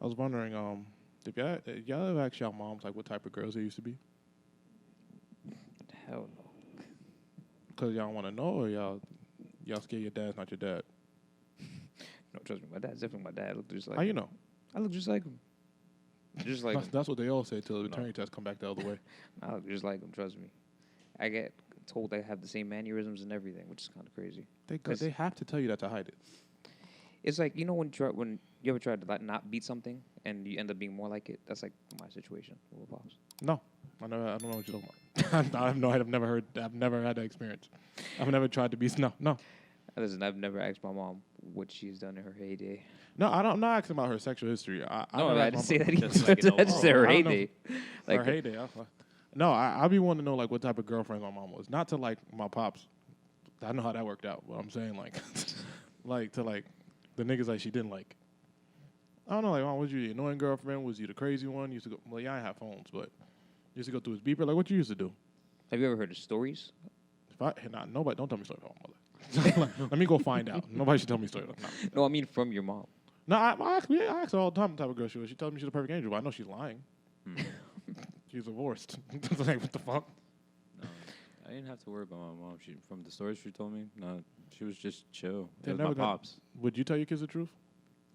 I was wondering, if y'all ever asked y'all moms like what type of girls they used to be? Hell no. Because y'all want to know, or y'all scared your dad's not your dad? No, trust me. My dad's different. My dad looked just like How him. you know? I look just like him. Just like him. That's what they all say till the attorney test come back the other way. I look just like him. Trust me. I get told I have the same mannerisms and everything, which is kind of crazy. They have to tell you that to hide it. It's like, you know, when you ever tried to like not beat something and you end up being more like it. That's like my situation with pops. No, I don't know what you're talking about. I have no idea. I've never had that experience. I've never tried to be. No. Listen, I've never asked my mom what she's done in her heyday. No, I'm not asking about her sexual history. I didn't say that either. Just like, you know, I just said her I don't know. heyday. Like Her heyday. No, I be wanting to know like what type of girlfriend my mom was. Not to like my pops. I know how that worked out. But I'm saying like, like to like the niggas like she didn't like. I don't know. Like, was you the annoying girlfriend? Was you the crazy one? You used to go. Well, yeah, I didn't have phones, but you used to go through his beeper. Like, what you used to do? Have you ever heard of stories? Nobody. Don't tell me stories about my mother. Let me go find out. Nobody should tell me stories. No, I mean from your mom. No, I ask her all the time what type of girl she was. She tells me she's a perfect angel, but I know she's lying. She's divorced. Like, what the fuck? No, I didn't have to worry about my mom. From the stories she told me, no, she was just chill. They It was never my got- pops. Would you tell your kids the truth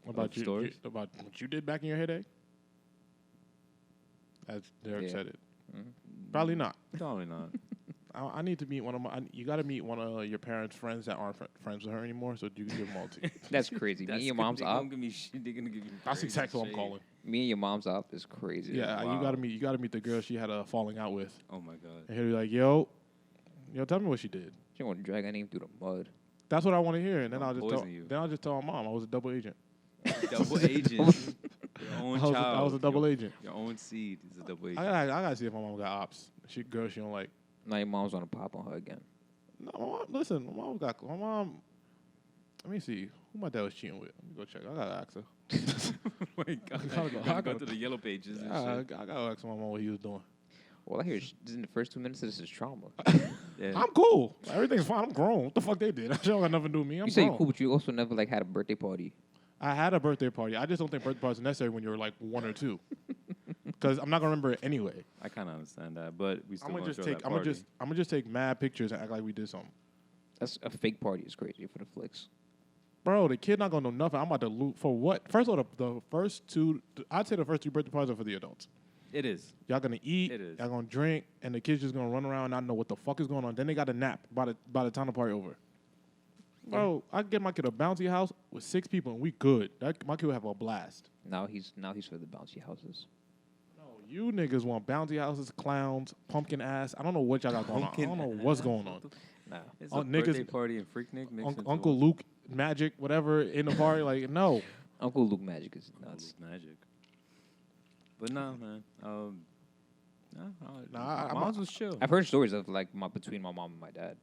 about stories? about what you did back in your heyday? As Derek said it. Mm-hmm. Probably not. Probably not. I need to meet one of my. You got to meet one of your parents' friends that aren't friends with her anymore, so you can give them all to you. That's crazy. Me and your mom's they op. gonna give me shit. They're gonna give you. That's crazy exactly what I'm shade. calling. Me and your mom's op is crazy. Yeah, Wow. you gotta meet the girl she had a falling out with, Oh my god. and he'll be like, yo, tell me what she did. She want to drag her name through the mud. That's what I want to hear, and then I'll I'll just poison you. tell my mom I was a double agent. Double agent. Your own child. I was a double agent. Your own seed is a double agent. I gotta see if my mom got ops. She don't like. Now your mom's want to pop on her again. No, my mom, listen, my mom. Let me see who my dad was cheating with. Let me go check. I gotta ask her. Wait, I go to the yellow pages and I shit. gotta ask my mom what he was doing. Well, I hear this in the first 2 minutes. This is trauma. Yeah. I'm cool. Everything's fine. I'm grown. What the fuck they did? That shit don't got nothing to do with me. I'm You say you're grown. cool, but you also never like had a birthday party. I had a birthday party. I just don't think birthday parties are necessary when you're like 1 or 2. Because I'm not gonna remember it anyway. I kind of understand that, but we still I'm gonna gonna throw that party. I'm gonna just take mad pictures and act like we did something. That's a fake party. Is crazy for the flicks. Bro, the kid not gonna know nothing. I'm about to loot for what? First of all, the first 2, I'd say the first 2 birthday parties are for the adults. It is. Y'all gonna eat, It is. y'all gonna drink, and the kids just gonna run around and not know what the fuck is going on. Then they got a nap by the time the party over. Bro, I get my kid a bouncy house with 6 people and we good. My kid will have a blast. Now he's for the bouncy houses. No, you niggas want bouncy houses, clowns, pumpkin ass. I don't know what y'all got going on. I don't know what's going on. Nah. It's Oh, a niggas- birthday party and Freaknik mixed into Uncle one. Luke, magic, whatever in the party. Like, no. Uncle Luke Magic is Uncle nuts. Luke magic. But no, man. Nah, my mom's was chill. I've heard stories of like between my mom and my dad.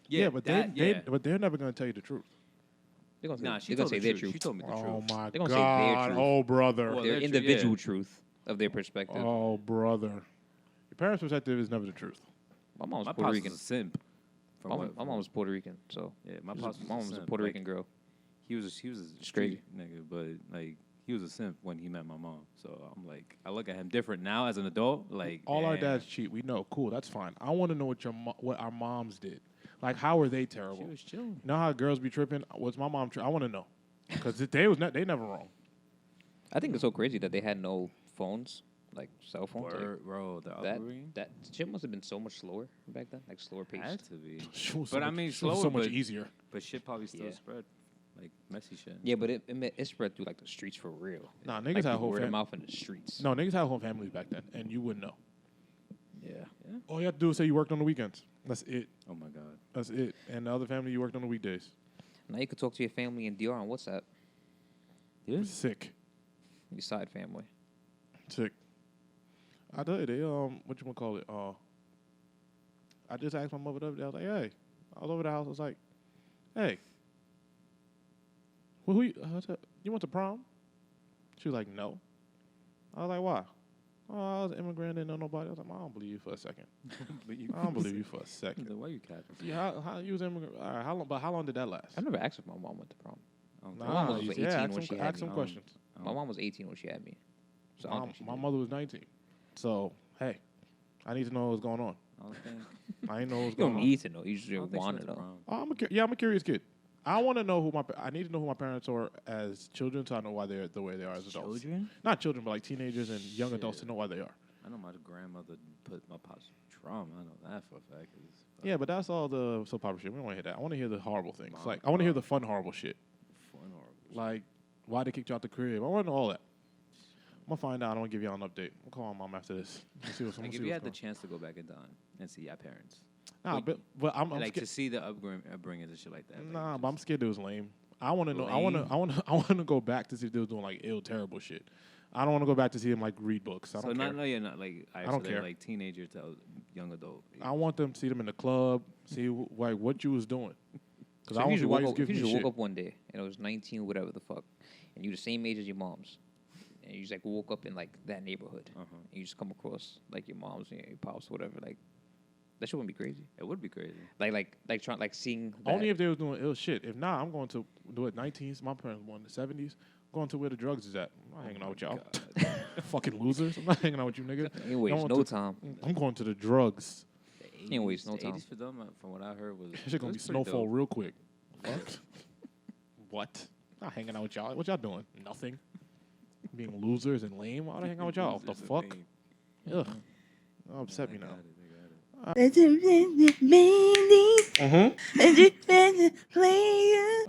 Yeah, but that, they're never gonna tell you the truth. They're gonna, Nah, she they're gonna told say the their truth. truth. She told me the Oh truth. my They're gonna say their god. truth. Oh brother. Well, Their their truth, individual yeah. truth of their perspective. Oh brother. Your parents' perspective is never the truth. My mom's My Puerto pops Rican. was a simp. My mom was Puerto Rican, so Yeah, my she pops was- my mom was a simp. Puerto Like, Rican girl. He was a street Straight. nigga, but like he was a simp when he met my mom. So I'm like, I look at him different now as an adult. Like All our damn, dads cheat. We know. Cool. That's fine. I want to know what our moms did. Like, how were they She terrible? was chilling. You know how girls be tripping? Was my mom? I want to know. Because they never wrong. I think it's so crazy that they had no phones, like cell phones. Like, Word, bro, the that upbringing that shit must have been so much slower back then, like slower had paced. to be. She was But I much- mean, she was slower, so much but- easier. But shit probably still Yeah. spread, like messy shit. Yeah, but it spread through like the streets for real. Nah, Like, niggas had through whole word of fam- mouth in the streets. No, niggas had whole families back then, and you wouldn't know. Yeah. All you have to do is say you worked on the weekends. That's it. Oh my god. That's it. And the other family, you worked on the weekdays. Now you could talk to your family in DR on WhatsApp. Yeah. Sick. Your side family. Sick. I tell you, they what you wanna call it? I just asked my mother the other day. I was like, hey, I was over the house. I was like, hey, who you went to prom? She was like, no. I was like, why? Oh, I was an immigrant, didn't know nobody. I was like, I don't believe you for a second. I don't believe you for a second. Why you capping? Yeah, how you was an immigrant? All right, how long? But how long did that last? I've never asked if my mom went to prom. I don't My think- mom was you- 18 ask when some, she had ask me. some questions. I My mom was 18 when she had me. So I don't think she My did. mother was 19. So, hey, I need to know what's going on. I don't think. I didn't know what's You going don't on. need to know. You just I don't think she want to was know. around. I'm a curious kid. I want to know I need to know who my parents are as children, so I know why they're the way they are as adults. Children? Not children, but like teenagers and young adults to know why they are. I know my grandmother put my pops in trauma. I know that for a fact. Yeah, but that's all the soap opera shit. We don't want to hear that. I want to hear the horrible things. Mom, Like I want to hear the fun horrible shit. Fun or Like why they kicked you out the crib. I want to know all that. I'm gonna find out. I'm gonna give y'all an update. We'll call my mom after this. We'll see what's like we'll if see you what's had the chance to go back in time and see your parents, nah, like- but I'm like scared. to see the upbringing and shit like that. like, Nah, just- but I'm scared it was lame. I want to know. I want to go back to see if they were doing like ill, terrible shit. I don't want to go back to see them like read books. I So don't care. no, you're not like I don't care. Like teenager to young adult. I want them to see them in the club, see like what you was doing. Because So I if want you to just why woke you up, give if you me just shit. woke up one day and it was 19, whatever the fuck, and you the same age as your mom's, and you just like woke up in like that neighborhood, and you just come across like your mom's and your pops, whatever, like that shit wouldn't be crazy. It would be crazy. Like trying like seeing that. Only if they was doing ill shit. If not, I'm going to do it 19s. My parents were in the 70s. Going to where the drugs is at. I'm not hanging out with y'all. Fucking losers. I'm not hanging out with you niggas. Ain't waste I want no to- time. I'm going to the drugs. Ain't waste no The time. 80s for them, from what I heard, was That shit gonna it be was pretty snowfall dope. real quick. Fuck. What? Not hanging out with y'all. What y'all doing? Nothing. Being losers and lame. Why would I hang out with y'all? The Losers and fuck? lame. Ugh. That'll upset me They now. got it, they got it.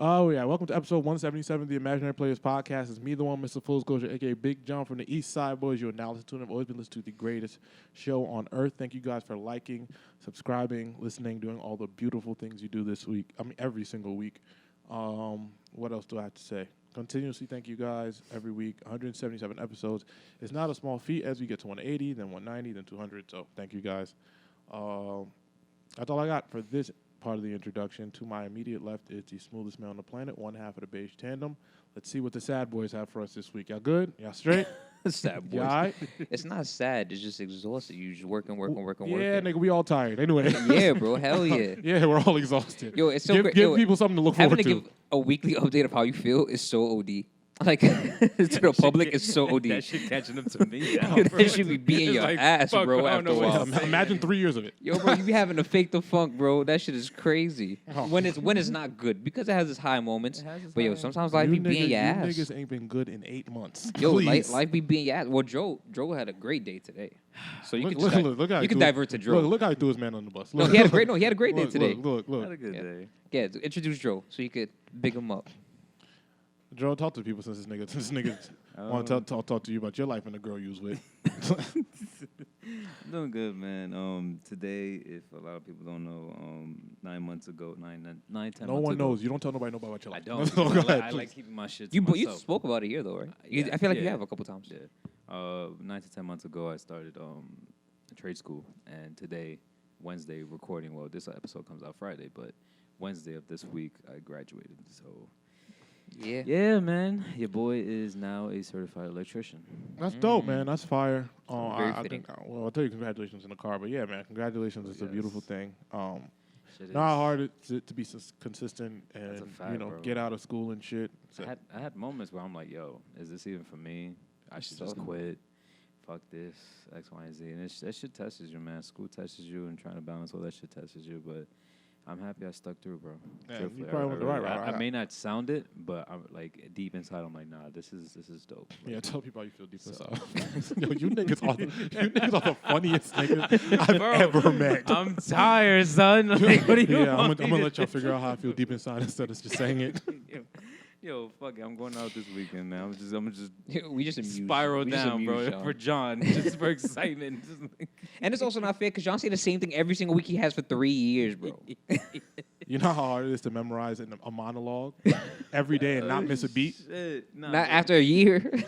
Oh, yeah. Welcome to episode 177 of the Imaginary Players Podcast. It's me, the one, Mr. Full Disclosure, a.k.a. Big John from the East Side Boys. You're now listening to. I've always been listening to the greatest show on earth. Thank you guys for liking, subscribing, listening, doing all the beautiful things you do this week. I mean, every single week. What else do I have to say? Continuously thank you guys every week. 177 episodes. It's not a small feat as we get to 180, then 190, then 200. So thank you guys. That's all I got for this part of the introduction. To my immediate left is the smoothest man on the planet, one half of the beige tandem. Let's see what the sad boys have for us this week. Y'all good? Y'all straight? Sad boys. Y'all all right? It's not sad. It's just exhausted. You just working. Yeah, working. nigga, we all tired. Anyway. Yeah, bro. Hell yeah. Yeah, we're all exhausted. Yo, it's so give great. give Yo, people something to look Having forward to to. give a weekly update of how you feel is so OD. Like to the public, it's so OD. That shit catching up to me. now, That bro. should be beating It's your like, ass, fuck, bro. I don't After a know what while. to say. Imagine 3 years of it. Yo, bro, you be having to fake the funk, bro. That shit is crazy. Oh. When it's not good because it has its high moments. It has its But yo, high sometimes life be beating your ass. You niggas ain't been good in 8 months. Yo, Please. life be beating your ass. Well, Joe had a great day today, so you Look, can look, just look how you he can threw- divert to Joe. Look how he threw his man on the bus. No, Look, he had a great day look, today. Look. Had a good Yeah. day. Yeah, introduce Joe so you could big him up. Joe, talk to people since this nigga want to talk to you about your life and the girl you was with. I'm doing good, man. Today, if a lot of people don't know, 9 months ago, 10 No months one ago. knows. You don't tell nobody about your I life. don't. Go I, ahead, like, I please. like keeping my shit to You myself. spoke about it here though, right? Yeah, I feel like you yeah. have a couple times. Yeah. 9 to 10 months ago, I started trade school, and today, Wednesday, recording. Well, this episode comes out Friday, but Wednesday of this week, I graduated. So, Yeah. yeah, man, your boy is now a certified electrician. That's dope, man. That's fire. Very I fitting. think, I'll tell you congratulations in the car, but yeah, man, congratulations. It's a beautiful Yes. thing. Shit Know how is- hard it is to be consistent That's a and fact, bro. get out of school and shit. So, I had moments where I'm like, yo, is this even for me? I should just So- quit. Fuck this, X, Y, and Z. And that shit tests you, man. School tests you, and trying to balance all that shit tests you. But I'm happy I stuck through, bro. Yeah, Truthfully, you probably went the right route. I may not sound it, but I'm like deep inside, I'm like, nah, this is dope. yeah, Like, tell people how you feel deep So- inside. Yo, you niggas are the funniest niggas I've Bro, ever met. I'm tired, son. Like, what do you Yeah, I'm want gonna me to let y'all do? figure out how I feel deep inside instead of just saying it. Yo, fuck it. I'm going out this weekend, man. I'm just We just amuse. spiral we just down, amuse bro, Sean. for John, just for excitement. Just like- And it's also not fair because John say the same thing every single week he has for 3 years, bro. You know how hard it is to memorize a monologue every day and not miss a beat? Shit. Nah, Not but- after a year.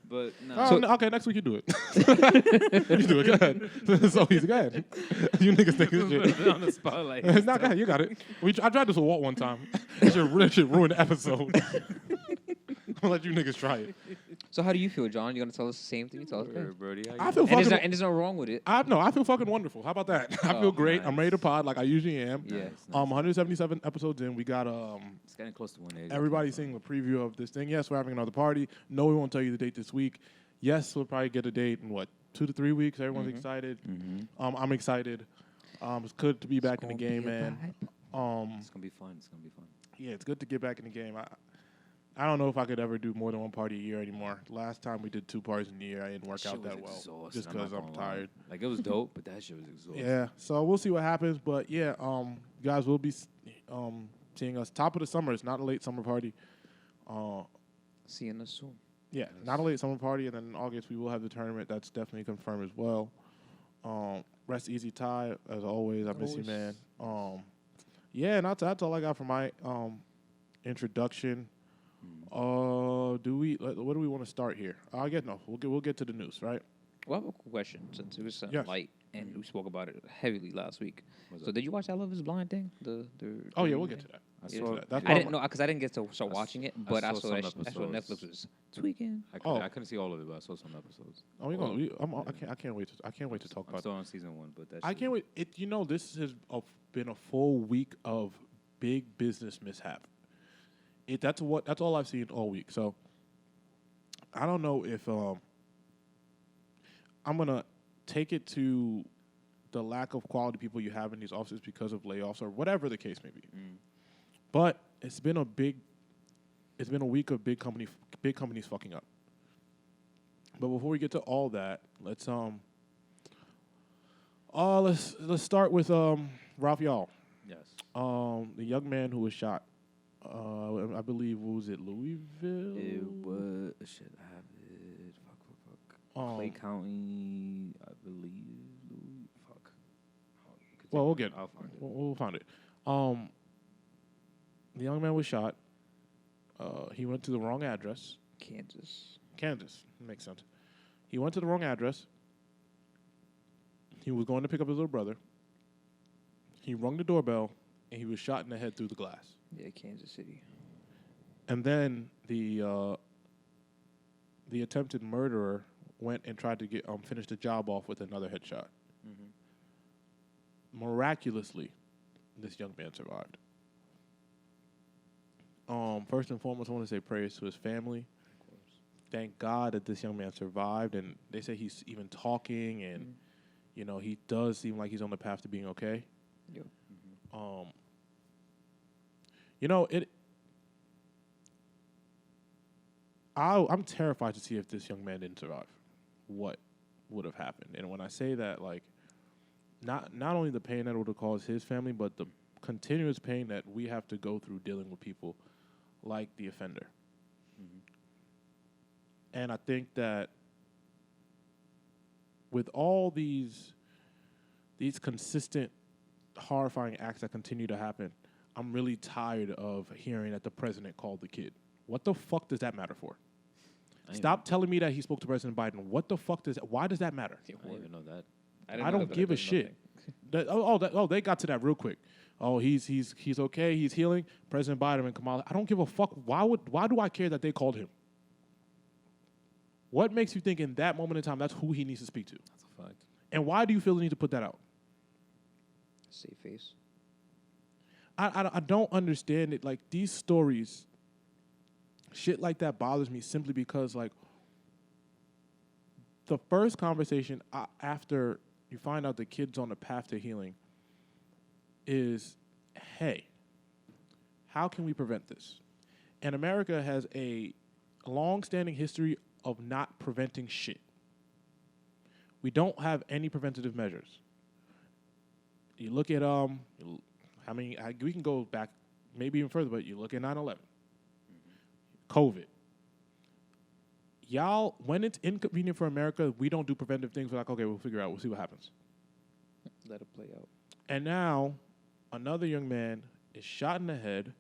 But no. Oh, okay, next week you do it. You do it. Go ahead. It's so easy. Go ahead. You niggas think this Put shit. it on the spotlight. No, go ahead. You got it. I tried this with Walt one time. That shit ruined the episode. I'm gonna let you niggas try it. So how do you feel, John? You gonna tell us the same thing you tell us? Word, Brody, how you I feel doing? And fucking. there's no wrong with it. I feel fucking wonderful. How about that? I Oh, feel great. I'm nice. ready to pod like I usually am. Yeah. Nice. 177 episodes in. We got It's getting close to 180. everybody seeing a preview of this thing. Yes, we're having another party. No, we won't tell you the date this week. Yes, we'll probably get a date in 2 to 3 weeks. Everyone's excited. I'm excited. It's good to be back in the game, man. It's gonna be fun. It's gonna be fun. Yeah, it's good to get back in the game. I don't know if I could ever do more than one party a year anymore. Last time we did 2 parties in the year, I didn't work out that well, just because I'm tired. Like it was dope, but that shit was exhausting. Yeah, so we'll see what happens. But yeah, guys will be seeing us top of the summer. It's not a late summer party. Seeing us soon. Yeah, not a late summer party, and then in August we will have the tournament. That's definitely confirmed as well. Rest easy, Ty, as always. I miss you, man. Yeah, and that's all I got for my introduction. What do we want to start here? I guess no. We'll get to the news, right? Well, I have a quick question since it was Yes. light and we spoke about it heavily last week. So did you watch that Love Is Blind thing? Oh yeah, we'll get to that. I Yeah. saw. That's I didn't know because I didn't get to start watching it, but I saw saw some that that's what episodes. Netflix was tweaking. I couldn't see all of it, but I saw some episodes. Oh, I can't wait to talk I'm about still it. on season 1, but that I shit- can't wait. This has been a full week of big business mishap. That's all I've seen all week. So I don't know if I'm gonna take it to the lack of quality people you have in these offices because of layoffs or whatever the case may be. But it's been a week of big companies fucking up. But before we get to all that, let's start with Ralph Yarl, Yes. the young man who was shot. I believe, what was it, Louisville? It was shit. I have it. Fuck. Clay County, I believe. Fuck. Well, we'll get. I'll find it. We'll find it. The young man was shot. He went to the wrong address. Kansas. Makes sense. He went to the wrong address. He was going to pick up his little brother. He rung the doorbell, and he was shot in the head through the glass. Yeah, Kansas City. And then the attempted murderer went and tried to finish the job off with another headshot. Miraculously, this young man survived. First and foremost, I want to say praise to his family. Of course. Thank God that this young man survived, and they say he's even talking, and he does seem like he's on the path to being okay. Yep. I'm terrified to see if this young man didn't survive. What would have happened? And when I say that, like, not only the pain that it would have caused his family, but the continuous pain that we have to go through dealing with people like the offender. And I think that with all these consistent horrifying acts that continue to happen, I'm really tired of hearing that the president called the kid. What the fuck does that matter for? Stop telling me that he spoke to President Biden. What the fuck why does that matter? I didn't even know that. I don't give a shit. They got to that real quick. Oh, he's okay. He's healing. President Biden and Kamala. I don't give a fuck. Why do I care that they called him? What makes you think in that moment in time that's who he needs to speak to? That's a fact. And why do you feel the need to put that out? Safe face. I don't understand it. Like, these stories, shit like that bothers me simply because, like, the first conversation after you find out the kid's on the path to healing is, hey, how can we prevent this? And America has a long-standing history of not preventing shit. We don't have any preventative measures. You look at we can go back maybe even further, but you look at 9/11, COVID. Y'all, when it's inconvenient for America, we don't do preventive things. We're like, okay, we'll figure out. We'll see what happens. Let it play out. And now, another young man is shot in the head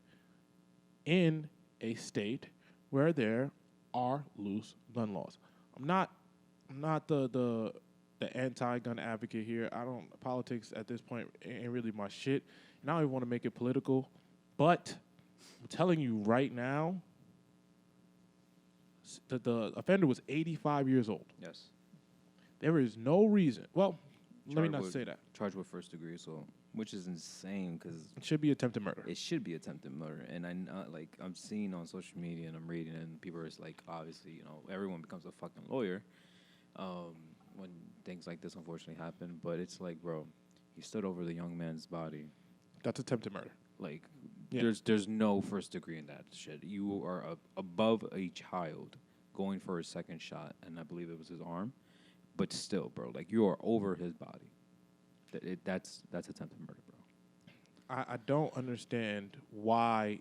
in a state where there are loose gun laws. I'm not the anti-gun advocate here. Politics at this point ain't really my shit. And I don't even want to make it political. But I'm telling you right now, The offender was 85 years old. Yes. There is no reason. Well, let me Charged not with- say that. Charged with first degree assault, which is insane because It should be attempted murder. it should be attempted murder. And I'm seeing on social media and I'm reading and people are like, obviously, you know, everyone becomes a fucking lawyer when things like this unfortunately happen. But it's like, bro, he stood over the young man's body. That's attempted murder. Like, Yeah. there's no first degree in that shit. You are above a child going for a second shot, and I believe it was his arm. But still, bro, like you are over his body. That's attempted murder, bro. I don't understand why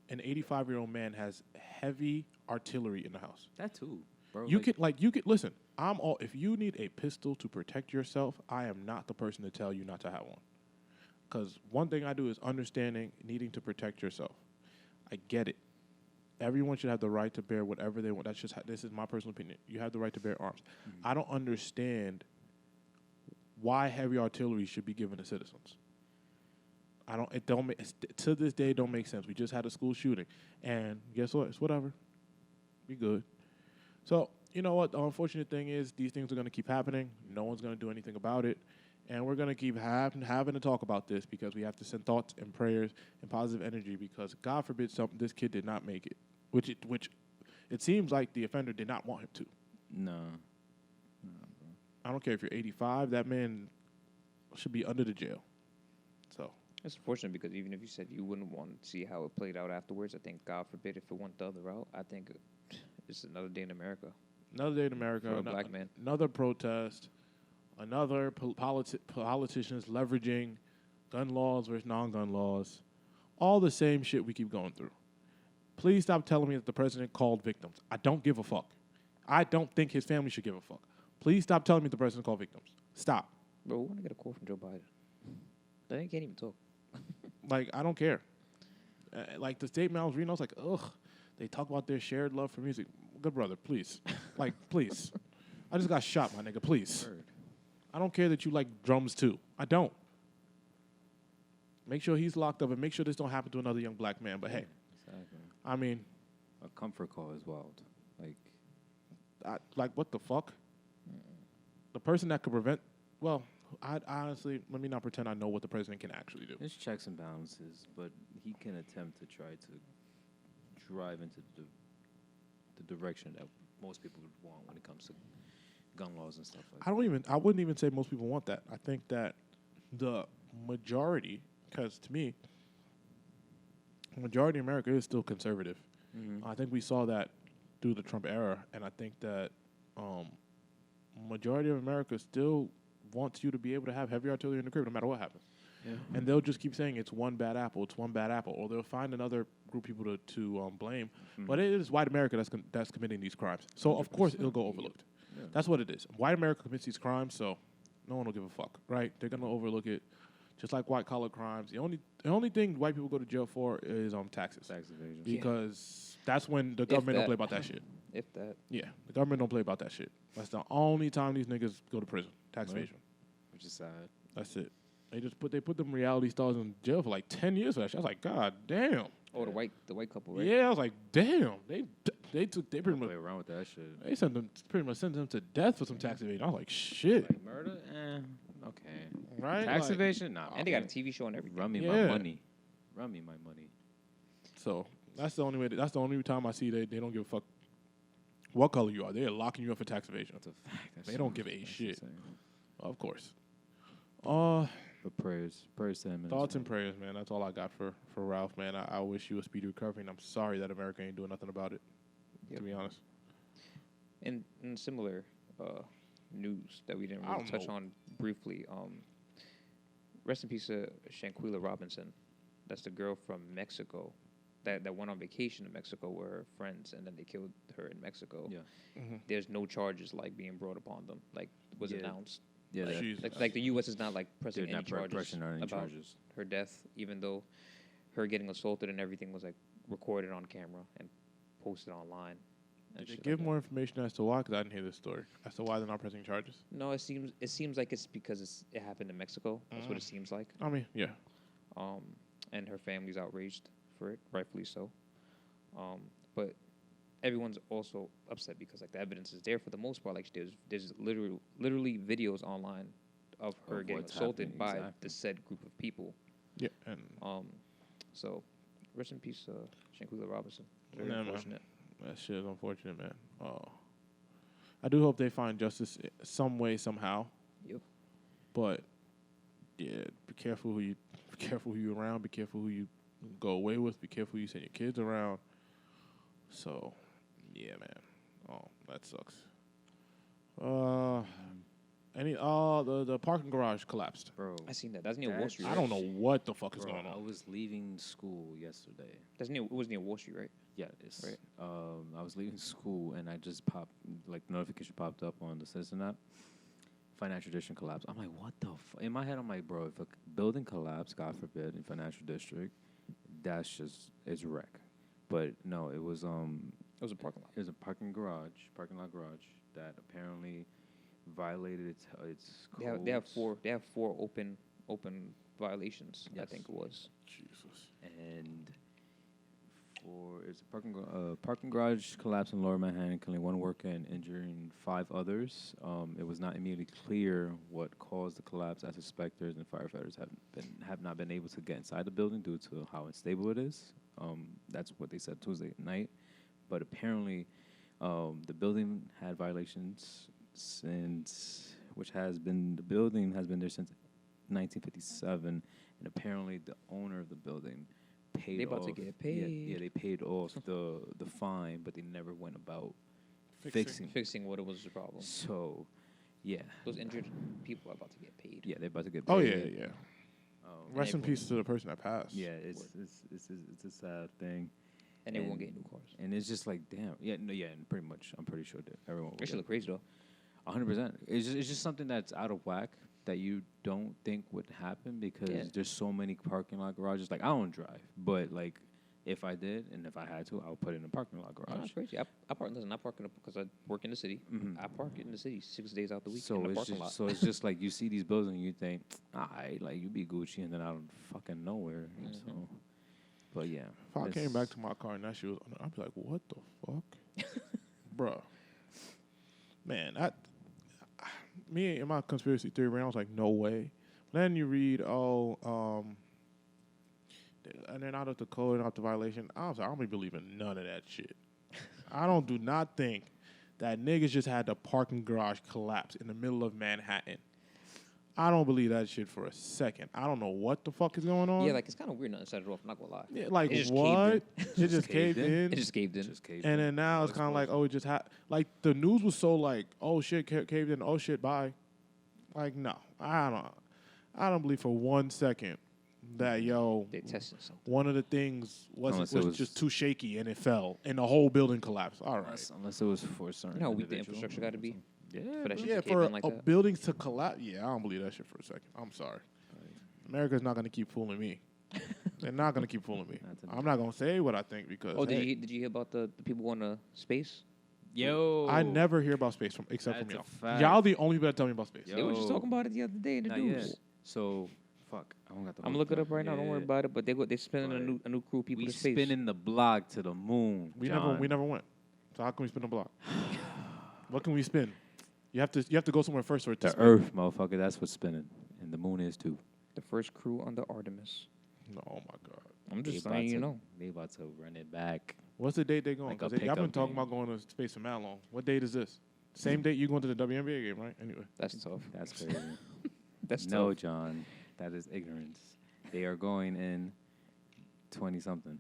an 85-year-old man has heavy artillery in the house. That too, bro. You could listen. I'm all. If you need a pistol to protect yourself, I am not the person to tell you not to have one. Because one thing I do is understanding needing to protect yourself. I get it. Everyone should have the right to bear whatever they want. This is my personal opinion. You have the right to bear arms. I don't understand why heavy artillery should be given to citizens. To this day, it don't make sense. We just had a school shooting. And guess what? It's whatever. We good. So, you know what? The unfortunate thing is these things are going to keep happening. No one's going to do anything about it. And we're going to keep having to talk about this because we have to send thoughts and prayers and positive energy because, God forbid, this kid did not make it, which it seems like the offender did not want him to. No. I don't care if you're 85. That man should be under the jail. So It's unfortunate because even if you said you wouldn't want to see how it played out afterwards, I think, God forbid, if it went the other route, I think it's another day in America. Another day in America. For a black man. Another protest. Another politicians leveraging gun laws versus non-gun laws. All the same shit we keep going through. Please stop telling me that the president called victims. I don't give a fuck. I don't think his family should give a fuck. Please stop telling me the president called victims. Stop. Bro, we want to get a call from Joe Biden. They can't even talk. Like, I don't care. Like, the statement I was reading, I was like, ugh. They talk about their shared love for music. Good brother, please. Like, please. I just got shot, my nigga. Please. Word. I don't care that you like drums, too. I don't. Make sure he's locked up and make sure this don't happen to another young black man. But, hey, Exactly. I mean, A comfort call is wild. like, what the fuck? The person that could prevent, well, I honestly, let me not pretend I know what the president can actually do. There's checks and balances, but he can attempt to try to drive into the direction that most people would want when it comes to gun laws and stuff like that. I wouldn't even say most people want that. I think that the majority, because to me, the majority of America is still conservative. Mm-hmm. I think we saw that through the Trump era, and I think that majority of America still wants you to be able to have heavy artillery in the crib no matter what happens. Yeah. And they'll just keep saying it's one bad apple, or they'll find another group of people to blame. Mhm. But it is white America that's committing these crimes. So, of course, it'll go 100%. overlooked. Yeah. That's what it is. White America commits these crimes, so no one will give a fuck, right? They're going to overlook it. Just like white-collar crimes. The only thing white people go to jail for is taxes. Tax evasion. Because that's when the government don't that. play about that shit. If that. Yeah, the government don't play about that shit. That's the only time these niggas go to prison. Tax Right. evasion. Which is sad. That's it. They put them reality stars in jail for like 10 years for that shit. I was like, God damn. Oh, the white couple, right? Yeah, I was like, damn. They pretty much Play around with that shit. they pretty much sent them to death for some tax evasion. I was like, shit. Like murder? Okay. Right? Tax Like, evasion? Nah. And they got a TV show and everything. Run me Yeah. my money. Run me my money. So that's the only way. That's the only time I see they don't give a fuck what color you are. They're locking you up for tax evasion. That's a fact. They don't give a That's shit. insane. Of course. But prayers to him. Thoughts and prayers, man. That's all I got for Ralph, man. I wish you a speedy recovery, and I'm sorry that America ain't doing nothing about it. Yep. To be honest. In similar news that we didn't I really don't touch know. on briefly, rest in peace to Shanique Robinson. That's the girl from Mexico that went on vacation to Mexico with her friends, and then they killed her in Mexico. Yeah. Mm-hmm. There's no charges like being brought upon them, like was Yeah. announced. Yeah, Like, Jesus. like the U.S. is not like pressing they're any not charges pressing on any about charges. her death, even though her getting assaulted and everything was like recorded on camera and posted online. and Did they shit give like more information as to why? Because I didn't hear this story. As to why they're not pressing charges. that. No, it seems like it's because it happened in Mexico. That's what it seems like. I mean, yeah. And her family's outraged for it, rightfully so. But everyone's also upset because like the evidence is there for the most part. Like there's literally videos online of her Of getting what's assaulted happening, by exactly. the said group of people. Yeah, and So rest in peace, Shanique Robinson. Very yeah, unfortunate. man, that shit is unfortunate, man. I do hope they find justice some way, somehow. Yep. But yeah, be careful who you around. Be careful who you go away with. Be careful who you send your kids around. So, yeah, man. Oh, that sucks. The parking garage collapsed. Bro, I seen that. That's near Wall That's- Street. I Right? don't know what the fuck is bro, going I on. was leaving school yesterday. It was near Wall Street, right? Yeah, it's Right. I was leaving school and I just notification popped up on the Citizen app. Financial district collapse. I'm like, what the fuck? In my head, I'm like, bro, if a building collapse, God forbid, in financial district, that's just it's wreck. But no, it was It was a parking lot. It was a parking lot garage that apparently violated its codes. They have four open violations. I Yes. think it was. Jesus. And it's a parking garage collapse in Lower Manhattan, killing one worker and injuring 5 others. It was not immediately clear what caused the collapse, as inspectors and firefighters have not been able to get inside the building due to how unstable it is. That's what they said Tuesday night. But apparently, the building had violations the building has been there since 1957, and apparently the owner of the building paid They about off. to get paid. Yeah, they paid off the fine, but they never went about Fixing. Fixing what it was the problem. So, yeah, Those injured people are about to get paid. yeah, they're about to get paid. Oh yeah. Um, Rest in everyone- peace to the person that passed. yeah, it's a sad thing, And they won't get new cars. and it's just like, damn, and pretty much, I'm pretty sure that everyone will That should get look crazy though. 100%. It's just something that's out of whack that you don't think would happen because Yeah. there's so many parking lot garages. Like, I don't drive, but like, if I did and if I had to, I would put it in a parking lot No, garage. that's crazy. I park because I work in the city. Mhm. I park in the city 6 days out the week in So the it's parking lot. it's just like you see these buildings and you think, alright, like you be Gucci, and then out of fucking nowhere. So, but yeah, If I came it's- back to my car and that shit was, I'd be like, what the fuck, bruh. Man, me and my conspiracy theory, I was like, no way. Then you read, and then out of the code and out the violation, I was like, I don't be believing none of that shit. I do not think that niggas just had the parking garage collapse in the middle of Manhattan. I don't believe that shit for a second. I don't know what the fuck is going on. Yeah, like it's kind of weird nothing set it off. I'm not gonna lie. Yeah, like It just what? caved It just caved in. It just caved in. Just caved And in. then now it's kind of like, oh, it just like the news was so like, oh shit, caved in. Oh shit, bye. Like no, I don't believe for 1 second that They're testing something. one of the things Unless was it was- just too shaky and it fell and the whole building collapsed. All right. Unless it was for a certain. You know how weak the individual infrastructure got to be Yeah, for that bro. shit Yeah, to cave for in like a that. buildings to collapse. Yeah, I don't believe that shit for a second. I'm sorry. America's not gonna keep fooling me. They're not gonna keep fooling me. Not today. I'm not gonna say what I think because Oh, hey, did you hear about the people going to space? Yo, I never hear about space except from That's a y'all. fact. Y'all the only people that tell me about space. Yo. They were just talking about it the other day in the Not news. yet. So, fuck. I don't got the. I'm whole gonna look it thing. up right now. Don't worry Yeah. about it. But they spending a new crew of people We to space. spinning the block to the moon. We John. never went. So how can we spin a block? What can we spin? You have to go somewhere first for it to The spin. Earth, motherfucker. That's what's spinning, and the moon is too. The first crew under Artemis. No, oh my god. I'm just They about saying, you to- know. They about to run it back. What's the date they going? Like a Because y'all been pickup talking game. about going to space for mad long. What date is this? Same date you going to the WNBA game, right? Anyway. That's tough. That's crazy. That's No, tough. John. That is ignorance. They are going in 20-something.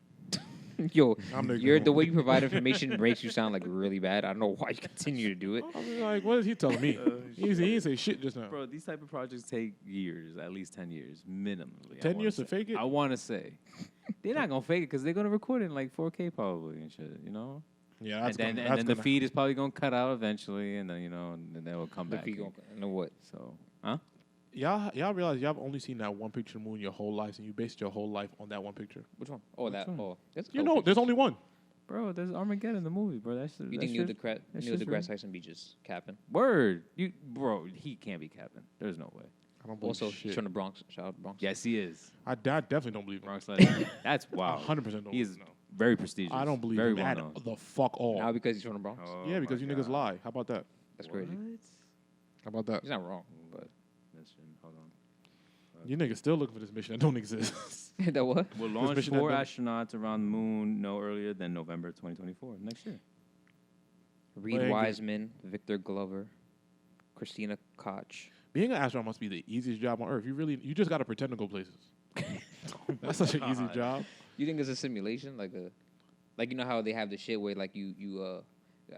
Yo, I'm the the ignorant way you provide information makes you sound like really bad. I don't know why you continue to do it. I was like, what is he telling me? He didn't say shit just now. Bro, these type of projects take years, at least 10 years, minimally. 10 years to fake it? I want to say. They're not going to fake it because they're going to record it in like 4K probably and shit, you know? Yeah, that's and then the feed is probably going to cut out eventually, and then, you know, and then they will come The back. feet in. gonna know what? So, huh? Y'all realize y'all have only seen that one picture of the moon your whole life, and you based your whole life on that one picture. Which one? Oh, that. one? Oh, that's You know, there's only one. Bro, there's Armageddon, the movie, bro. That's You think Neil deGrasse Tyson be just capping? Word. Bro, he can't be capping. There's no way. I don't believe Also, shit. he's from the Bronx. Shout out to Bronx. Yes, he is. I definitely don't believe him. Bronx legend. That's wow. 100% don't He is believe him. very prestigious. I don't believe very him well at known. the fuck all. Now because he's from the Bronx. Oh Yeah, because my you niggas God. lie. How about that? That's crazy. How about that? He's not wrong, but Mission, hold on. You niggas still looking for this mission that don't exist. that what? We'll launch mission that 4 don't- astronauts around the moon no earlier than November 2024, next year. Reed Like- Wiseman, Victor Glover, Christina Koch. Being an astronaut must be the easiest job on earth. You just got to pretend to go places. That's such an easy God. job. You think it's a simulation, like you know how they have the shit where like you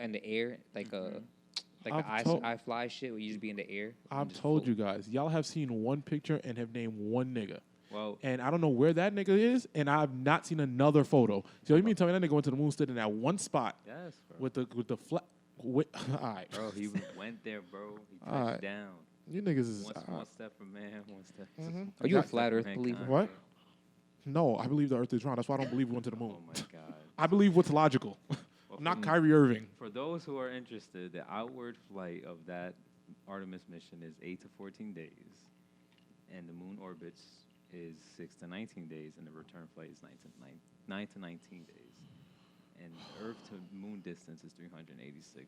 in the air, like I've the told- I fly shit where you just be in the air. I've told you guys, y'all have seen one picture and have named one nigga. Well, And I don't know where that nigga is, and I've not seen another photo. So you mean tell me that nigga went to the moon, stood in that one spot yes, bro. with the flat. All right, Bro, he went there, bro. He touched Alright. down. you niggas is One step from man, one step. Are you a Step flat from Earth mankind. believer? what? No, I believe the Earth is round. That's why I don't believe we went to the moon. Oh my God. I believe what's logical, Well, not for- Kyrie Irving. For those who are interested, the outward flight of that Artemis mission is 8 to 14 days, and the moon orbits is 6 to 19 days, and the return flight is 9 to 19 days. And Earth to moon distance is 386,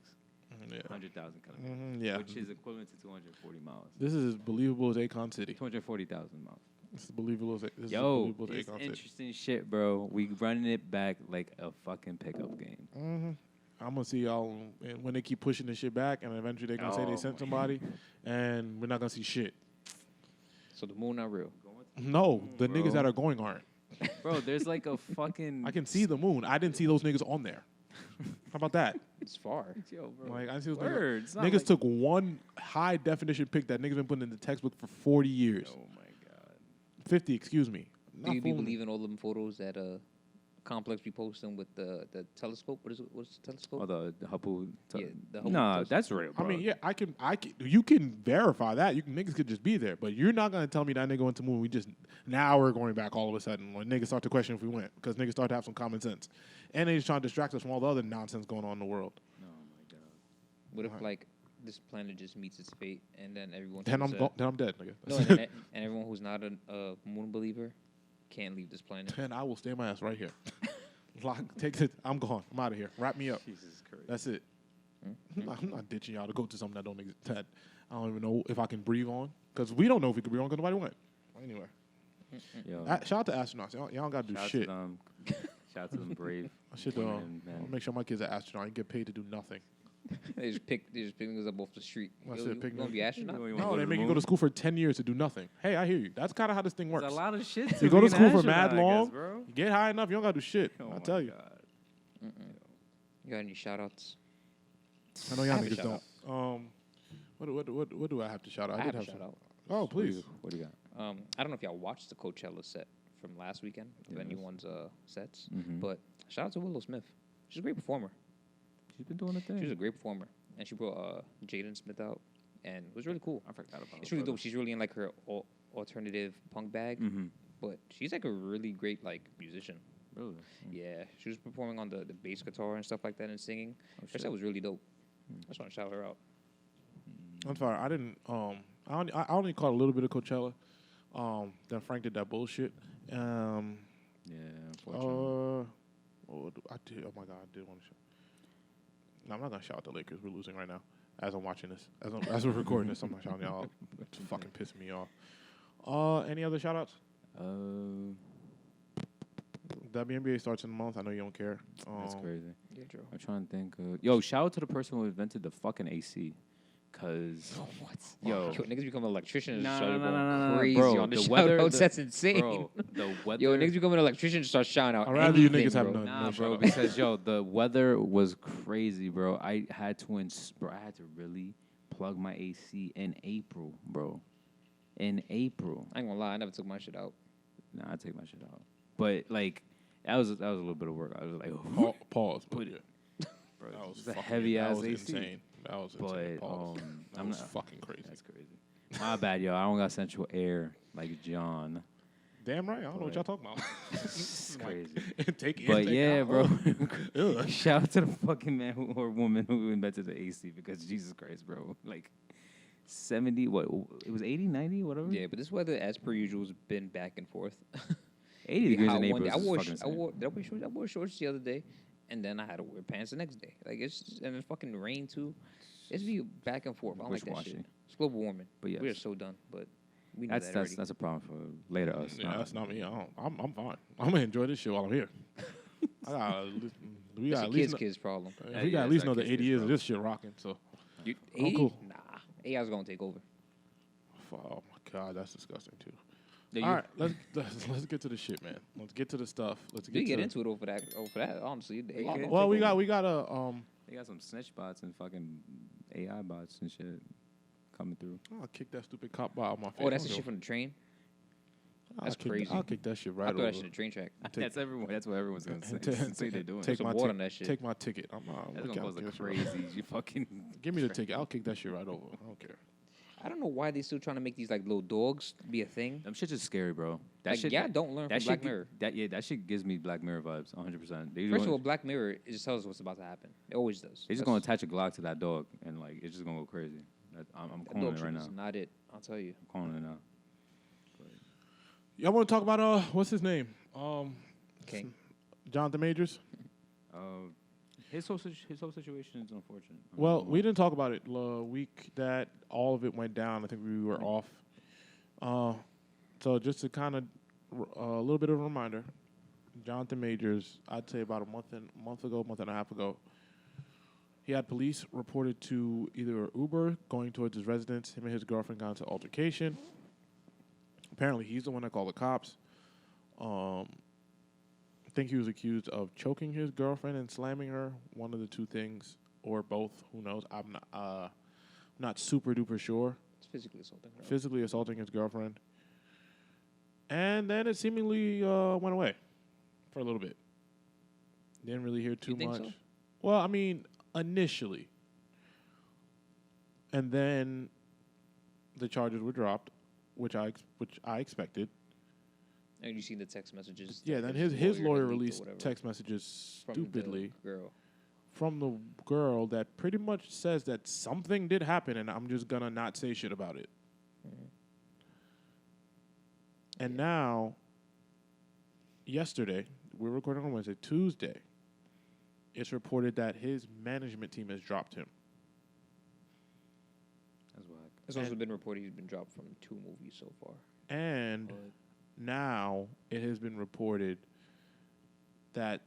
Yeah. 100,000 kilometers, Yeah. which is equivalent to 240 miles. This is as believable as Akon City. 240,000 miles. This is believable as this Yo, is believable as it's Akon City. interesting shit, bro. We running it back like a fucking pickup game. I'm gonna see y'all when they keep pushing this shit back, and eventually they're gonna say they Oh sent my somebody, and we're not gonna see shit. So the moon not real. No, the Bro. niggas that are going aren't. Bro, there's like a fucking. I can see the moon. I didn't see those niggas on there. How about that? It's far. Yo, bro. Like I didn't see those Word. It's niggas. not Niggas like- took one high definition pic that niggas been putting in the textbook for 40 years. Oh my God. 50, excuse me. Do Not you be fooling. believing all them photos that Complex be posting with the telescope? What's the telescope? Oh, the Hubble. Yeah, the Hubble Nah, telescope. that's real, I bro. mean, yeah, I can. You can verify that. Niggas could just be there, but you're not gonna tell me that nigga went to the moon. We just now we're going back all of a sudden when niggas start to question if we went because niggas start to have some common sense, and they just trying to distract us from all the other nonsense going on in the world. Oh my God. What if Right. like this planet just meets its fate and then everyone? Then who's, then I'm dead, nigga. no, and everyone who's not a moon believer can't leave this planet. Then I will stay my ass right here. Take it. I'm gone. I'm out of here. Wrap me up. Jesus Christ. That's it. I'm not ditching y'all to go to something that don't exist. That I don't even know if I can breathe on because we don't know if we can breathe on because nobody went. Anyway, Yo, shout out to astronauts. Y'all don't gotta do shout shit. To them. Shout out to them brave. I should women, man. make sure my kids are astronauts and get paid to do nothing. They just pick niggas up off the street. That's Yo, it, you pick gonna niggas. be astronaut? You No, wanna they to make the you go to moon? school for 10 years to do nothing. Hey, I hear you. That's kind of how this thing works. There's a lot of shit to You go to being school for an mad astronaut, I long, guess, bro. you get high enough, you don't gotta do shit. Oh I my tell you. God. You got any shout outs? I know y'all I have a niggas shout don't. What do I have to shout out? I did have a some. shout out. Oh, please. What do you got? I don't know if y'all watched the Coachella set from last weekend of Yes. anyone's sets, Mhm. but shout out to Willow Smith. She's a great performer. She's been doing a thing. She was a great performer, and she brought Jaden Smith out, and it was really cool. I forgot about It's really dope. She's really in like her alternative punk bag, Mm-hmm. but she's like a really great like musician. Really? Yeah, she was performing on the bass guitar and stuff like that and singing. Her shit. set was really dope. I just want to shout her out. I'm sorry. I didn't. I only caught a little bit of Coachella. Then Frank did that bullshit. Yeah, unfortunately. I did. Oh my god, I did want to shout. No, I'm not gonna shout out the Lakers. We're losing right now. As I'm watching this, as we're recording this, I'm not shouting y'all. It's fucking pissing me off. Any other shout outs? WNBA starts in a month. I know you don't care. That's crazy. Yeah, Joe. I'm trying to think. Yo, shout out to the person who invented the fucking AC. Cause What? Yo. Niggas become an electrician and No, start no, going no, no, crazy bro, on the, the weather- shoutouts. the- That's insane. bro, the weather. Yo, niggas become an electrician and start shouting out I'd rather you anything, niggas have bro. none. Nah, No bro, shout-out. because yo, the weather was crazy, bro. I had to I had to really plug my AC in April, bro. In April. I ain't gonna lie, I never took my shit out. Nah, I take my shit out. But like that was a little bit of work. I was like, Pause. Put it. bro, That was it's a fucking- heavy that ass was AC. insane. That was insane. But Pause. That I'm was not fucking crazy. That's crazy. My bad, yo. I don't got central air like John. Damn right. I don't know what y'all talking about. It's crazy. Take it. But take yeah, out. bro. Ugh. Shout out to the fucking man or woman who invented the AC because Jesus Christ, bro. Like 70, what? It was 80, 90, whatever? Yeah, but this weather, as per usual, has been back and forth. 80 Be degrees hot in one April day. is fucking insane. Did I wear shorts? I wore shorts the other day, and then I had to wear pants the next day. Like it's just, and it's fucking rain too. It's be back and forth. I don't like that shit. Wishy-washy. It's global warming. But yes. We are so done. But we know that already. That's a problem for later us. Yeah, that's not me. I'm fine. I'm gonna enjoy this shit while I'm here. We It's got a at least kids problem. we got at least another 80 years of this shit rocking. So You, I'm 80? cool. Nah, AI's gonna take over. oh my god, that's disgusting too. Yeah, All right, let's get to the shit, man. Let's get to the stuff. Let's We get get into it over that. Honestly, the AI Well, we take over. got a They got some snitch bots and fucking AI bots and shit coming through. I'll kick that stupid cop out my face. Oh, that's the shit from the train. That's crazy. I'll kick that shit right I thought over. that shit a train track. That's everyone. That's what everyone's gonna say. Say they're doing. Take Some my water on that shit. Take my ticket. That's gonna cause give a it- crazy. You fucking Give me the ticket. I'll kick that shit right over. I don't care. I don't know why they still trying to make these like little dogs be a thing. them shit is scary, bro. That Like, shit. yeah, don't learn that from Black shit. Mirror. That shit gives me Black Mirror vibes, 100%. First of all, Black Mirror it just tells us what's about to happen. It always does. they're just gonna attach a Glock to that dog and like it's just gonna go crazy. I'm That calling dog it shit right is now. not it. I'll tell you. I'm calling it now. Y'all want to talk about what's his name? King. Jonathan Majors. His whole situation is unfortunate. Well, we didn't talk about it the week that all of it went down. I think we were off. So just to kind of a little bit of a reminder, Jonathan Majors, I'd say about month and a half ago, he had police reported to either Uber going towards his residence. Him and his girlfriend got into altercation. Apparently, he's the one that called the cops. I think he was accused of choking his girlfriend and slamming her. One of the two things, or both. Who knows? I'm not super duper sure. It's physically assaulting her. Physically assaulting his girlfriend, and then it seemingly went away for a little bit. Didn't really hear too You think much. so? Well, I mean, initially, and then the charges were dropped, which I expected. And you see the text messages. Yeah, that then his lawyer leaked or released whatever text messages from stupidly the girl. from the girl that pretty much says that something did happen and I'm just gonna not say shit about it. And now, yesterday, we're recording on Wednesday, Tuesday, it's reported that his management team has dropped him. That's whack. It's also been reported he's been dropped from 2 movies so far. And But now it has been reported that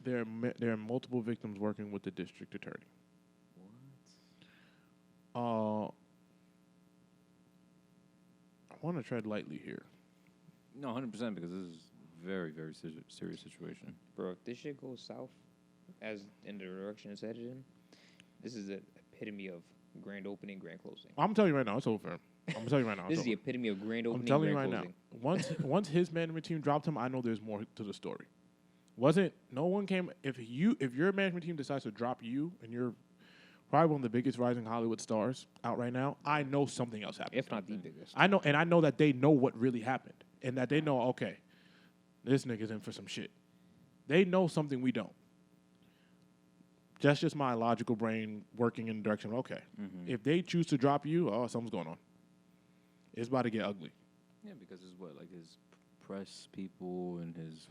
there are multiple victims working with the district attorney. I want to tread lightly here. No, 100% because this is very, very serious situation. bro, if this shit goes south, as in the direction it's headed in, this is the epitome of grand opening, grand closing. I'm telling you right now, it's over for him. I'm telling you right now. This it's is the over. epitome of grand opening, I'm telling you grand right closing. now. Once his management team dropped him, I know there's more to the story. No one came. If your management team decides to drop you, and you're probably one of the biggest rising Hollywood stars out right now, I know something else happened. If not the biggest. I know that they know what really happened, and that they know, okay, this nigga's in for some shit. They know something we don't. That's just my logical brain working in the direction of, okay, if they choose to drop you, something's going on. It's about to get ugly. Yeah, because it's like his press people and his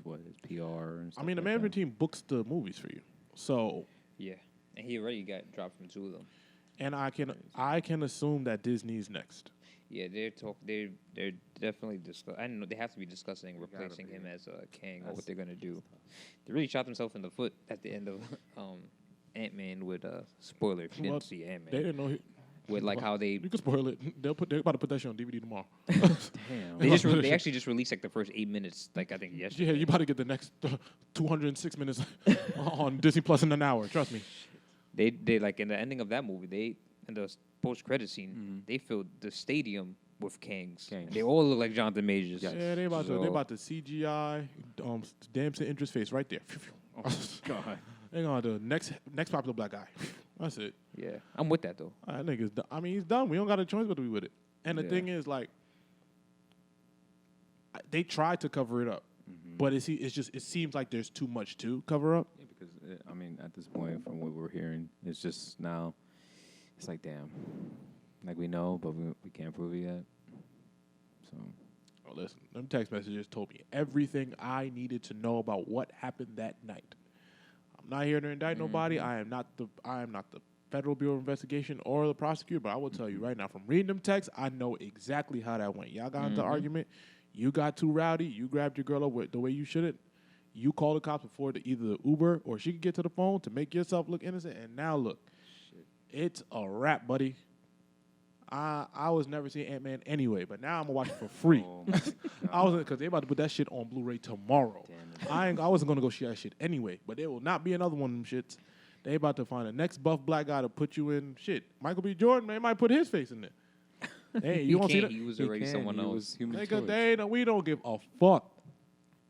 PR and stuff. I mean, the like management that. team books the movies for you. So, Yeah. And he already got dropped from 2 of them. and I can assume that Disney's next. Yeah, they're definitely I know they have to be discussing replacing be. him as a king or That's- what they're gonna do. They really shot themselves in the foot at the end of AntMan with spoiler if you Well, didn't see AntMan. They didn't know. With like how they You can spoil it. They're about to put that shit on DVD tomorrow. Damn. they actually just released like the first 8 minutes, like I think yesterday. Yeah, you about to get the next 206 minutes on Disney Plus in an hour. Trust me. They like in the ending of that movie, they in the post credit scene, they filled the stadium with Kangs. Kangs. They all look like Jonathan Majors. Yeah, they about to CGI damn interest face right there. Oh, God. They gonna do next popular black guy. That's it. Yeah, I'm with that though. That nigga's done. I mean, he's done. We don't got a choice but to be with it. And the Yeah. thing is, like, they tried to cover it up, but it seems like there's too much to cover up. Yeah, because I mean, at this point, from what we're hearing, it's just now, it's like, damn, like we know, but we can't prove it yet. So Oh, listen, them text messages told me everything I needed to know about what happened that night. I'm not here to indict nobody. I am not the Federal Bureau of Investigation or the prosecutor, but I will tell you right now, from reading them texts, I know exactly how that went. Y'all got into an argument. You got too rowdy. You grabbed your girl up the way you shouldn't. You called the cops before either the Uber or she could get to the phone to make yourself look innocent. And now look, it's a wrap, buddy. I was never seeing AntMan anyway, but now I'm gonna watch it for free. I was because they about to put that shit on Blu-ray tomorrow. I wasn't gonna go see that shit anyway, but there will not be another one of them shits. They about to find the next buff black guy to put you in shit. Michael B. Jordan, they might put his face in there. Hey, you won't see that? He was already someone else. Nigga, we don't give a fuck.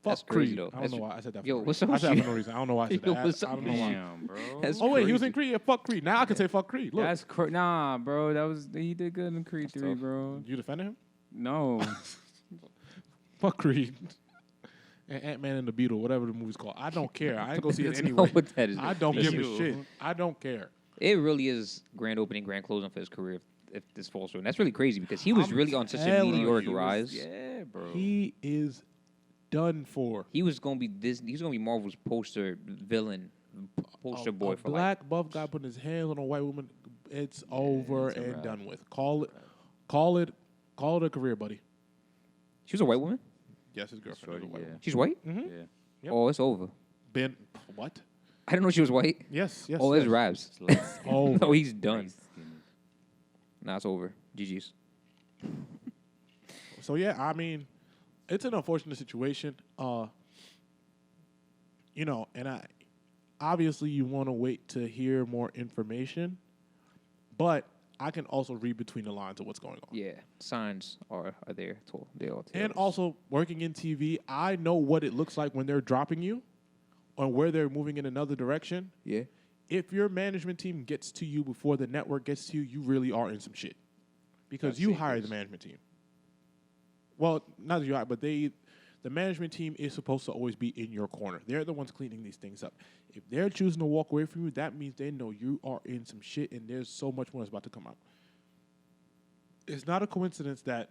That's Fuck crazy, Creed. though. I don't know why I said that. Yo, for what's no reason. up I said that with for no reason. I don't know why I said Yo, that. what's I don't know up why. Damn, bro. That's Oh, wait, he crazy. was in Creed. Yeah, fuck Creed. Now I can say fuck Creed. Look. That's nah, bro. He did good in Creed 3, bro. You defending him? No. Fuck Creed. And Ant-Man and the Beetle, whatever the movie's called. I don't care. I ain't gonna see it That's anyway. not what that is. I don't give a Beetle. shit. I don't care. It really is grand opening, grand closing for his career if this falls through. And that's really crazy because he was I'm really on such a telling meteoric you, rise. Yeah, bro. He is done for. He was gonna be He's gonna be Marvel's poster villain, poster boy a for black buff guy putting his hands on a white woman. It's over it's a and wrap. done with. Call it a career, buddy. She was a white woman. Yes, his girlfriend is a Shorty, white yeah. woman. She's white. Yeah. Yep. Oh, it's over. Ben, what? I didn't know she was white. Yes. Oh, it's yes. Rabs. Oh, No, he's done. Nice skinny. Nah, it's over. GG's. So yeah, I mean, it's an unfortunate situation. And obviously you want to wait to hear more information, but I can also read between the lines of what's going on. Yeah, signs are there. They all tell And us. also working in TV, I know what it looks like when they're dropping you, or where they're moving in another direction. yeah, If your management team gets to you before the network gets to you, you really are in some shit. Because That's you safe, hire yes. the management team. Well, not that you hire, but the management team is supposed to always be in your corner. They're the ones cleaning these things up. If they're choosing to walk away from you, that means they know you are in some shit and there's so much more that's about to come out. It's not a coincidence that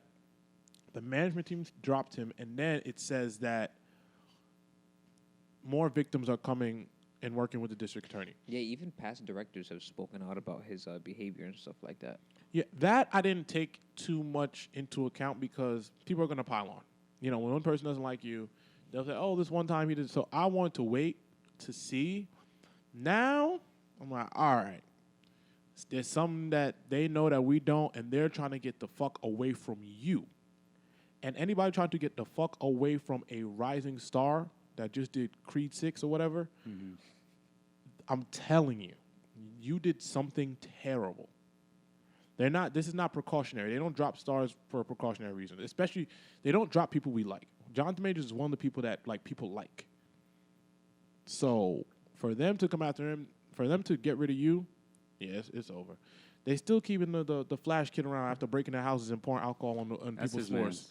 the management team dropped him, and then it says that more victims are coming and working with the district attorney. yeah. Even past directors have spoken out about his behavior and stuff like that. Yeah, that I didn't take too much into account because people are going to pile on. You know, when one person doesn't like you, they'll say, oh, this one time he did. So I wanted to wait to see. Now, I'm like, all right. There's something that they know that we don't, and they're trying to get the fuck away from you. And anybody trying to get the fuck away from a rising star that just did Creed 6 or whatever, I'm telling you, you did something terrible. This is not precautionary. They don't drop stars for a precautionary reason. Especially, they don't drop people we like. Jonathan Majors is one of the people that people like. So for them to come after him, for them to get rid of you, yes, it's over. They still keeping the Flash kid around after breaking their houses and pouring alcohol on That's people's his man. floors.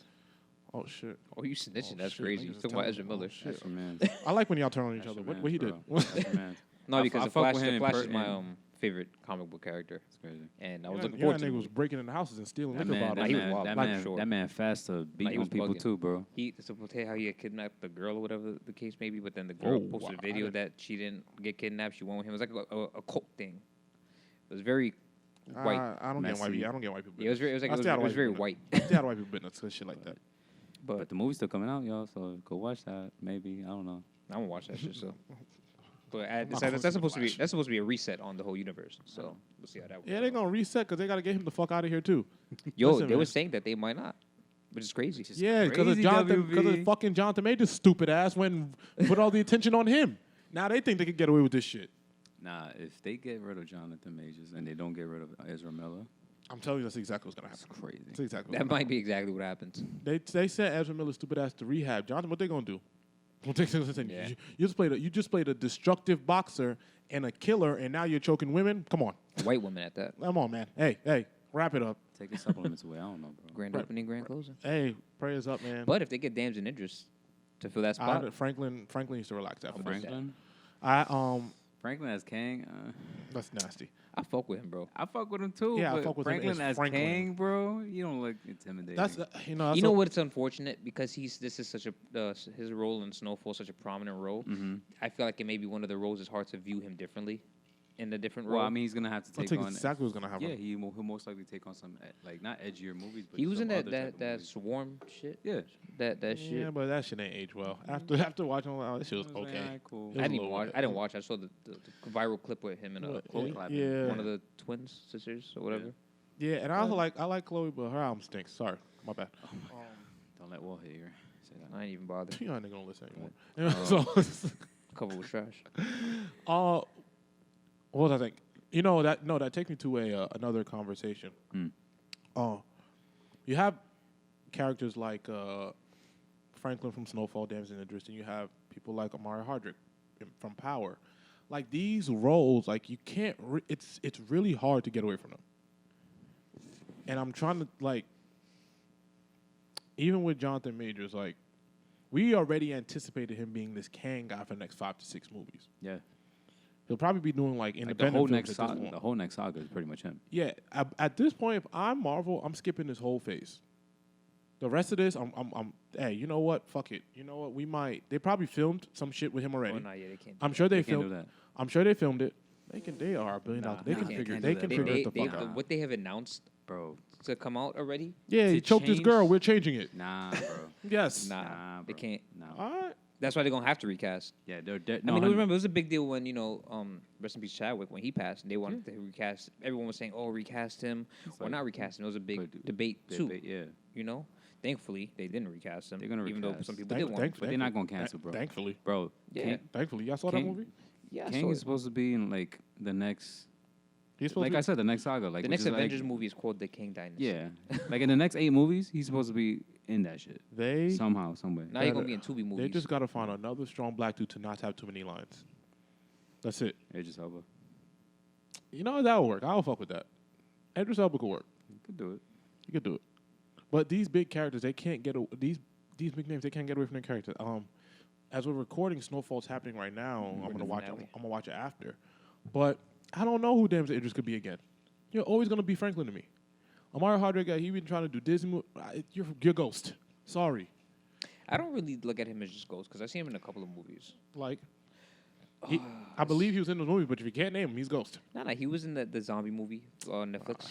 Oh shit! Oh, you snitching? Oh, That's shit. crazy. I You just talking about tell Ezra him. Miller? Oh, shit. That's your man. I like when y'all turn on each That's other. your What he man, did? bro. That's your man. No, because I the fuck Flash. with him The in Flash is my person. favorite comic book character, It's crazy. and I You was know, looking you know forward that to nigga it. was breaking into houses and stealing That liquor man, bottles. he was wild. that Sure. man fast to Nah, beat he on was people bugging. too, bro. He supposed to tell how he had kidnapped the girl or whatever the case may be, but then the girl Oh, posted wow. a video I that she didn't get kidnapped. She went with him. It was like a cult thing. It was very white. I don't get white Messy. people. I don't get white people. Yeah, it was very. It was like I stay out of it was very people white. business. Stay out of white people business 'cause shit like that. But the movie's still coming out, y'all. So go watch that. Maybe I don't know. I'm gonna watch that shit. So, but not that's gonna see supposed to be Flash. a reset on the whole universe. So we'll see how that works. Yeah, they're gonna reset because they gotta get him the fuck out of here too. Yo, Listen, they were man. saying that they might not, which is crazy. Yeah, because of crazy, Jonathan, because WB. of fucking Jonathan Majors stupid ass when put all the attention on him. Now they think they can get away with this shit. Nah, if they get rid of Jonathan Majors and they don't get rid of Ezra Miller, I'm telling you, that's exactly what's gonna that's happen. crazy. That's exactly. That might be exactly what happens. They sent Ezra Miller stupid ass to rehab. Jonathan, what they gonna do? Yeah. You just played a destructive boxer and a killer, and now you're choking women. Come on, A white woman at that. come on, man. Hey, wrap it up. Take your supplements away. I don't know, bro. Grand Right. opening, grand closing. Hey, prayers up, man. But if they get damage and interest to fill that spot, Franklin needs to relax after that. Franklin. I Franklin as Kang. That's nasty. I fuck with him, bro. I fuck with him too. Yeah, I but fuck with him Franklin as as Franklin. Kang, bro. You don't look intimidating. That's that's You know what's unfortunate because this is such a his role in Snowfall is such a prominent role. Mm-hmm. I feel like it may be one of the roles. It's hard to view him differently in a different role. Well, I mean, he's gonna have to I take think on. exactly what's gonna happen. Yeah, he'll most likely take on some like not edgier movies, but he was some in other type of that movies. Swarm shit. Yeah, That shit. Yeah, but that shit ain't age well. After watching all that shit was I was like, okay. alright, cool. It was I a didn't even little watch. bit. I didn't watch. I saw the viral clip with him and What, Chloe, yeah. one of the twins, sisters, or whatever. Yeah, and I also I like Chloe, but her album stinks. Sorry, my bad. Don't let Walt hear you say that. I ain't even bothered. You ain't gonna listen anymore. So, Cover was trash. what was I think? You know that takes me to another conversation. You have characters like Franklin from Snowfall, Damsel in Distress, and you have people like Amari Hardrick from Power. Like these roles, like you can't. It's really hard to get away from them. And I'm trying to like, even with Jonathan Majors, like we already anticipated him being this Kang guy for the next 5 to 6 movies. Yeah, He'll probably be doing like like independent the whole films next at this saga. point. The whole next saga is pretty much him. Yeah, at this point, if I'm Marvel, I'm skipping this whole phase. The rest of this, I'm. Hey, you know what? Fuck it. You know what? We might. They probably filmed some shit with him already. Oh, no, yeah, they can't. I'm sure they Can't do filmed. that. I'm sure they filmed it. They are $1 billion. They can they figure. can't They do can that, figure bro. it the fuck out. What they have announced Bro, to come out already? Yeah, he to choked his girl. change- We're changing it. nah, bro. Yes. Nah, they bro. can't. No. All right. That's why they're gonna have to recast. Yeah, they're dead. I mean, remember it was a big deal when rest in peace Chadwick when he passed. They wanted to recast. Everyone was saying, "Oh, recast him," or like- not recast him. It was a big but debate too. Yeah, You know, thankfully they didn't recast him. They're gonna even though recast. some people did want. But they're not gonna cancel, bro. Thankfully. bro. Yeah. Thankfully. Y'all saw that King- movie? Yeah, Kang is supposed to be in like the next. He's supposed Like to I said, the next saga. Like the which next is, like- Avengers movie is called The King Dynasty. Yeah, like in the next 8 movies, he's supposed to be in that shit They somehow, some way. Now you're gonna be in Tubi movies. They just gotta find another strong black dude to not have too many lines. That's it. Idris Elba. You know that'll work. I'll fuck with that. Idris Elba could work. You could do it. You could do it. But these big characters, they can't get these big names. They can't get away from their characters. As we're recording, Snowfall's happening right now. I'm gonna watch it. finale. I'm gonna watch it after. But I don't know who Damsel Idris could be again. You're always gonna be Franklin to me. Amari Hardrick, he been trying to do Disney. You're Ghost. Sorry. I don't really look at him as just Ghost because I see him in a couple of movies. Like, I believe he was in those movies, but if you can't name him, he's Ghost. No, he was in the zombie movie on Netflix.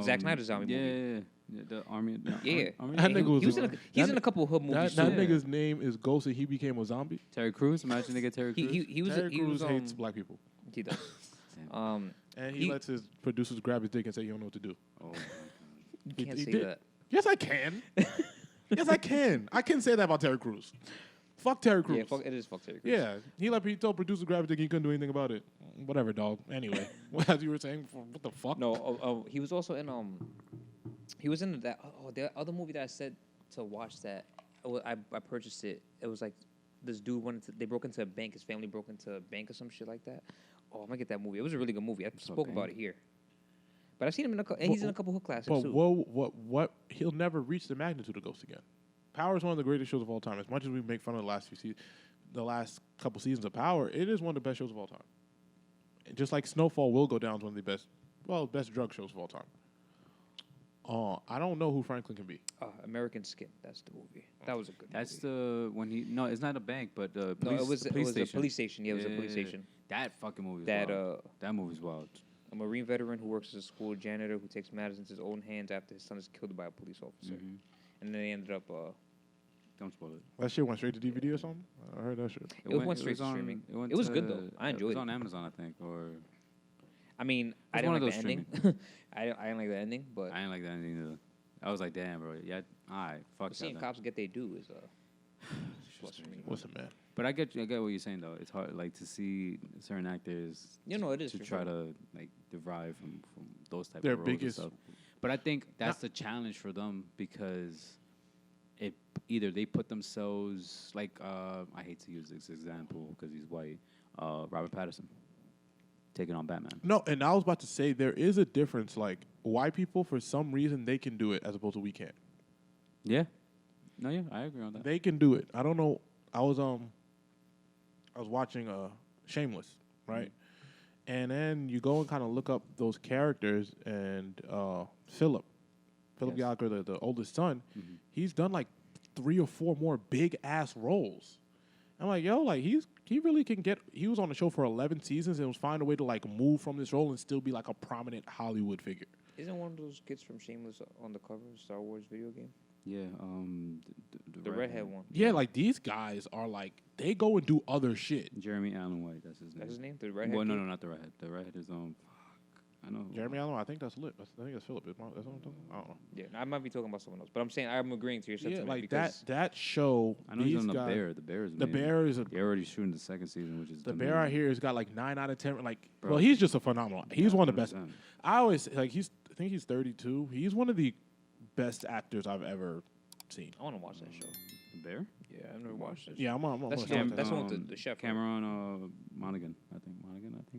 Zack Snyder's zombie movie. Yeah, the army. Yeah. Army? That He nigga was was a- in he's that- in a couple of hood movies That too. nigga's name is Ghost, and he became a zombie. Terry Crews. Imagine they get Terry Crews. He was Terry he Crews was hates black people, he does. Damn. and he He- lets his producers grab his dick and say he don't know what to do. Oh, my God. You He- can't he say did. that. Yes, I can. Yes, I can. I can say that about Terry Crews. Fuck Terry Crews. Yeah, it is fuck Terry Crews. Yeah, he told producers grab his dick. He couldn't do anything about it. Whatever, dog. Anyway, as you were saying, what the fuck? No, he was also in he was in that the other movie that I said to watch that I purchased it. It was like this dude they broke into a bank. His family broke into a bank or some shit like that. Oh, I'm gonna get that movie. It was a really good movie. I spoke about it here. But I've seen him in and he's in a couple hook classics But too. what? He'll never reach the magnitude of Ghost again. Power is one of the greatest shows of all time. As much as we make fun of the last couple seasons of Power, it is one of the best shows of all time. Just like Snowfall will go down as one of the best drug shows of all time. I don't know who Franklin can be. American Skin. That's the movie. That was a good. That's movie. the when he. No, it's not a bank, but the No, police. it was the a police station. Yeah, it was a police Yeah. station. That fucking movie. That wild. That movie's wild. a Marine veteran who works as a school janitor who takes matters into his own hands after his son is killed by a police officer, and then they ended up. Don't spoil it. That shit went straight to DVD or something. I heard that shit. It went straight to streaming. It was good, though. I enjoyed it. It was it. on Amazon, I think, or I mean, I It's didn't one like of the those ending. I didn't like the ending, but I didn't like that ending either. I was like, damn, bro. Yeah, all right, fuck seeing that. cops get they due is plus for me. Listen, man. But I get what you're saying though. It's hard, like, to see certain actors. You know, it is to for try sure. to like derive from those type Their of roles and biggest- stuff. But I think that's the challenge for them because it either they put themselves like I hate to use this example because he's white. Robert Pattinson taking on Batman. No, and I was about to say there is a difference. Like white people, for some reason, they can do it as opposed to we can't. Yeah. No, yeah, I agree on that. They can do it. I don't know. I was watching Shameless, right? And then you go and kind of look up those characters, and Philip Yes. Gallagher, the oldest son, he's done like 3 or 4 more big ass roles. I'm like, yo, like he really can get. He was on the show for 11 seasons and was find a way to like move from this role and still be like a prominent Hollywood figure. Isn't one of those kids from Shameless on the cover of Star Wars video game? Yeah, The redhead one. Yeah, like these guys are like they go and do other shit. Jeremy Allen White, that's his name. That's his name? The redhead Well, no, kid? not the redhead. The redhead is I know. Jeremy Allen, I think that's lit. I think that's Philip. That's what I'm talking. I don't know. Yeah, I might be talking about someone else, but I'm saying I'm agreeing to your Yeah, sentiment like because that show. I know these he's on the guys, Bear. The Bear is The amazing. Bear is a. They're already shooting the second season, which is The Bear I amazing. hear has got like 9 out of 10. Like, Bro. well, he's just a phenomenal. He's Yeah, one of the best. 100%. I always like I think he's 32. He's one of the best actors I've ever seen. I want to watch that show. The Bear? Yeah, I've never watched that. Yeah, I'm That's gonna him. start That's that. the one with the chef, right? Cameron Monaghan, I think.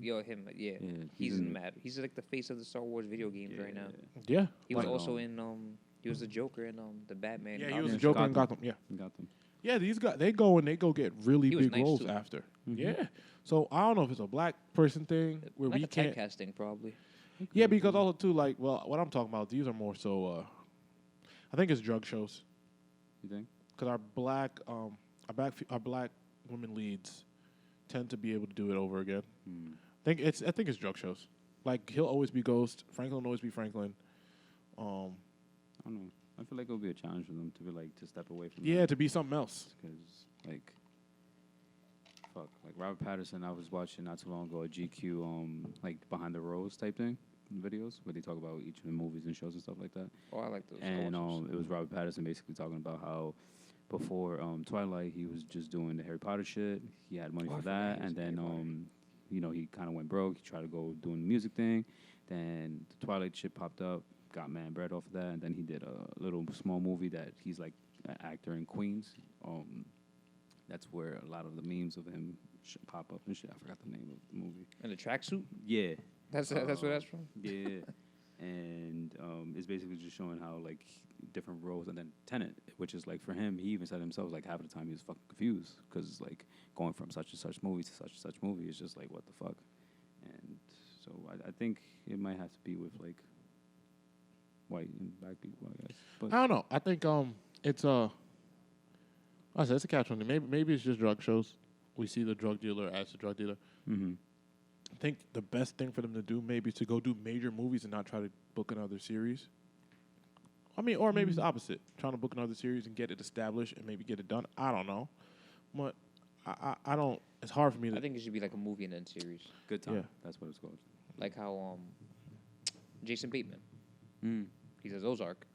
Yo, him. Yeah, Yeah, he's in mad. He's like the face of the Star Wars video games right now. Yeah, He was like- also in he was the Joker in the Batman. Yeah, he was Yeah, a Joker in Gotham. Gotham. Yeah, Got them. yeah. These guys they go get really He was big nice, roles too. after. Yeah. So I don't know if it's a black person thing where like we a can't. typecasting probably. Yeah, because also too like what I'm talking about. These are more so. I think it's drug shows You think? because our black women leads tend to be able to do it over again. I think it's drug shows. Like he'll always be Ghost. Franklin will always be Franklin. I don't know. I feel like it would be a challenge for them to be like to step away from Yeah, to be something else. because like Robert Pattinson, I was watching not too long ago a GQ like behind the rows type thing videos where they talk about each of the movies and shows and stuff like that. Oh, I like those. And it was Robert Pattinson basically talking about how before Twilight he was just doing the Harry Potter shit. He had money Oh, I for forgot that, he was and in then Harry Potter. he kind of went broke. He tried to go doing the music thing. Then the Twilight shit popped up, got man bread off of that, and then he did a little small movie that he's like an actor in Queens. That's where a lot of the memes of him pop up and shit. I forgot the name of the movie. And the tracksuit. Yeah. That's where that's from. Yeah, and it's basically just showing how like different roles, and then Tenet, which is like for him, he even said himself like half the time he was fucking confused because like going from such and such movie to such and such movie is just like what the fuck, and so I think it might have to be with like white and black people, I guess. But I don't know. I think it's I said it's a catch one. Maybe it's just drug shows. We see the drug dealer as the drug dealer. I think the best thing for them to do maybe is to go do major movies and not try to book another series. I mean, or maybe it's the opposite, trying to book another series and get it established and maybe get it done. I don't know, but I don't. It's hard for me to. I think it should be like a movie and then series, good time. Yeah. That's what it's called. like how Jason Bateman. Mm. He says Ozark.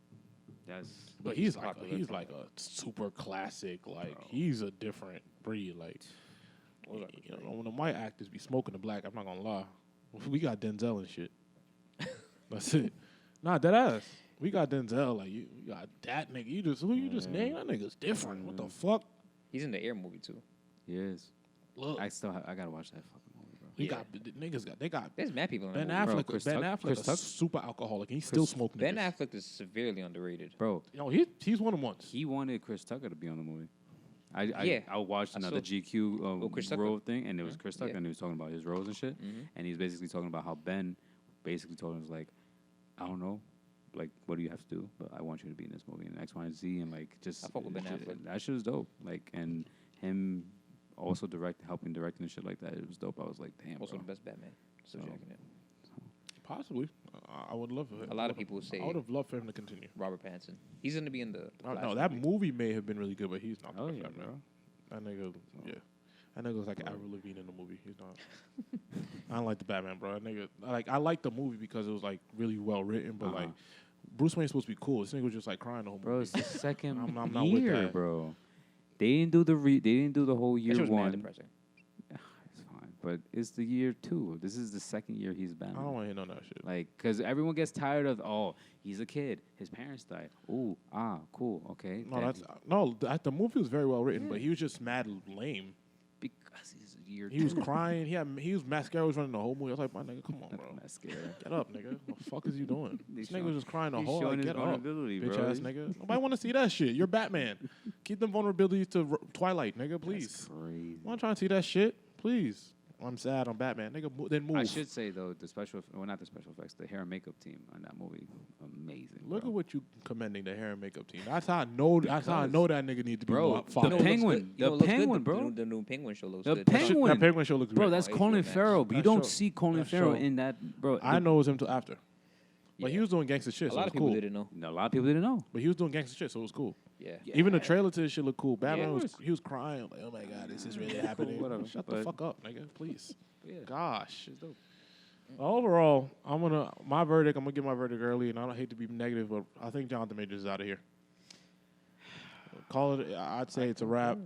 That's But he's he's like popular he's from like it. a super classic. Like Bro. he's a different breed. Like Ozark you was know, great. when the white actors be smoking the black, I'm not gonna lie. We got Denzel and shit. That's it. Nah, dead ass. We got Denzel. Like you got that nigga. You just named that nigga's different. What the fuck? He's in the Air movie too. yes. Look, I gotta watch that fucking movie, bro. we Yeah. got the niggas got they got There's mad people in Ben that movie. Affleck. Chris Ben Tuck- Affleck Chris a Tuck- super alcoholic. And he's still smoking. Ben niggas. Affleck is severely underrated. Bro, You know, he's one of them ones. he wanted Chris Tucker to be on the movie. Yeah. I watched I another saw- GQ Chris Tucker? role thing, and it was Chris Tucker, Yeah. and he was talking about his roles and shit. Mhm. And he's basically talking about how Ben basically told him, was like, I don't know, like, what do you have to do? But I want you to be in this movie and X, Y, and Z, and like, just I fuck with Ben shit- Affleck. That shit was dope. Like, and him also helping directing and shit like that. It was dope. I was like, damn, Also bro. the best Batman. So So- jacking it. Possibly. I would love it. A lot of people say I would have loved for him to continue. Robert Pattinson. He's gonna be in the. No, Flash that movie may have been really good, but he's not. Oh, the yeah, best bro. Batman. That nigga, yeah. That nigga was like Avril Lavigne in the movie. He's not. I don't like the Batman, bro. That nigga, I like the movie because it was like really well written, but like Bruce Wayne's supposed to be cool. This nigga was just like crying the whole Bro, movie. it's the second I'm not with year, that. bro. They didn't do the whole That year shit was mad one. depressing. It's fine, but it's the year 2. This is the second year he's I Batman. don't want to hear none of that shit. Like, because everyone gets tired of, oh, he's a kid. His parents died. Ooh, cool, okay. No, Then the movie was very well written, but he was just mad lame. because he's a year He was 2. crying. He was mascara was running the whole movie. I was like, my nigga, come on, bro. Mascara. Get up, nigga. What the fuck is you doing? This nigga showing- was just crying the he's whole showing like, his get up, vulnerability, bitch bro. ass nigga. Nobody want to see that shit. You're Batman. Keep them vulnerabilities to Twilight, nigga, please. That's crazy. I'm not trying to see that shit, please. I'm sad. I'm Batman. Nigga, then move. I should say though, not the special effects, the hair and makeup team on that movie, amazing. Look bro. at what you commending the hair and makeup team. That's how I know. That's how I know that nigga needs to be Bro, fired. the Penguin, bro. The new Penguin show looks The good. Penguin. That Penguin show looks Bro, great. that's Oh, Colin HBO Max. Farrell, but you That don't show. see Colin That Farrell show. in that, bro. I know it was him till after. But he Yeah. was doing gangster shit, A so lot it of was people cool. didn't know. No, a lot of people didn't know. But he was doing gangster shit, so it was cool. Yeah. Even the trailer to this shit looked cool. Batman it was was. he was crying like, oh my god, this is really happening. whatever, Shut the but- fuck up, nigga, please. Yeah. Gosh. It's dope. Overall, I'm gonna give my verdict early, and I don't hate to be negative, but I think Jonathan Majors is out of here. Call it. I'd say it's a wrap.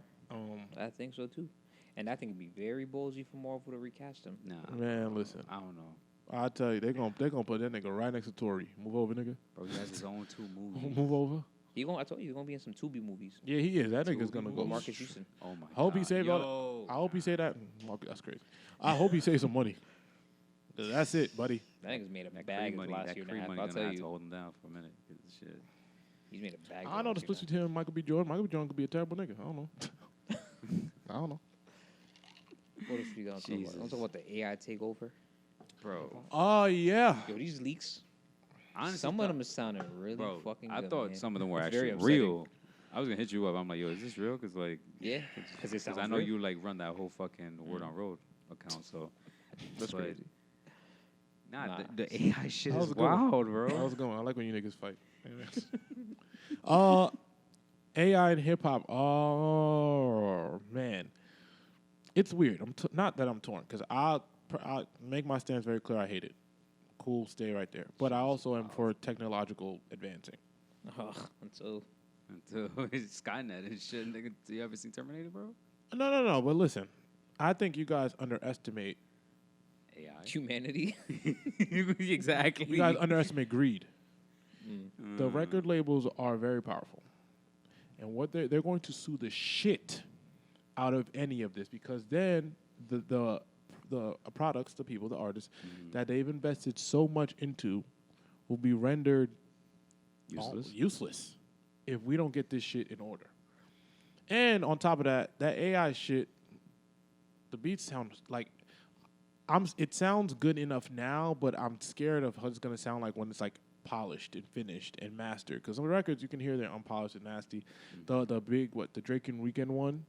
I think so too. And I think it'd be very ballsy for Marvel to recast him. Nah, Man, listen. I don't know. I tell you, they're gonna put that nigga right next to Tory. Move over, nigga. Bro, he has his own 2 movies. Move over. I told you he's gonna be in some Tubi movies. Yeah, he is. That nigga's gonna go. With Marcus Houston. Oh my I hope god. he saved all. I hope he saved that. That's crazy. I hope he saved some money. 'Cause that's it, buddy. That nigga's made a That bag Creed in the money, last that year and Creed a half. money I'll gonna tell have to you. hold him down for a minute. 'Cause shit. He's made a bag. I don't know the split between him and Michael B. Jordan. Michael B. Jordan could be a terrible nigga. I don't know. I don't know. What else we gonna talk about? I'm talking about the AI takeover. Bro, Oh yeah. Yo, these leaks. honestly, Some of them is sounding really bro, fucking I good, thought man. some of them were It's very actually upsetting. real. I was gonna hit you up. I'm like, yo, is this real? Because like, Yeah, because it sounds I know real. you like run that whole fucking Word on Road account, so That's but- crazy. Nah, the AI shit That is was a good one. wild, That bro. was going. I like when you niggas fight. Anyways. AI and hip hop. Oh man, it's weird. Not that I'm torn, because I make my stance very clear. I hate it. Cool, stay right there. But I also am for technological advancing. Until It's Skynet and shit. Nigga, you ever seen Terminator, bro? No. But listen, I think you guys underestimate. AI. humanity. Exactly. You guys underestimate greed. The record labels are very powerful, and what they're going to sue the shit out of any of this, because then the products, the people, the artists that they've invested so much into will be rendered useless if we don't get this shit in order. And on top of that AI shit, the beats sound like it sounds good enough now, but I'm scared of how it's gonna sound like when it's like polished and finished and mastered. Because on the records you can hear they're unpolished and nasty. The big the Drake and Weeknd one,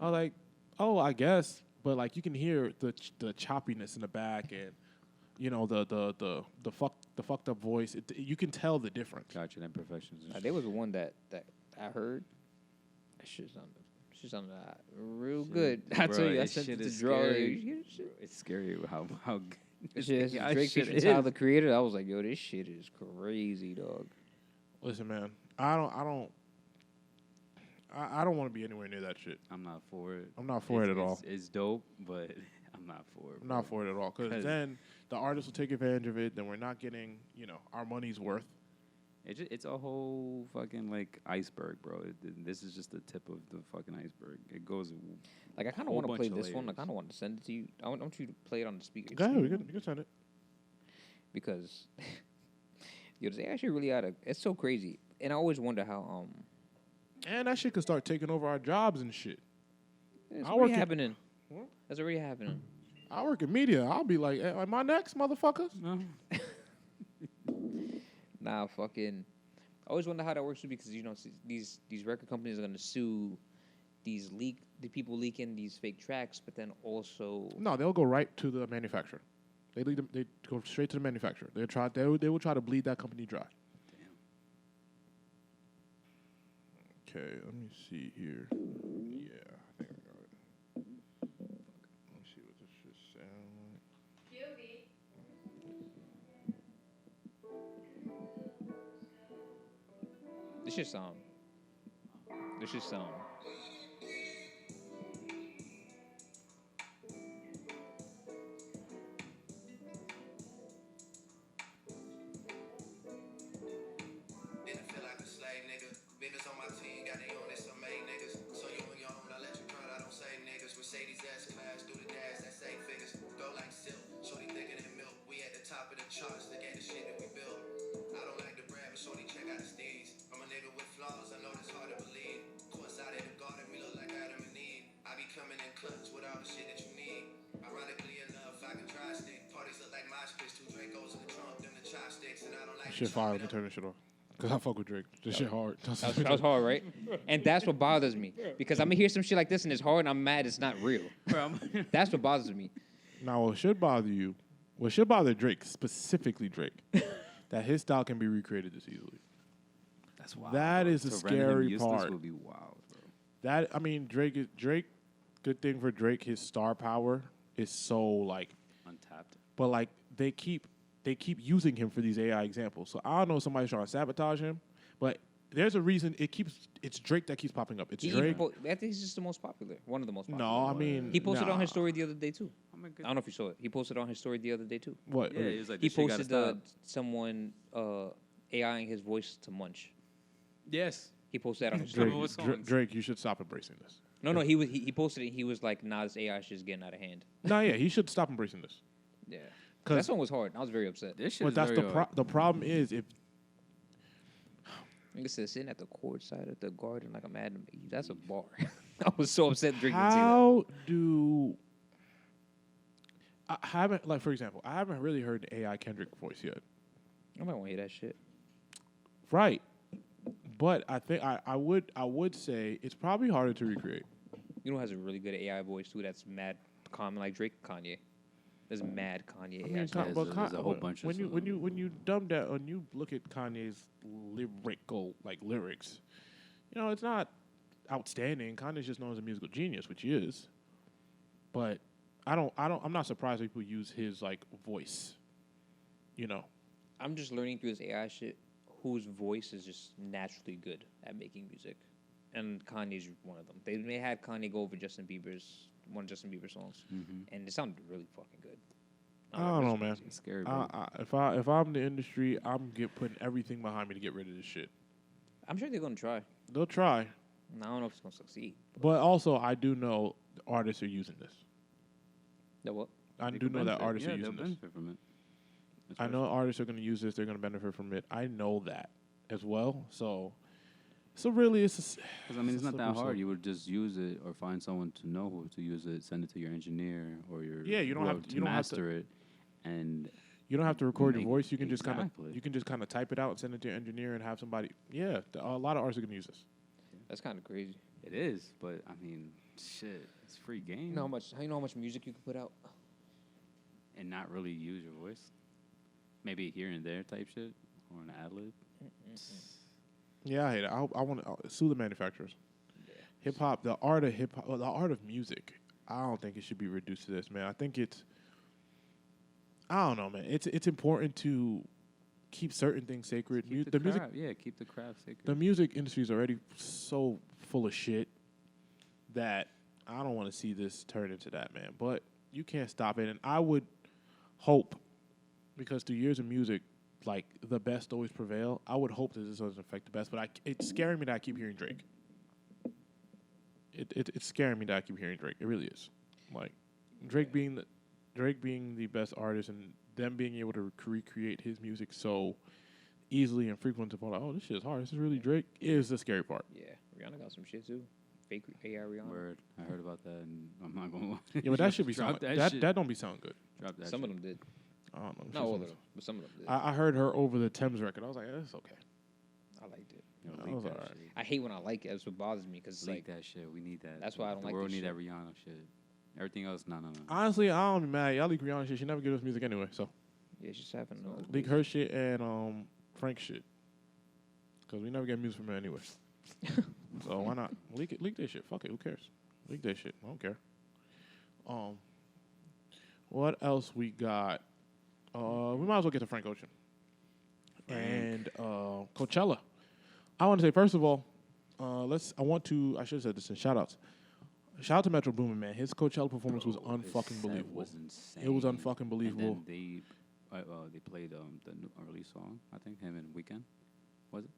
I was like, oh, I guess, but like you can hear the choppiness in the back and you know the fucked up voice. You can tell the difference. Gotcha, imperfections. And There was one that I heard. That shit sounded real good. I Bro, tell you, I this sent shit it to is Draw. scary. It's scary how This shit, AI Drake shit featuring is. Tyler, the Creator. I was like, yo, this shit is crazy, dog. Listen, man, I don't want to be anywhere near that shit. I'm not for it. I'm not for it at all. It's dope, but I'm not for it. I'm not for it at all. Because 'Cause- then the artists will take advantage of it. Then we're not getting, our money's worth. It's a whole fucking like iceberg, bro. This is just the tip of the fucking iceberg. It goes. Like, I kind of Whole want to play bunch of this one. I layers. kind of want to send it to you. I want you to play it on the speaker. Go ahead, you can send it. Because, yo, this actually really it's so crazy. And I always wonder how, And that shit could start taking over our jobs and shit. it's I already work in- happening. What? That's already happening. I work in media. I'll be like, am I next, motherfuckers? No. Nah, fucking. I always wonder how that works too, because these record companies are gonna sue the people leaking these fake tracks, but then also No, they'll go right to the manufacturer. They go straight to the manufacturer. They will try to bleed that company dry. Okay, let me see here. Yeah, I think I got it. Let me see what this shit sound like. this shit sound. Didn't feel like a slave, nigga. Niggas on my team got they own, it's some main niggas. So you on your own, I let you run, I don't say niggas. Mercedes S-Class, do the dash, that's 8 figures. Go like silk, shorty thicker than milk. We at the top of the charts, look at the shit that we built. I don't like the brand, but shorty check out the steez. I'm a nigga with flaws, I know it's hard to believe. Courtside in the garden, we look like Adam and Eve. I be coming in clutch with all the shit that you need. Ironically, sticks and I don't like Shit fire. Let me turn this shit off. Because I fuck with Drake. This shit hard. That was hard, right? And that's what bothers me because I'm gonna hear some shit like this and it's hard and I'm mad it's not real. That's what bothers me. Now, what should bother you, what should bother Drake, specifically Drake, that his style can be recreated this easily. That's wild. That bro. is the To render him scary useless part. would be wild, bro. That, I mean, Drake, good thing for Drake, his star power is so, like, Untapped. but, like, they keep using him for these AI examples. So I don't know if somebody's trying to sabotage him, but there's a reason it's Drake that keeps popping up. It's Drake. I think he's just the most popular. One of the most popular. No, I mean, He posted nah. on his story the other day too. I'm a good. I don't know if you saw it. He posted on his story the other day too. What? Yeah, he was like, He this shit gotta posted stop. someone AIing his voice to Munch. Yes. He posted that on his Drake, story. What songs? Drake, you should stop embracing this. No, he posted it. He was like, "Nah, this AI shit is getting out of hand." No, yeah, he should stop embracing this. Yeah, 'Cause- that song was hard. I was very upset. This shit But is that's very hard. the problem is if Like I said, sitting at the court side of the garden like a Madam Eve. That's a bar. I was so upset Drake would say that. how do I haven't like for example, I haven't really heard the AI Kendrick voice yet. I might want to hear that shit. Right. But I think I would say it's probably harder to recreate. You know who has a really good AI voice too? That's mad common like Drake, Kanye. There's mad Kanye. I AI mean, stuff. there's a whole bunch of when songs. you dumb down when you look at Kanye's lyrics, you know, it's not outstanding. Kanye's just known as a musical genius, which he is. But I'm not surprised people use his like voice. You know. I'm just learning through this AI shit whose voice is just naturally good at making music. And Kanye's one of them. They had Kanye go over one of Justin Bieber's songs. And it sounded really fucking good. I don't know, man. It's scary, bro. If I'm the industry, I'm putting everything behind me to get rid of this shit. I'm sure they're gonna try. They'll try, And I don't know if it's gonna succeed. but also I do know the artists are using this. That what? I They do could know that benefit. artists Yeah, are they'll using this. benefit from it. I know artists are going to use this. They're going to benefit from it. I know that as well. So really, it's. Because I mean, it's not that slippery hard. slope. You would just use it, or find someone to know who to use it. Send it to your engineer or your You don't have whoever to- you don't have to- master it, and You don't have to record your Make- voice. You can just kind of exactly. you can just kind of type it out and send it to your engineer and have somebody. Yeah, a lot of artists are going to use this. That's kind of crazy. it is. But I mean, shit, it's free game, You know how much music you can put out? and not really use your voice. Maybe here and there type shit, or an ad lib. Yeah, I hate it. I want to sue the manufacturers. Hip hop, the art of hip hop, the art of music. I don't think it should be reduced to this, man. I think it's. I don't know, man. It's important to keep certain things sacred. Keep The music, craft, yeah, keep the craft sacred. the music industry is already so full of shit that I don't want to see this turn into that, man. But you can't stop it, and I would hope, because through years of music, like the best always prevail. I would hope that this doesn't affect the best, but it's scaring me that I keep hearing Drake. It's scaring me that I keep hearing Drake. It really is. Like Drake being the best artist and them being able to recreate his music so easily and frequently. Like, oh, this shit is hard. This is really Drake. Is the scary part. Yeah, Rihanna got some shit too. Fake AI Rihanna. Word, I heard about that, and I'm not gonna. Yeah, but that should be Drop sound, that shit. that don't be sound good. Drop that. Some shit. of them did. I don't know. Not all of them, but some of them did. I heard her over the Thames record. I was like, that's okay. I liked it. Yo, That leak was that alright. shit. I hate when I like it. That's what bothers me because Leak like that shit. We need that. That's why I don't the like world this need shit. that Rihanna shit. Everything else, no. Honestly, I don't be mad. Y'all leak Rihanna shit. She never give us music anyway. So yeah, she's having no. leak her shit and Frank shit. Because we never get music from her anyway. So why not leak it? Leak that shit. Fuck it. Who cares? Leak that shit. I don't care. What else we got? We might as well get to Frank Ocean and Coachella. I want to say first of all, I should have said this in shoutouts. Shout out to Metro Boomin, man. His Coachella performance was His unfucking set believable. Was insane. It was unfucking believable. And then they played the new release song. I think him and Weekend. Was it?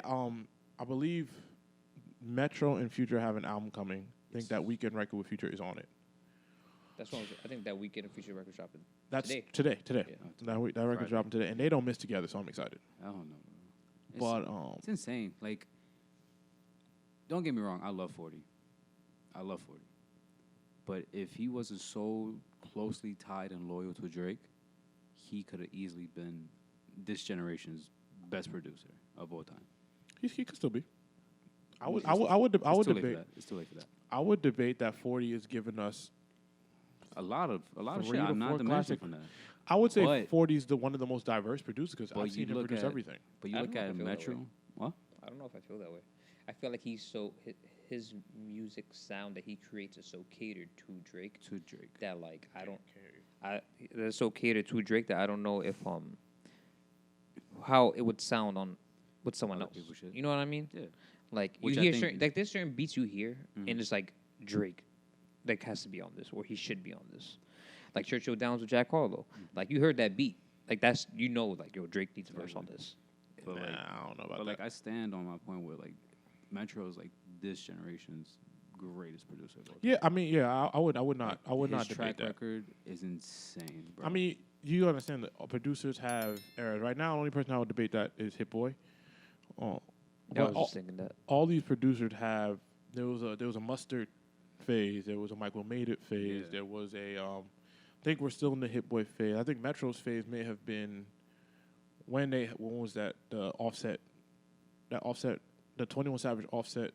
I believe Metro and Future have an album coming. I think that Weekend record with Future is on it. That's what I think that Weekend and Future record shopping. That's Today. today. Yeah. That record's Friday. dropping today, and they don't miss together, so I'm excited. I don't know. Bro. But It's insane. Like, don't get me wrong. I love 40. But if he wasn't so closely tied and loyal to Drake, he could have easily been this generation's best producer of all time. He could still be. I would It's too late for debate. that. It's too late for that. I would debate that 40 is giving us. A lot of 3 shit. to I'm not 4 diminishing classic. from that. I would say But- 40 is one of the most diverse producers because But I've you seen him look produce at- everything. But you I look don't know if at I feel that Metro. way. What? I don't know if I feel that way. I feel like he's so his music sound that he creates is so catered to Drake To Drake. that like they're so catered to Drake that I don't know if how it would sound on with someone Other else. people's shit. You know what I mean? Yeah. Like Which you I hear think- certain, like there's certain beats you hear Mhm. and it's like Drake like has to be on this or he should be on this. Like Churchill Downs with Jack Harlow. Like you heard that beat. Like that's like yo Drake needs a verse on this. But like, I don't know about but like that. I stand on my point where like Metro is like this generation's greatest producer. Of all time. Yeah, I mean, yeah, I would not His debate track that. record is insane, bro. I mean, you understand that producers have eras. Right now, the only person I would debate that is Hit Boy. Oh, Yeah, I but was just thinking that. all these producers have. There was a Mustard phase. There was a Michael Made It phase. Yeah. There was a. I think we're still in the Hit Boy phase. I think Metro's phase may have been when was that the Offset, the 21 Savage Offset.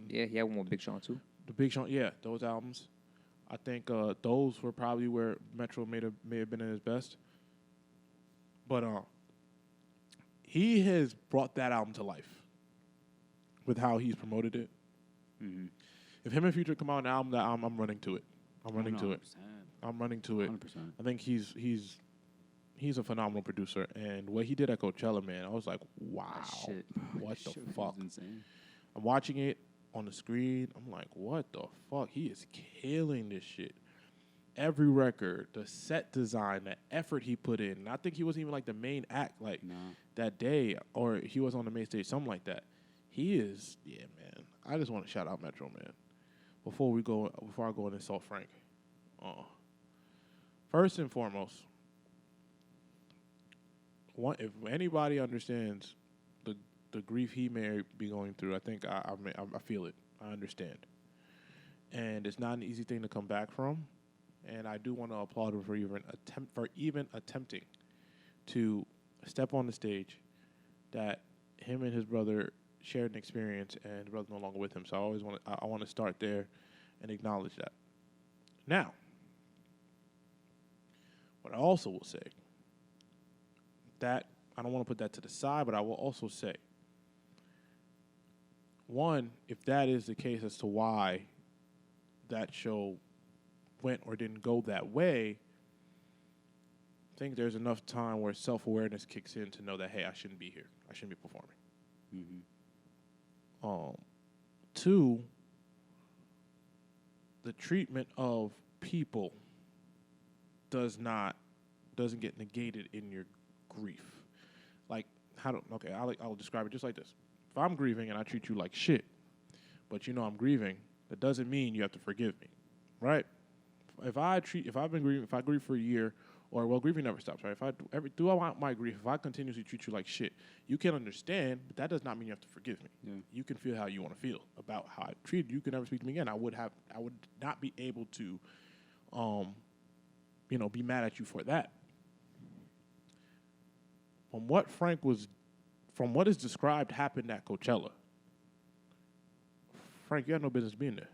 Yeah, he had one with Big Sean too. The Big Sean, yeah, those albums. I think those were probably where Metro may have been at his best. But he has brought that album to life with how he's promoted it. mm-hmm. If him and Future come out with an album, I'm running to it. I'm running to it. 100%. I'm running to it. 100%. I think he's a phenomenal producer, and what he did at Coachella, man, I was like, wow, Shit. what That the shit was fuck? insane. I'm watching it on the screen. I'm like, what the fuck? He is killing this shit. Every record, the set design, the effort he put in. And I think he wasn't even like the main act like Nah. that day, or he was on the main stage, something like that. He is, yeah, man. I just want to shout out Metro, man. Before I go and insult Frank. First and foremost, if anybody understands the grief he may be going through, I think I feel it. I understand. And it's not an easy thing to come back from. And I do want to applaud him for even attempting to step on the stage that him and his brother shared an experience, and his brother's no longer with him. So I want to start there and acknowledge that. Now, what I also will say, that I don't want to put that to the side, but I will also say, one, if that is the case as to why that show went or didn't go that way, I think there's enough time where self-awareness kicks in to know that, hey, I shouldn't be here. I shouldn't be performing. Mm-hmm. Two, the treatment of people doesn't get negated in your grief. Like, I'll describe it just like this. If I'm grieving and I treat you like shit, but you know I'm grieving, that doesn't mean you have to forgive me, right? If I grieve for a year, grieving never stops, right? Throughout my grief, if I continuously treat you like shit, you can understand, but that does not mean you have to forgive me. Yeah. You can feel how you want to feel about how I treated you. You can never speak to me again. I would not be able to, be mad at you for that. From what is described happened at Coachella, Frank, you had no business being there.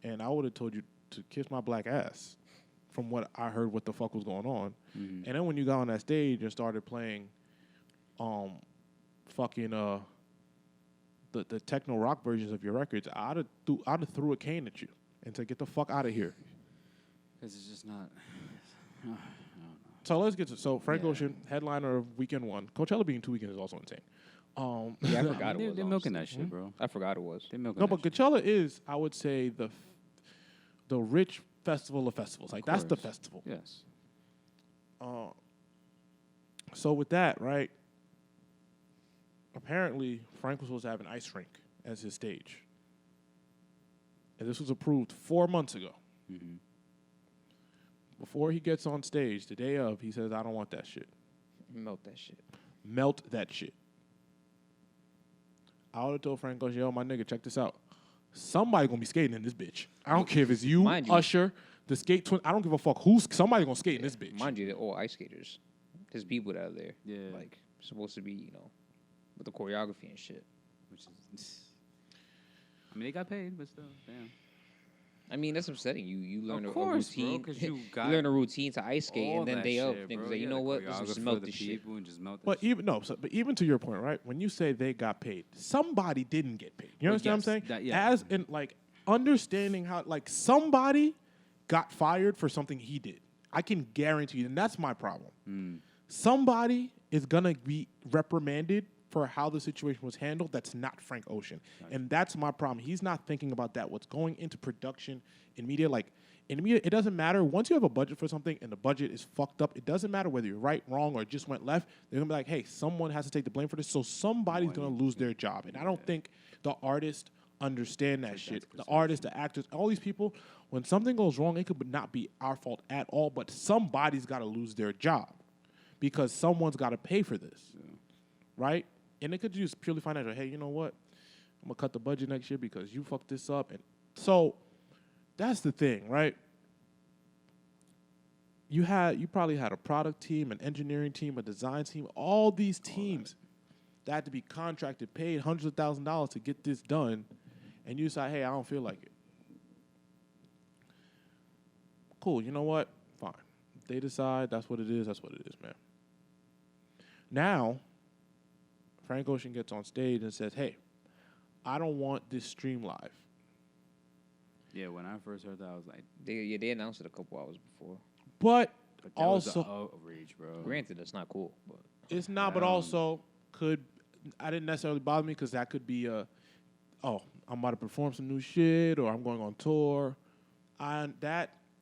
And I would have told you to kiss my black ass from what I heard what the fuck was going on. Mm-hmm. And then when you got on that stage and started playing the techno rock versions of your records, I'd have threw a cane at you and said, get the fuck out of here. Because it's just not. So let's get to Frank Yeah. Ocean, headliner of weekend one. Coachella being 2 weekends is also insane. Yeah, I forgot it was. They're milking that honestly. shit, bro. I forgot it was. They're milking No, that but Coachella is, I would say, the rich festival of festivals. Like, that's the course. festival. shit. Yes. So with that, right, apparently Frank was supposed to have an ice rink as his stage. And this was approved 4 months ago. Mm-hmm. Before he gets on stage, the day of, he says, I don't want that shit. Melt that shit. Melt that shit. I would have told Frank, yo, my nigga, check this out. Somebody gonna be skating in this bitch. I don't care if it's you, Mind you. Usher, the skate twin. I don't give a fuck somebody gonna skate in this bitch. Mind you, they're all ice skaters. his people that are there. Yeah. Like supposed to be, with the choreography and shit. Which is, I mean, they got paid, but still, damn. I mean, that's upsetting. You learn Of a course, bro, routine. 'cause you you got learn a routine to ice skate, all and then that day of, shit, niggas bro. like, you Yeah, know the what? Let's just choreographer, melt the this shit. people, and just melt But this but even to your point, right? When you say they got paid, somebody didn't get paid. You Well, understand yes, what I'm saying? that- yeah. As in like understanding how like somebody got fired for something he did. I can guarantee you, and that's my problem. Somebody is gonna be reprimanded for how the situation was handled. That's not Frank Ocean, and that's my problem. He's not thinking about that. What's going into production in media, like in media, it doesn't matter. Once you have a budget for something and the budget is fucked up, it doesn't matter whether you're right, wrong, or it just went left. They're gonna be like, hey, someone has to take the blame for this, so somebody's gonna lose their job. And I don't think the artists understand that shit. The artists, the actors, all these people, when something goes wrong, it could not be our fault at all, but somebody's got to lose their job because someone's got to pay for this, right? And it could just purely financial. Hey, you know what? I'm going to cut the budget next year because you fucked this up. And so that's the thing, right? You probably had a product team, an engineering team, a design team, all these teams that had to be contracted, paid hundreds of thousands of dollars to get this done. And you decide, hey, I don't feel like it. Cool, you know what? Fine. If they decide that's what it is, man. Now, Frank Ocean gets on stage and says, hey, I don't want this stream live. Yeah, when I first heard that, I was like, They announced it a couple hours before. But but that also, was a outrage, bro. Granted, that's not cool, but it's not, but also I didn't necessarily bother me because that could be I'm about to perform some new shit or I'm going on tour.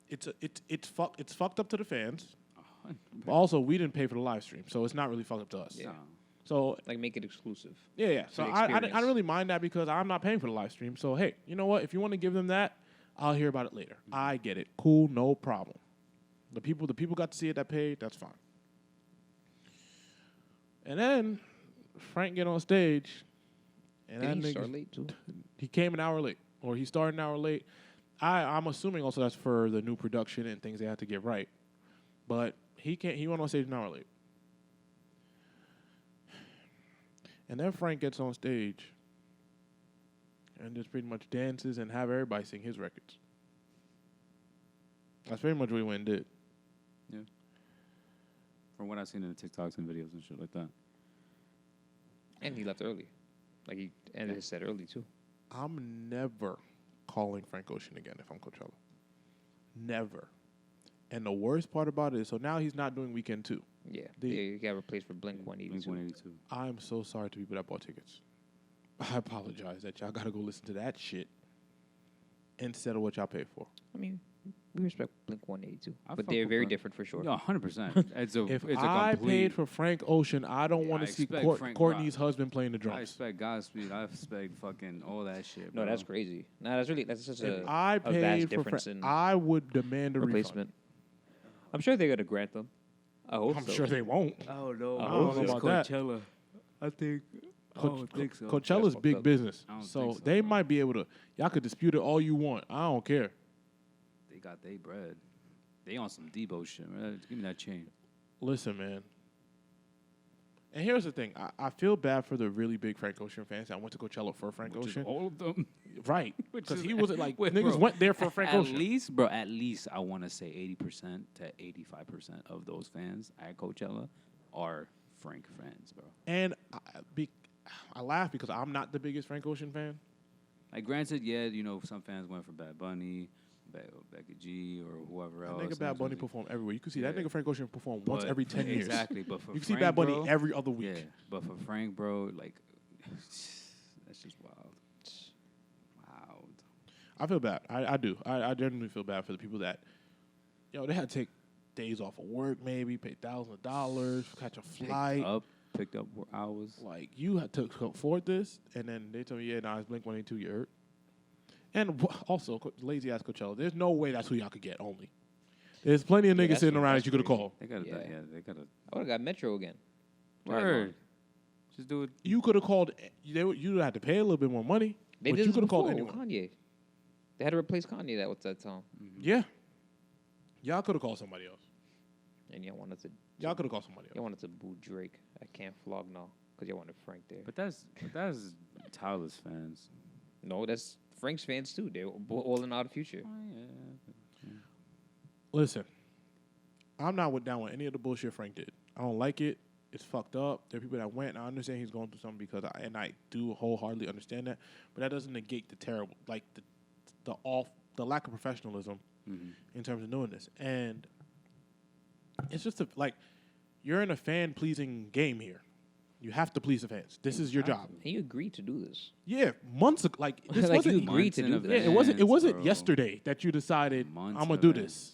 It's fucked up to the fans. But also, we didn't pay for the live stream, so it's not really fucked up to us. Yeah. So like make it exclusive. yeah. So the I don't experience. really mind that because I'm not paying for the live stream. So hey, you know what? If you want to give them that, I'll hear about it later. I get it. Cool, no problem. The people got to see it that paid. That's fine. And then Frank get on stage, and Did that he nigga start late too? he came an hour late, or he started an hour late. I'm assuming also that's for the new production and things they had to get right. But he went on stage an hour late. And then Frank gets on stage and just pretty much dances and have everybody sing his records. That's pretty much what he went and did. Yeah. From what I've seen in the TikToks and videos and shit like that. And he left early. Like he ended his set early too. I'm never calling Frank Ocean again if I'm Coachella. Never. And the worst part about it is, so now he's not doing weekend 2. Yeah. He got replaced for Blink 182. Blink 182. I'm so sorry to people that bought tickets. I apologize that y'all got to go listen to that shit instead of what y'all paid for. I mean, we respect Blink 182, I but fuck they're with very Blink. different for sure. No, 100%. It's a I complete. paid for Frank Ocean, I don't Yeah, want I to see expect Frank Courtney's Rock. husband playing the I drums. expect Godspeed. I expect fucking all that shit. No, bro. that's crazy. No, that's such If a, I a vast paid for difference Frank, in I would demand a replacement. I'm sure they're gonna grant them. I hope refund. I'm so. sure they won't. Oh no, I don't know it's about that. Coachella. I think. I don't think so. Coachella's fucked big up. business, I don't so think so, they bro. might be able to. Y'all could dispute it all you want. I don't care. They got their bread. They on some Debo shit, man. Give me that chain. Listen, man. And here's the thing. I feel bad for the really big Frank Ocean fans that went to Coachella for Frank Which is Ocean. all of them. Right. Which Because is- he wasn't like, Wait, niggas bro. went there for Frank At Ocean. least, bro, at least I want to say 80% to 85% of those fans at Coachella are Frank fans, bro. And I laugh because I'm not the biggest Frank Ocean fan. Like, granted, yeah, you know, some fans went for Bad Bunny, Becky G, or whoever That else. nigga Bad Bunny perform everywhere. You can see that Yeah. nigga Frank Ocean perform once But- every 10 years. Exactly, but for You can see Frank, Bad Bunny bro, every other week. Yeah, but for Frank, bro, like, that's just wild. Wild. I feel bad. I do. I genuinely feel bad for the people that, they had to take days off of work, maybe pay thousands of dollars, catch a flight. Picked up hours. Like, you had to afford this, and then they told me, yeah, nah, it's Blink-182, you hurt. And also, lazy ass Coachella. There's no way that's who y'all could get only. There's plenty of Yeah, niggas that's sitting what- around that's that you could have crazy. called. They got to, Yeah. they got to. I would have got Metro again. Word. Just do it. You could have called. You had to pay a little bit more money. They but did you this could have before called with anyone. Kanye. They had to replace Kanye that time. Yeah. Y'all could have called somebody else. And y'all wanted to Y'all could have called somebody y'all else. wanted to boo Drake. I can't flog no because y'all wanted Frank there. But that's Tyler's fans. No, that's Frank's fans too. They're all in Out of Future. Oh, yeah. Listen, I'm not down with any of the bullshit Frank did. I don't like it. It's fucked up. There are people that went. And I understand he's going through something because I do wholeheartedly understand that. But that doesn't negate the terrible, like the lack of professionalism in terms of doing this. And it's just you're in a fan pleasing game here. You have to please the fans. This is your job. And you agreed to do this. Yeah, months ago. Like this Like, you wasn't. agreed to Months do in this. Yeah, it wasn't bro. yesterday that you decided Months I'm gonna in do advance. this.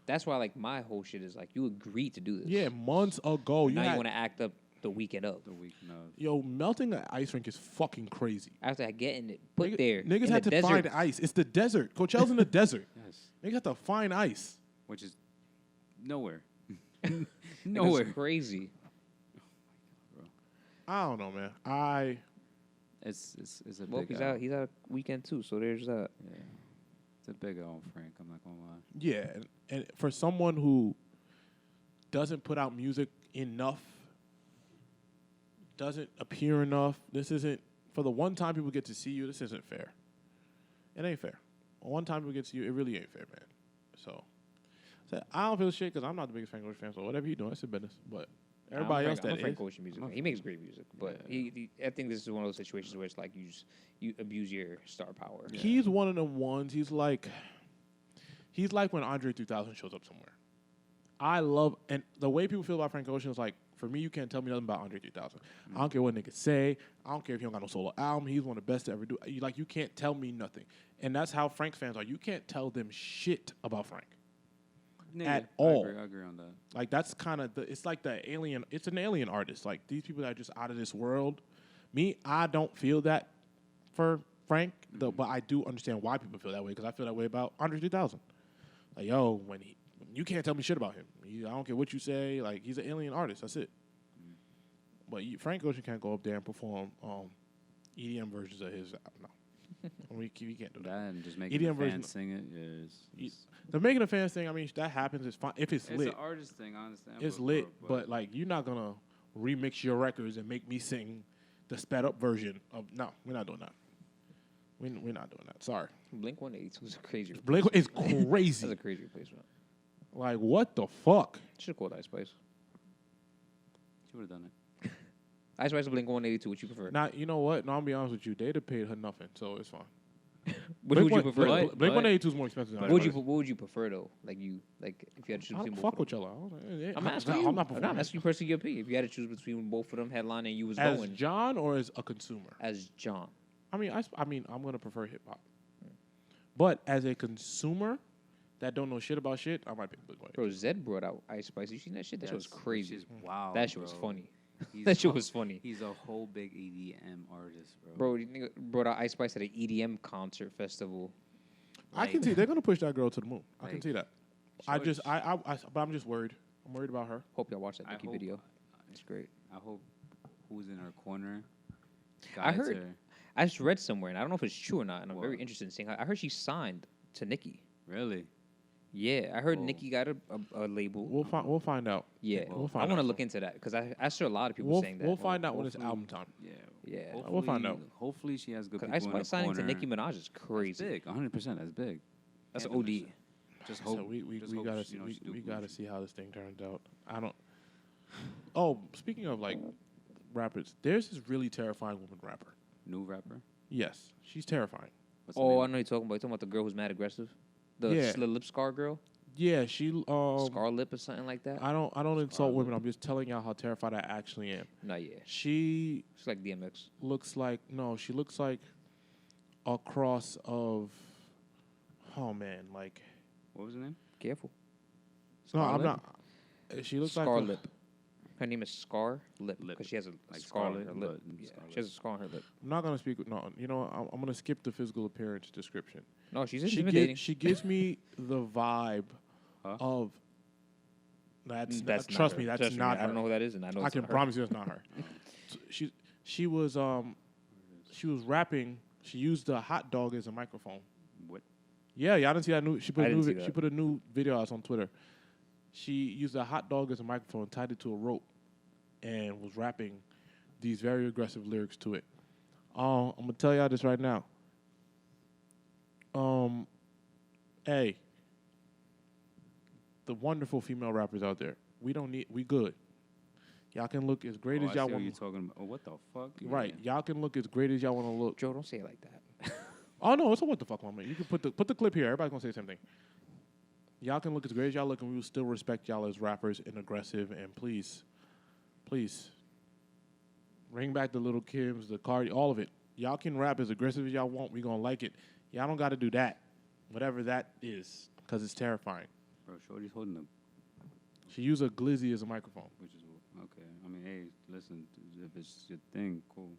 That's why like my whole shit is like you agreed to do this. Yeah, months ago. Now you had- want to act up the weekend of. The week no. Yo, melting an ice rink is fucking crazy. After getting it put there. Niggas in had the to desert. find ice. It's the desert. Coachella's in the desert. Yes. Niggas had to find ice. Which is nowhere. Niggas Nowhere. crazy. I don't know, man. It's a Well, big he's L. out. He's out weekend too. So there's that. Yeah. It's a big L on Frank. I'm not gonna lie. Yeah, and for someone who doesn't put out music enough, doesn't appear enough, this isn't, for the one time people get to see you, this isn't fair. It ain't fair. One time people get to see you, it really ain't fair, man. So I don't feel shit because I'm not the biggest Frank Ocean fan, so whatever you doing, it's your business. But everybody else I'm that Frank is. Ocean music. He makes great music, but I think this is one of those situations where it's like you abuse your star power. Yeah. He's one of them ones. He's like when Andre 3000 shows up somewhere. I love, and the way people feel about Frank Ocean is like, for me, you can't tell me nothing about Andre 3000. I don't care what niggas say. I don't care if he don't got no solo album. He's one of the best to ever do. You can't tell me nothing. And that's how Frank fans are. You can't tell them shit about Frank. At all. I agree on that. Like, that's kind of it's like the alien, it's an alien artist. Like, these people that are just out of this world. Me, I don't feel that for Frank, but I do understand why people feel that way, because I feel that way about Andre 3000. Like, yo, you can't tell me shit about him. I don't care what you say. Like, he's an alien artist. That's it. But Frank Ocean can't go up there and perform EDM versions of his. No. We can't do that. That and just making EDM the version- fans sing it is The making a fans thing, I mean, that happens. It's fine. If it's it's lit. an artist thing, I understand. It's lit, but like, you're not gonna remix your records and make me sing the sped up version of. No, we're not doing that. We're not doing that. Sorry, Blink 182 is a crazy. Blink is That's crazy. a crazy replacement. Like, what the fuck? Should have called Ice Spice. she would have done it. Ice Spice or Blink 182, what you prefer? Now, you know what? No, I'll be honest with you. They'd have paid her nothing, so it's fine. Which would you prefer? Blink- though? Blink 182 is more expensive. What would you prefer though? Like if you had to choose I between don't both fuck of them. Coachella. I'm asking you. I'm not I'm performing. asking you personally your opinion. If you had to choose between both of them headlining and you was As going John or as a consumer? as John. I mean, I'm gonna prefer hip hop. But as a consumer that don't know shit about shit, I might pick Blink 182. Bro, Zed brought out Ice Spice. You seen that shit? That shit was crazy. Wow. That shit was bro. funny. He's That shit a- was funny. He's a whole big EDM artist, bro. Bro, you nigga brought out Ice Spice at an EDM concert festival. I can see they're gonna push that girl to the moon. I can Like, see that. Shorty- But I'm just worried. I'm worried about her. Hope y'all watched that I Nicki hope- video. It's great. I hope who's in her corner. I guides heard- her. I just read somewhere, and I don't know if it's true or not, and I'm very What? interested in seeing how. I heard she signed to Nicki. Really? Yeah, I heard Whoa. Nicki got a label. We'll find out. Yeah, We'll I find want to out. look into that because I saw a lot of people We'll saying that. we'll find out when it's hopefully- album time. Yeah. Yeah. We'll find out. Hopefully she has good Because people Ice in the Spice signing to corner. Nicki Minaj is That's crazy. big. 100%. That's big. That's Can't OD. miss it. Just hope. So we just hope gotta she- see you know, she do we bougie. gotta see how this thing turns out. I don't. Oh, speaking of like rappers, there's this really terrifying woman rapper. New rapper. Yes, she's terrifying. What's the Oh, I name? know you're talking about. You're talking about the girl who's mad aggressive, the Yeah. slit lip scar girl, Yeah, she scar lip or something like that. I don't insult women. I'm just telling y'all how terrified I actually am. No, yeah, She she's like DMX. looks like she looks like a cross of. Oh man, like What was the name? Careful. no, I'm Scarlett? not. She looks Scar like lip. Her name is Scar Lip Lip. because she has a Like scar on Scarlet, her lip. but Yeah, Scarlet. she has a scar on her lip. I'm not gonna speak. No, you know what? I'm gonna skip the physical appearance description. No, she's She intimidating. she gives me the vibe Huh? of. That's That's trust not me. her. That's Trust me, not. I don't her. know who that is, and I know I it's can not her. promise you that's not her. She was rapping. She used the hot dog as a microphone. What? Yeah, y'all didn't see that new. She put I a didn't new. see She that. put a new video out on Twitter. She used a hot dog as a microphone, tied it to a rope, and was rapping these very aggressive lyrics to it. I'm gonna tell y'all this right now. Hey, the wonderful female rappers out there. We good. Y'all can look as great Oh, as I y'all see what want. you're talking about. Oh, what the fuck? Right. Yeah. Y'all can look as great as y'all want to look. Joe, don't say it like that. Oh no, it's a what the fuck moment. You can put the clip here. Everybody's gonna say the same thing. Y'all can look as great as y'all look, and we will still respect y'all as rappers and aggressive. And please, bring back the Little Kims, the Cardi, all of it. Y'all can rap as aggressive as y'all want. We gonna like it. Y'all don't got to do that, whatever that is, because it's terrifying. Bro, Shorty's holding a, She used a glizzy as a microphone. which is okay. I mean, hey, listen, if it's your thing, cool.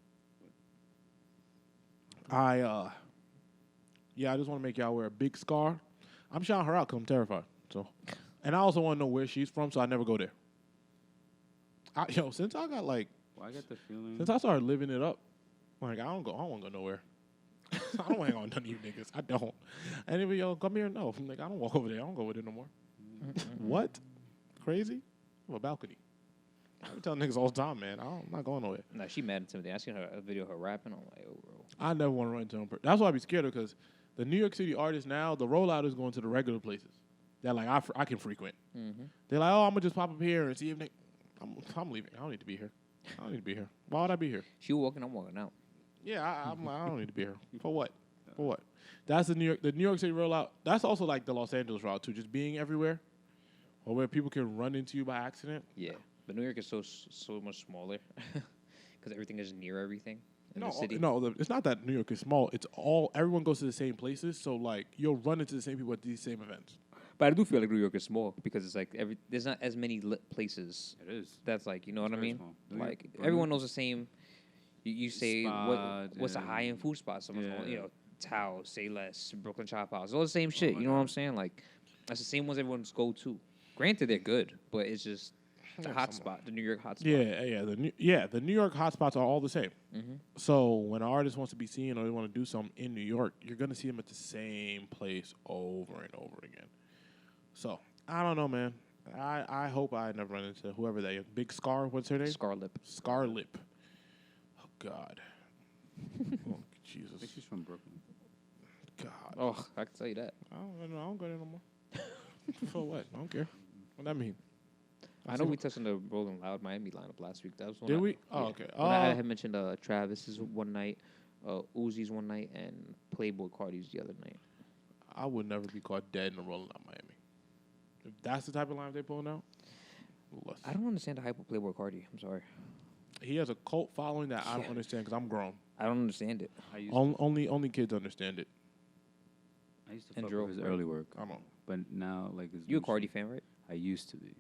I just want to make y'all wear a big scar. I'm shouting her out because I'm terrified. So, and I also want to know where she's from, so I never go there. Since I got like, Well, I get the feeling. since I started living it up, like I don't want to go nowhere. I don't hang on none of you niggas. I don't. And if y'all come here, no. I'm like, I don't walk over there. I don't go over there no more. What? Crazy? I have a balcony. I tell niggas all the time, man. I'm not going nowhere. Nah, she mad intimidating. I seen a video of her rapping. I'm like, oh, bro. I never want to run into them. That's why I be scared of, because the New York City artists now, the rollout is going to the regular places that like I can frequent. Mm-hmm. They're like, oh, I'm gonna just pop up here and see if they. I'm leaving. I don't need to be here. I don't need to be here. Why would I be here? She walking, I'm walking out. Yeah, I'm like, I don't need to be here. For what? For what? That's the New York City rollout. That's also like the Los Angeles route too, just being everywhere, or where people can run into you by accident. Yeah, but New York is so much smaller because everything is near everything in the city. It's not that New York is small. It's everyone goes to the same places, so like you'll run into the same people at these same events. But I do feel like New York is small because it's like there's not as many places. It is. That's like, you know what I very mean? small. New York- Like New everyone York- knows the same. You say Spot what's a and- high end food spot? Someone's going, Yeah. Tao, Say Less, Brooklyn Chop House, all the same shit. my You know what I'm God. saying? Like that's the same ones everyone's go to. Granted, they're good, but it's just the hot spot, the New York hot spot. The New York hotspots are all the same. Mm-hmm. So when an artist wants to be seen or they want to do something in New York, you're gonna see them at the same place over and over again. So I don't know, man. I hope I never run into whoever that is. Big Scar, what's her name? Scarlett. Scarlip. Oh God. Oh, Jesus. I think she's from Brooklyn. God. Oh, I can tell you that. I don't go there no more. For what? I don't care. What that mean? I know we touched on the Rolling Loud Miami lineup last week. That was one. Did we? Oh, okay. When I had mentioned Travis's one night, Uzi's one night, and Playboy Cardi's the other night. I would never be caught dead in a Rolling Out Miami. If that's the type of line they're pulling out, I don't understand the hype of Playboy Cardi. I'm sorry. he has a cult following that I don't understand because I'm grown. I don't understand it. I used Only kids understand it. I used to And fuck Drew, with his right? early work, I'm on. but now like his You a new Cardi shit- fan, right? I used to be.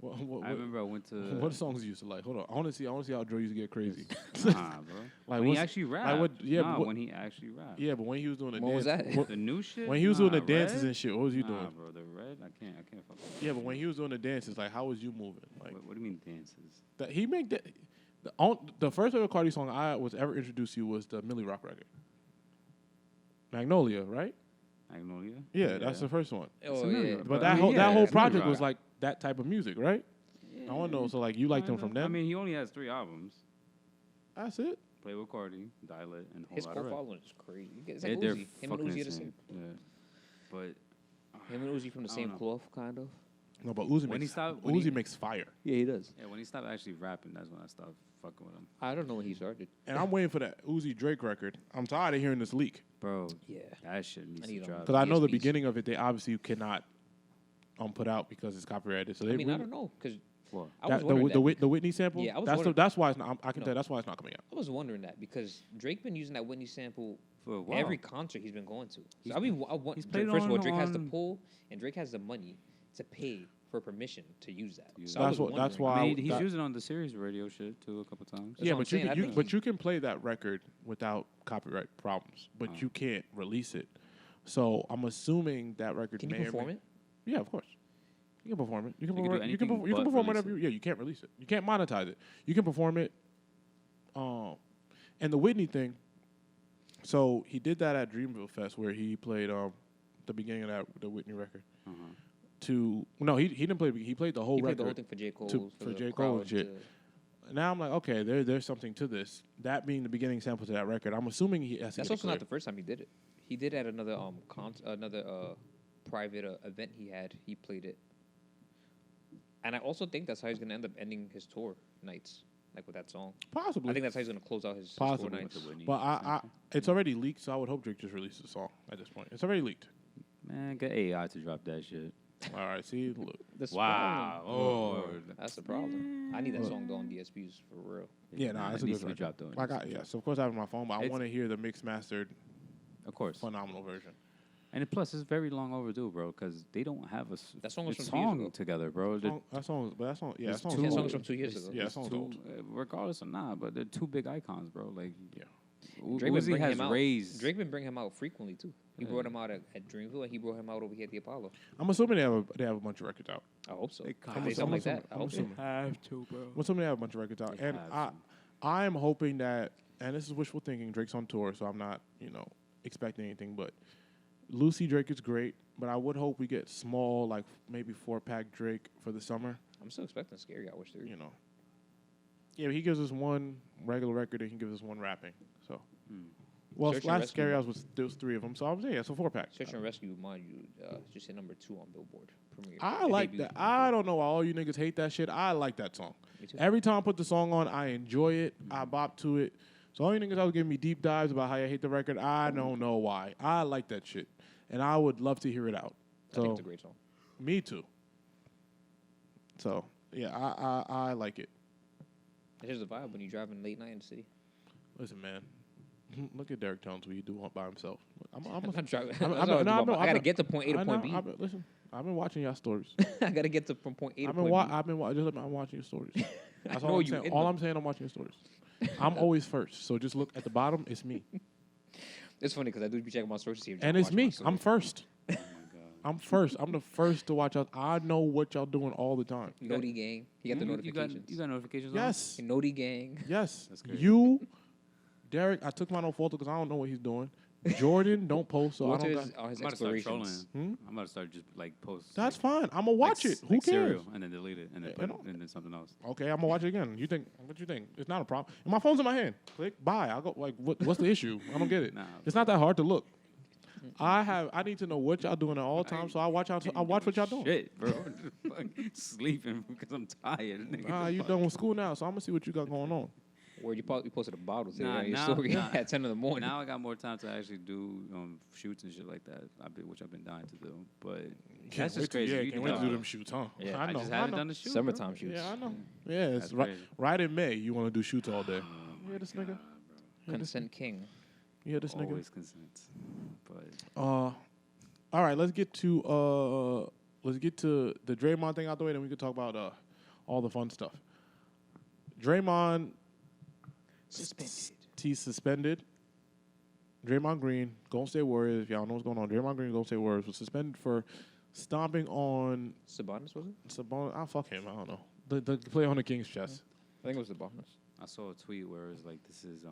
What I remember I went to what songs you used to like? Hold on. I want to see how Drew used to get crazy. Nah, bro. Like when he what's- actually rapped. like what- yeah, nah, but what- when he actually rapped. Yeah, but when he was doing the What was dance, that? The new shit. when he was doing the Nah, dances Red? and shit, what was you Nah, doing? bro, the red. I can't fuck with Yeah, but when he was doing the dances, like how was you moving? Like What do you mean dances? that he make that. The first ever Cardi song I was ever introduced to was the Millie Rock record, Magnolia, right? Magnolia? Yeah, that's the first one. Oh, familiar, yeah. But I that mean, whole yeah, that whole it's project Millie was Rock. like that type of music, right? I want to know. So like you liked them from Kinda. them? I mean, he only has 3 albums. That's it. Play with Cardi, Dial-It, and His Whole Lotta Red. co-following is crazy. It's like They're Uzi. Him and fucking Uzi are the insane. same. Yeah. But Him and Uzi from the I same don't know. cloth, kind of. No, but Uzi When he makes stopped- when he- Uzi makes fire, Yeah, he does. yeah, when he stopped actually rapping, that's when I stopped fucking with him. I don't know when he started. and I'm waiting for that Uzi Drake record. I'm tired of hearing this leak Bro, Yeah. that shit needs I to need him. drop. because I know the DSPs. beginning of it they obviously cannot put out because it's copyrighted. So they I mean, I really- don't know because What? I was that, wondering that. the Whitney sample. Yeah, I was that's wondering- that's why it's not. I can No. tell that's why it's not coming out. I was wondering that because Drake been using that Whitney sample For a while. every concert he's been going to. So He's I mean, I want, he's Drake, played first of all, on- Drake has the on- pull and Drake has the money to pay for permission to use that. use So that. I That's was what- that's wondering. why- I mean, he's that- using it on the series radio shit too a couple times. That's Yeah, what I'm but you saying. I can, think but you can play that record without copyright problems, but you can't release it. So I'm assuming that record. Can you may or perform may- it? Yeah, of course. You can perform it. You can You can do perform. You can, anything you can but perform release whatever. it. Yeah, you can't release it. You can't monetize it. You can perform it. And the Whitney thing. So he did that at Dreamville Fest where he played the beginning of the Whitney record. Uh-huh. to no, he didn't play. He played the whole He played record the whole thing for J. Cole. for J. Cole and shit. Now I'm like, okay, there's something to this. That being the beginning sample to that record, I'm assuming he has to That's get it also not cleared. the first time he did it. He did at another private event he had. He played it, and I also think that's how he's gonna end up ending his tour nights, like with that song. Possibly. I think that's how he's gonna close out his tour Possibly. nights. But I it's already leaked, so I would hope Drake just releases the song at this point. It's already leaked. Man, get AI to drop that shit. All right, see, look. Wow. Oh. That's the problem. I need that song though on DSPs for real. Yeah, nah, it's a needs good to be record. dropped though. Like, yes, of course I have it on my phone, but I It's- want to hear the mixed mastered, Of course. phenomenal version. And plus, it's very long overdue, bro, because they don't have a That song was a from 2 years song ago. together, bro. They're- That song, yeah, that It's song's two- That old. song was from 2 years ago. Yeah, that it's song's two, old. regardless or not, but they're two big icons, bro. Like, Yeah. Drake been Uzi bringing has him out. raised. Drake been bringing him out frequently too. He Yeah. brought him out at Dreamville, and he brought him out over here at the Apollo. I'm assuming they have a bunch of records out. I hope so. They If kinda- they something like that. I I'm hope so. assuming. have to, bro. I'm assuming they have a bunch of records out, They and have I am hoping that, and this is wishful thinking. Drake's on tour, so I'm not expecting anything, but Lucy Drake is great. But I would hope we get small, like maybe 4-pack Drake for the summer. I'm still expecting Scary Hours 3. Yeah, he gives us one regular record and he gives us one rapping. So, well, Search and last Rescue. Scary Hours there was 3 of them. So I was it's a 4-pack. Search and Rescue, mind you, just hit number 2 on Billboard premiere. I It like debuted that. on I Billboard. don't know why all you niggas hate that shit. I like that song. Me too. Every time I put the song on, I enjoy it. I bop to it. So all you niggas out giving me deep dives about how you hate the record, I don't know why. I like that shit, and I would love to hear it out. I think So it's a great song. me too. So yeah, I like it. It's just a vibe when you're driving late night in the city. Listen, man. Look at Derek Jones what you do by himself. I'm I'm driving. I'm- That's I'm- what I no, do. I'm- I gotta I'm- get to point A to point B. Listen, I've been watching y'all stories. I gotta get from point A to I've point been B. I'm watching your stories. That's know all I'm you saying. in All them. I'm saying, I'm watching your stories. I'm always first, so just look at the bottom. It's me, It's funny because I do be checking my stories to see if and y'all it's watch me. my stories. I'm first. I'm first. I'm the first to watch out. I know what y'all doing all the time. Noti Gang. He got the notifications. You got notifications on? Yes, Noti Gang. yes. That's crazy. You, Derek. I took mine off Walter because I don't know what he's doing. Jordan, don't post, so I Walter don't. is on his I'm about to start trolling. explorations. I'm about to start just like post. That's like, fine. I'm gonna watch like, it. Who like cares? Serial, and then delete it, and then Yeah, put I know. and then something else. Okay, I'm gonna watch it again. You think? What you think? It's not a problem. And my phone's in my hand. Click. Bye. I'll go. Like, what's the issue? I don't get it. Nah, It's not that hard to look. I need to know what y'all doing at all times, so I watch out. I watch what y'all doing. Shit, bro. Fucking sleeping because I'm tired. Nigga. You done with school now, so I'm gonna see what you got going on. Where you posted a bottle today Nah, on your now- story nah. at 10 in the morning. Now I got more time to actually do shoots and shit like that. Which I've been dying to do, but Can't that's wait just to- crazy. Yeah, You can't do wait to do that. them shoots, huh? Yeah, I know. just haven't know. done the shoot. Summertime bro. shoots. Yeah, I know. Yeah, it's That's right. crazy. Right in May, you want to do shoots all day. Yeah, this nigga. Consent King. Yeah, this nigga. Always consent, but All right, let's get to the Draymond thing out the way, then we can talk about all the fun stuff. Draymond Suspended. He's suspended. Draymond Green, Golden State Warriors. If y'all know what's going on, Draymond Green, Golden State Warriors was suspended for stomping on Sabonis, was it? Sabonis. Ah, fuck him. I don't know. The play on the King's chest. I think it was Sabonis. I saw a tweet where it's like, this is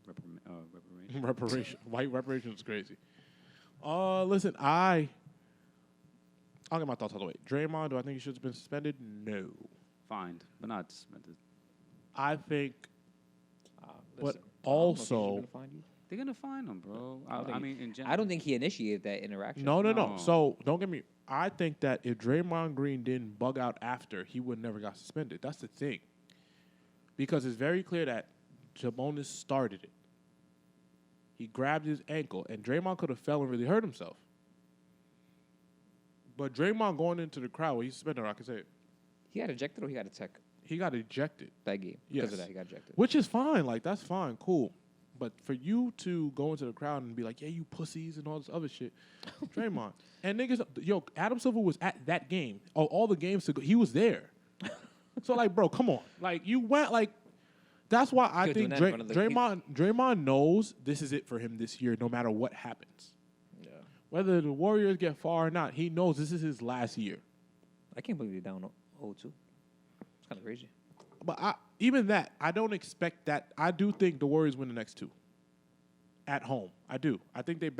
reparation. Reparation. White reparations is crazy. Listen, I'll get my thoughts out of the way. Draymond, do I think he should have been suspended? No. Fined, but not suspended. I think, but Listen, also, They're gonna fine him, bro. I mean, in general. I don't think he initiated that interaction. no. No. So don't get me. I think that if Draymond Green didn't bug out after, he would never got suspended. That's the thing. Because it's very clear that Sabonis started it. He grabbed his ankle, and Draymond could have fell and really hurt himself. But Draymond going into the crowd, well, he's suspended, I can say it. He got ejected or he got a tech He got ejected, that game. Yes. Because of that, he got ejected. which is fine. Like, that's fine, cool. But for you to go into the crowd and be like, yeah, you pussies and all this other shit, Draymond. And niggas, Adam Silver was at that game. All the games to go, he was there. So, like, bro, come on. Like, you went, like, that's why I He was think doing that in front of the- Draymond knows this is it for him this year, no matter what happens. Yeah. Whether the Warriors get far or not, he knows this is his last year. I can't believe they're down 0-2. It's kind of crazy. But even that, I don't expect that. I do think the Warriors win the next 2 at home. I do. I think they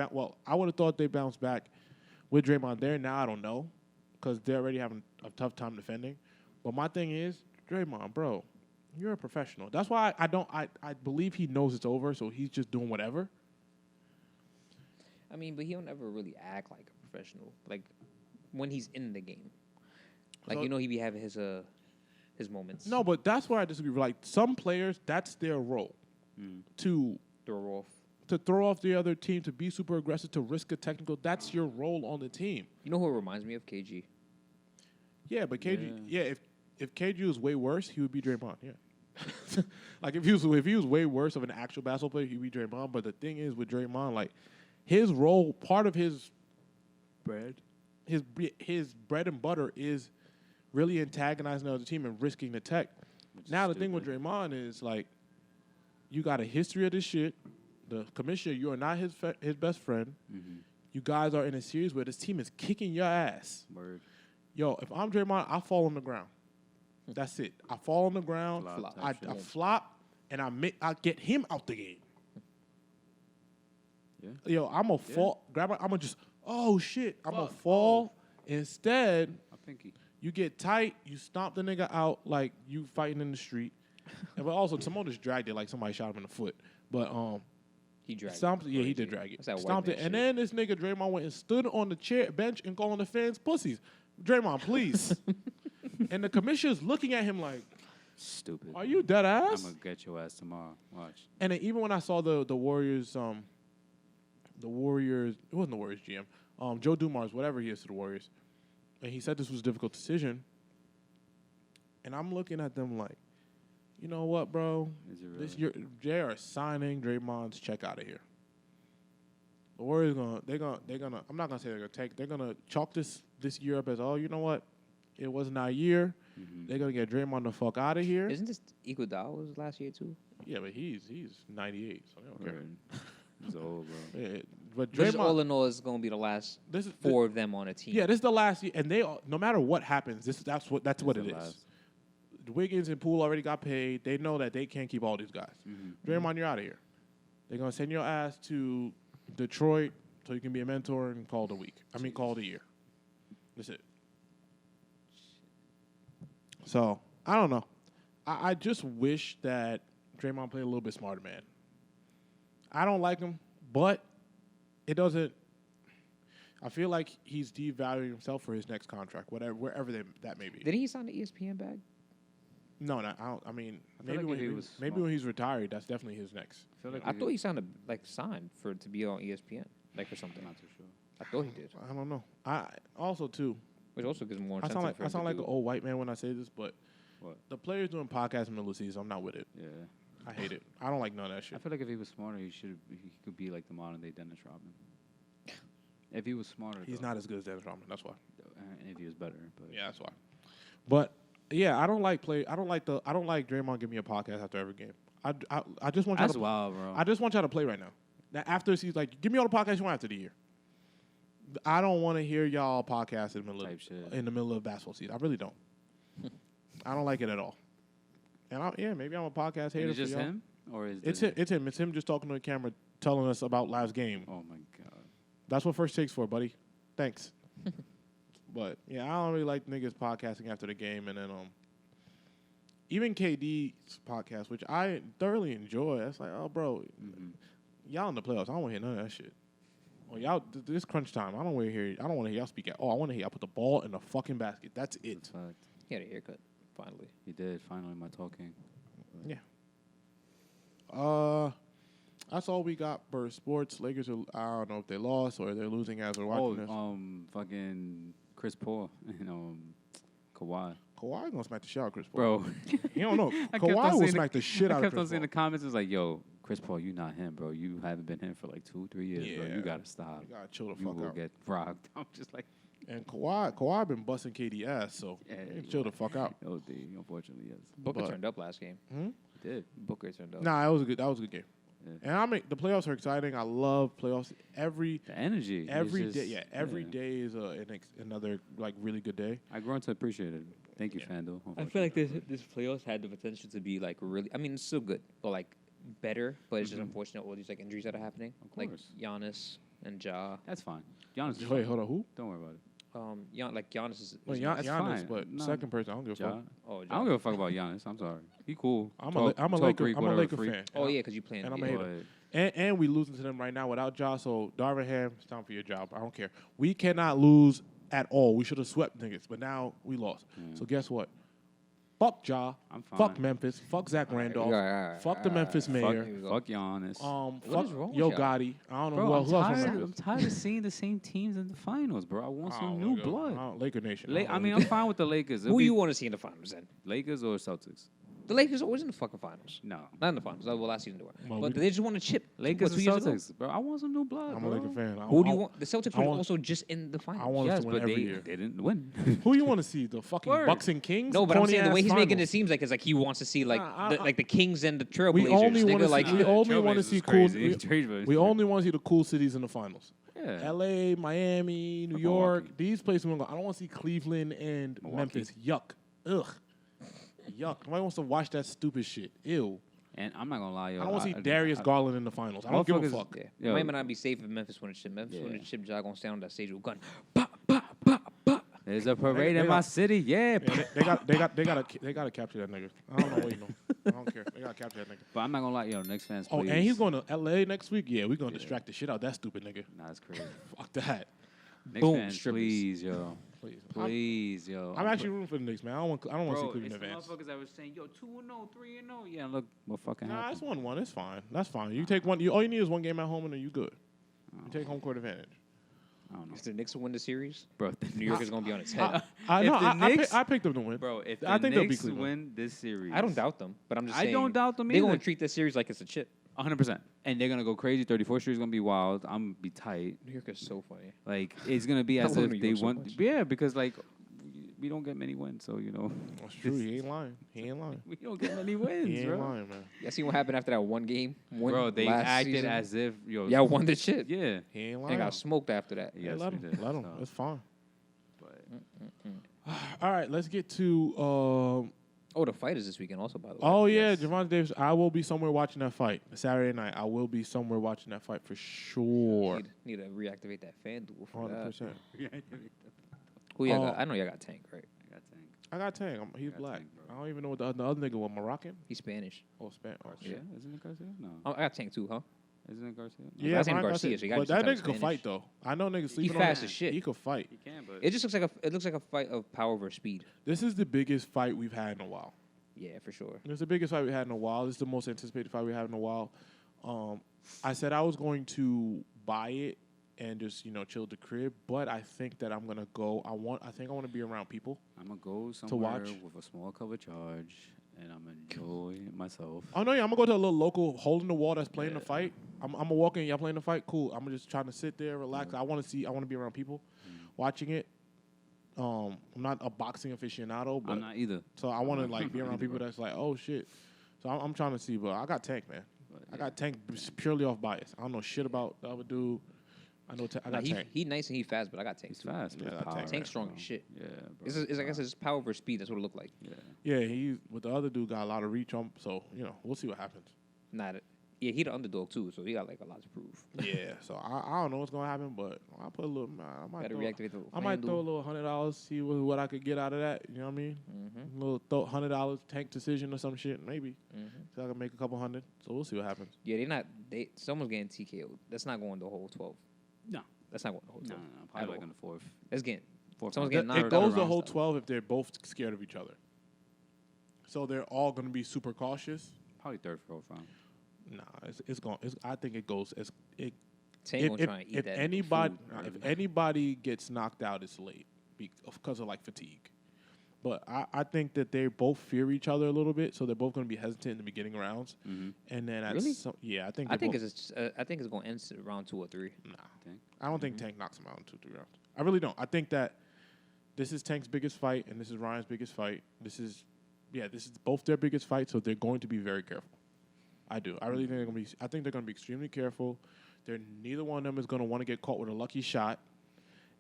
I would have thought they bounced back, with Draymond there. Now I don't know because they're already having a tough time defending. But my thing is, Draymond, bro, you're a professional. That's why I believe he knows it's over, so he's just doing whatever. I mean, but he don't ever really act like a professional. Like when he's in the game, like So- he be having his moments. No, but that's where I disagree. Like some players, that's their role to throw off. throw off the other team, to be super aggressive, to risk a technical. That's your role on the team. You know who it reminds me of? KG. Yeah, but KG, if KG was way worse, he would be Draymond. Yeah, like if he was way worse of an actual basketball player, he'd be Draymond. But the thing is with Draymond, like his role, part of his bread and butter is really antagonizing the other team and risking the tech. Now the thing with Draymond is like, you got a history of this shit. The commissioner, you are not his best friend. Mm-hmm. You guys are in a series where this team is kicking your ass. Word. Yo, if I'm Draymond, I fall on the ground. That's it. I fall on the ground. Flop I type shit. flop, and I get him out the game. Yeah. Yo, I'm gonna fall. I'm gonna just. Oh shit! I'm gonna fall. Instead, I think he. you get tight. You stomp the nigga out like you fighting in the street. But also, someone just dragged it like somebody shot him in the foot. But He dragged. stomped. it. Yeah, he Crazy. did drag it. That's that white Stomped man it, and shit. then this nigga Draymond went and stood on the chair bench and calling the fans pussies. Draymond, please. And the commissioner's looking at him like, Stupid. "Are you dead I'm ass?" gonna get your ass tomorrow. Watch. And then even when I saw the Warriors, it wasn't the Warriors GM, Joe Dumars, whatever he is to the Warriors, and he said this was a difficult decision. And I'm looking at them like, you know what, bro? Is it really? This year they are signing Draymond's check out of here. The Warriors they're gonna. I'm not gonna say they're gonna chalk this year up as, oh, you know what? It wasn't our year. Mm-hmm. They're gonna get Draymond the fuck out of here. Isn't this Iguodala was last year too? Yeah, but he's 98, so they don't care. Word. It's old, bro. Yeah, but Just all Draymond, in all, it's gonna be the last this is four of them on a team. yeah, this is the last year, and they all, no matter what happens, that's what It's it the is. last. Wiggins and Poole already got paid. They know that they can't keep all these guys. Mm-hmm. Draymond, you're out of here. They're gonna send your ass to Detroit so you can be a mentor and call it a week. Call it a year. That's it. So I don't know. I just wish that Draymond played a little bit smarter, man. I don't like him, but it doesn't. I feel like he's devaluing himself for his next contract, wherever that may be. Didn't he sign the ESPN bag? No, I don't. I mean, feel like if he was maybe smart. when he's retired, that's definitely his next. I feel like I thought he signed to be on ESPN, like or something. Not too sure. I thought he did, I don't know. I also too. which also gives him more I incentive. sound like an old white man when I say this, but What? the players doing podcasts in the middle of the season, I'm not with it. Yeah. I hate it. I don't like none of that I shit. feel like if he was smarter, he could be like the modern day Dennis Rodman. If he was smarter, He's though, not as good as Dennis Rodman. That's why. And if he was better, but Yeah, that's why. But yeah, I don't like Draymond giving me a podcast after every game. I just want y'all that's to wild, bro. I just want y'all to play right now. Now after he's like, give me all the podcasts you want after the year. I don't want to hear y'all podcast in the middle of basketball season. I really don't. I don't like it at all. And maybe I'm a podcast hater. And it's just for y'all. him, or is It's him. It's him. It's him just talking to the camera, telling us about last game. Oh my god. That's what First Takes for, buddy. Thanks. But yeah, I don't really like niggas podcasting after the game, and then even KD's podcast, which I thoroughly enjoy. That's like, oh, bro, y'all in the playoffs. I don't want to hear none of that shit. Well, y'all, this crunch time. I don't want to hear y'all speak at all. I want to hear y'all put the ball in the fucking basket. That's it. That's fact. He had a haircut, finally. He did finally. My talking. Yeah. That's all we got for sports. Lakers are, I don't know if they lost or they're losing as we're watching this. Fucking Chris Paul and Kawhi. Kawhi gonna smack the shit out of Chris Paul. Bro, You don't know. I kept on Kawhi will seeing smack the shit out I of kept on Chris seeing Paul. the comments. It was like, yo, Chris Paul, you not him, bro. You haven't been him for like 2-3 years, bro. Yeah. You gotta stop. You gotta chill the You fuck will out. get rocked. I'm just like, And Kawhi been busting KD ass, so Yeah, he he chill the fuck out. OD, unfortunately, yes. Booker But- turned up last game. He did. Booker turned up. Nah, that was a good game. Yeah. And the playoffs are exciting. I love playoffs. Every The energy. day, is just, every day is another like really good day. I grown to appreciate it. Thank you, Yeah. Fandle. I feel like this playoffs had the potential to be like really. I mean, it's still good, but like better. But it's just unfortunate all these like injuries that are happening. Of Like course. Giannis, and Ja. That's fine. Giannis. Is Wait, fine. hold on. Who? Don't worry about it. Like Giannis is. Well, That's Giannis, fine. but No. second person, I don't give a Ja. fuck. Oh, I Ja. don't give a fuck about Giannis. I'm sorry. He cool. I'm a Talk Laker. Greek, I'm a whatever, Laker freak. fan. Oh yeah, because you playing. And I'm yeah. a hater. And we losing to them right now without Ja. So Darvin Ham, it's time for your job. I don't care. We cannot lose at all. We should have swept niggas, but now we lost. So guess what? Fuck Ja. I'm fine. Fuck Memphis. Fuck Zach Randolph. all right, Fuck the Memphis mayor. Fuck Giannis. Fuck is wrong with Yo y'all? Gotti. I don't know Bro, who I'm else from tired. Memphis. I'm tired of seeing the same teams in the finals, bro. I want some Oh, new my God. blood. Laker Nation. I mean, I'm fine with the Lakers. It'll Who be you want to see in the finals then? Lakers or Celtics? The Lakers are always in the fucking finals. No. Not in the finals. Well, last season they were. Well, But we- they just won a chip. Lakers or 2 years ago. Celtics, bro. I want some new blood, I'm bro. a Laker fan. Who do you want? The Celtics I were want- also just in the finals. I want us Yes, to win but every they year. didn't win. Who you want to see? The fucking Word. Bucks and Kings? No, but I'm saying the way Corny-ass he's making it finals. seems like it's like he wants to see like Nah, like the Kings and the Trailblazers. We only Nigga, want to like see. We only want to see cool. We only want to see the cool cities in the finals. Yeah. L.A., Miami, New Fuck York. Milwaukee. These places. I don't want to see Cleveland and Milwaukee. Memphis. Yuck. Ugh. Yuck. Nobody wants to watch that stupid shit. Ew. And I'm not gonna lie, yo. I don't want to see Darius Garland in the finals. I don't give a Motherfuckers- fuck. Yeah. Yo. Might not be safe if Memphis win a chip. Memphis Yeah. win a chip, Ja gonna stand on that stage with a gun. There's a parade They in got- my city. Yeah. Yeah, they gotta capture that nigga. I don't know what you know. I don't care. They gotta capture that nigga. But I'm not gonna lie, yo. Knicks fans, Oh, please. and he's going to L.A. next week. Yeah, we're gonna distract the shit out of that stupid nigga. Nah, it's crazy. Fuck that. Knicks Boom, fans, strippers. please, yo. Please. Please, yo. I'm actually rooting for the Knicks, man. I don't want to see Bro, Cleveland it's the advance. motherfuckers that were saying, yo, 2-0, 3-0. Yeah, look what fucking Nah, happened. it's 1-1. It's fine. That's fine. You take one. All you need is one game at home, and then you good. You take home court advantage. I don't know. If the Knicks will win the series, Bro, New York is gonna be on its head. I If know. the Knicks- I picked them to win. Bro, if I the think they'll beat Knicks Cleveland. win this series, I don't doubt them, but I'm just I saying. don't doubt them They're gonna either. treat this series like it's a chip. 100%. And they're gonna go crazy. 34th Street is gonna be wild. I'm gonna be tight. New York is so funny. Like it's gonna be I as love if New they York so won. much. Yeah, because like we don't get many wins, so you know That's true. He ain't lying. He ain't lying. we don't get many wins, He ain't bro. lying, man. You see what happened after that one game? Bro, they last acted season? as if yo. Y'all won the chip. Yeah. He ain't And lying. got smoked after that. Yeah, Yes, let we him. did. Let him. So, It's fine. but All right, let's get to. Oh, the fight is this weekend also, by the way. Oh yeah, Yes. Javon Davis. I will be somewhere watching that fight Saturday night. I will be somewhere watching that fight for sure. Need to reactivate that fan duel for 100%. that. Who y'all Oh. got? I know y'all got Tank, right? I got Tank. He's got black. Tank, bro. I don't even know what the other nigga was. Moroccan? He's Spanish. Oh, Spanish. Oh, Yeah. shit. Isn't it Garcia? No. Oh, I got Tank too, huh? Isn't it Garcia? No. Yeah, last name Ryan Garcia, so you but gotta that just nigga can Spanish. fight though. I know niggas sleeping on fast him. as shit. He could fight. He can, but It just looks like a fight of power versus speed. This is the biggest fight we've had in a while. Yeah, for sure. It's the biggest fight we had in a while. This is the most anticipated fight we had in a while. I said I was going to buy it and just chill at the crib, but I think that I'm gonna go. I think I want to be around people. I'm gonna go somewhere watch? with a small cover charge, and I'm enjoy myself. Oh no, yeah, I'm gonna go to a little local hole in the wall that's playing the Yeah. fight. I'm gonna walk in. Y'all playing the fight? Cool. I'm just trying to sit there, relax. I want to be around people watching it. I'm not a boxing aficionado, but I'm not either. so I want to not- like be I'm around not people either, that's like, oh shit. So I'm trying to see, but I got Tank, man. But, I got Tank purely off bias. I don't know shit about the other dude. I know I got Tank. He nice and he fast, but I got Tank He's too. fast. Yeah, but I his got power, Tank, Tank's bro. strong as shit. Yeah, bro. It's I guess it's power versus speed. That's what it looked like. Yeah. Yeah, but the other dude got a lot of reach on. So we'll see what happens. Yeah, he the underdog too, so he got like a lot to prove. Yeah, so I don't know what's gonna happen, but I'll put a little. I might Gotta throw, reactivate the I might fan throw a duel. little $100, see what I could get out of that. You know what I mean? Mm-hmm. A little $100 Tank decision or some shit, maybe. Mm-hmm. So I can make a couple hundred. So we'll see what happens. Yeah, someone's getting TKO'd. That's not going the whole 12. No. That's not going the whole No, 12. probably At like all. in the fourth. That's getting. Fourth Someone's round. getting It knocked out. goes the rounds, whole though. 12 if they're both scared of each other. So they're all gonna be super cautious. Probably third, fourth round. Nah, it's going. I think it goes. Tank gonna try and eat if that. anybody food, if anybody gets knocked out, it's late because of like fatigue. But I think that they both fear each other a little bit, so they're both going to be hesitant in the beginning rounds. Mm-hmm. And then at Really? I think I they think both, it's I think it's going to end round 2 or 3. nah. Tank? I don't think Tank knocks him out in 2-3 rounds. I really don't. I think that this is Tank's biggest fight, and this is Ryan's biggest fight. This is both their biggest fight, so they're going to be very careful. I do. I really think they're going to be. I think they're going to be extremely careful. Neither one of them is going to want to get caught with a lucky shot,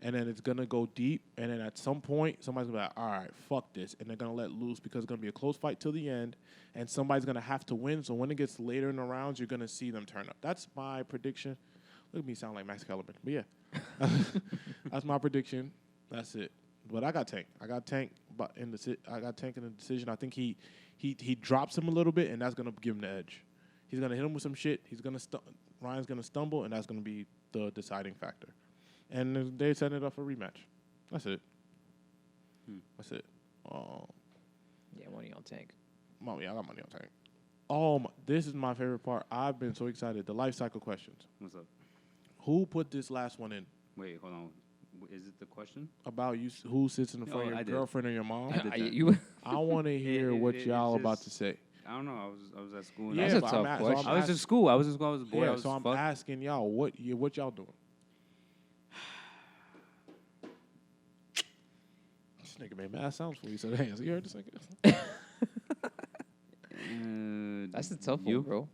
and then it's going to go deep, and then at some point somebody's going to be like, all right, fuck this, and they're going to let loose because it's going to be a close fight till the end, and somebody's going to have to win. So when it gets later in the rounds, you're going to see them turn up. That's my prediction. Look at me sound like Max Kellerman. But yeah, that's my prediction. That's it. But I got Tank. I got Tank in the decision. I think he drops him a little bit, and that's gonna give him the edge. He's gonna hit him with some shit. Ryan's gonna stumble, and that's gonna be the deciding factor. And they're setting it up for a rematch. That's it. That's it. Yeah, money on Tank. Yeah, I got money on Tank. This is my favorite part. I've been so excited. The life cycle questions. What's up? Who put this last one in? Wait, hold on. Is it the question? About you? Who sits in the front of your girlfriend or your mom? I want to hear what y'all about to say. I don't know. I was at school. That's a tough question. I was in school. I was bored. Yeah, so I'm asking y'all what y'all doing. This nigga made mad sounds when he said hands. You heard this nigga? That's a tough you? one, bro.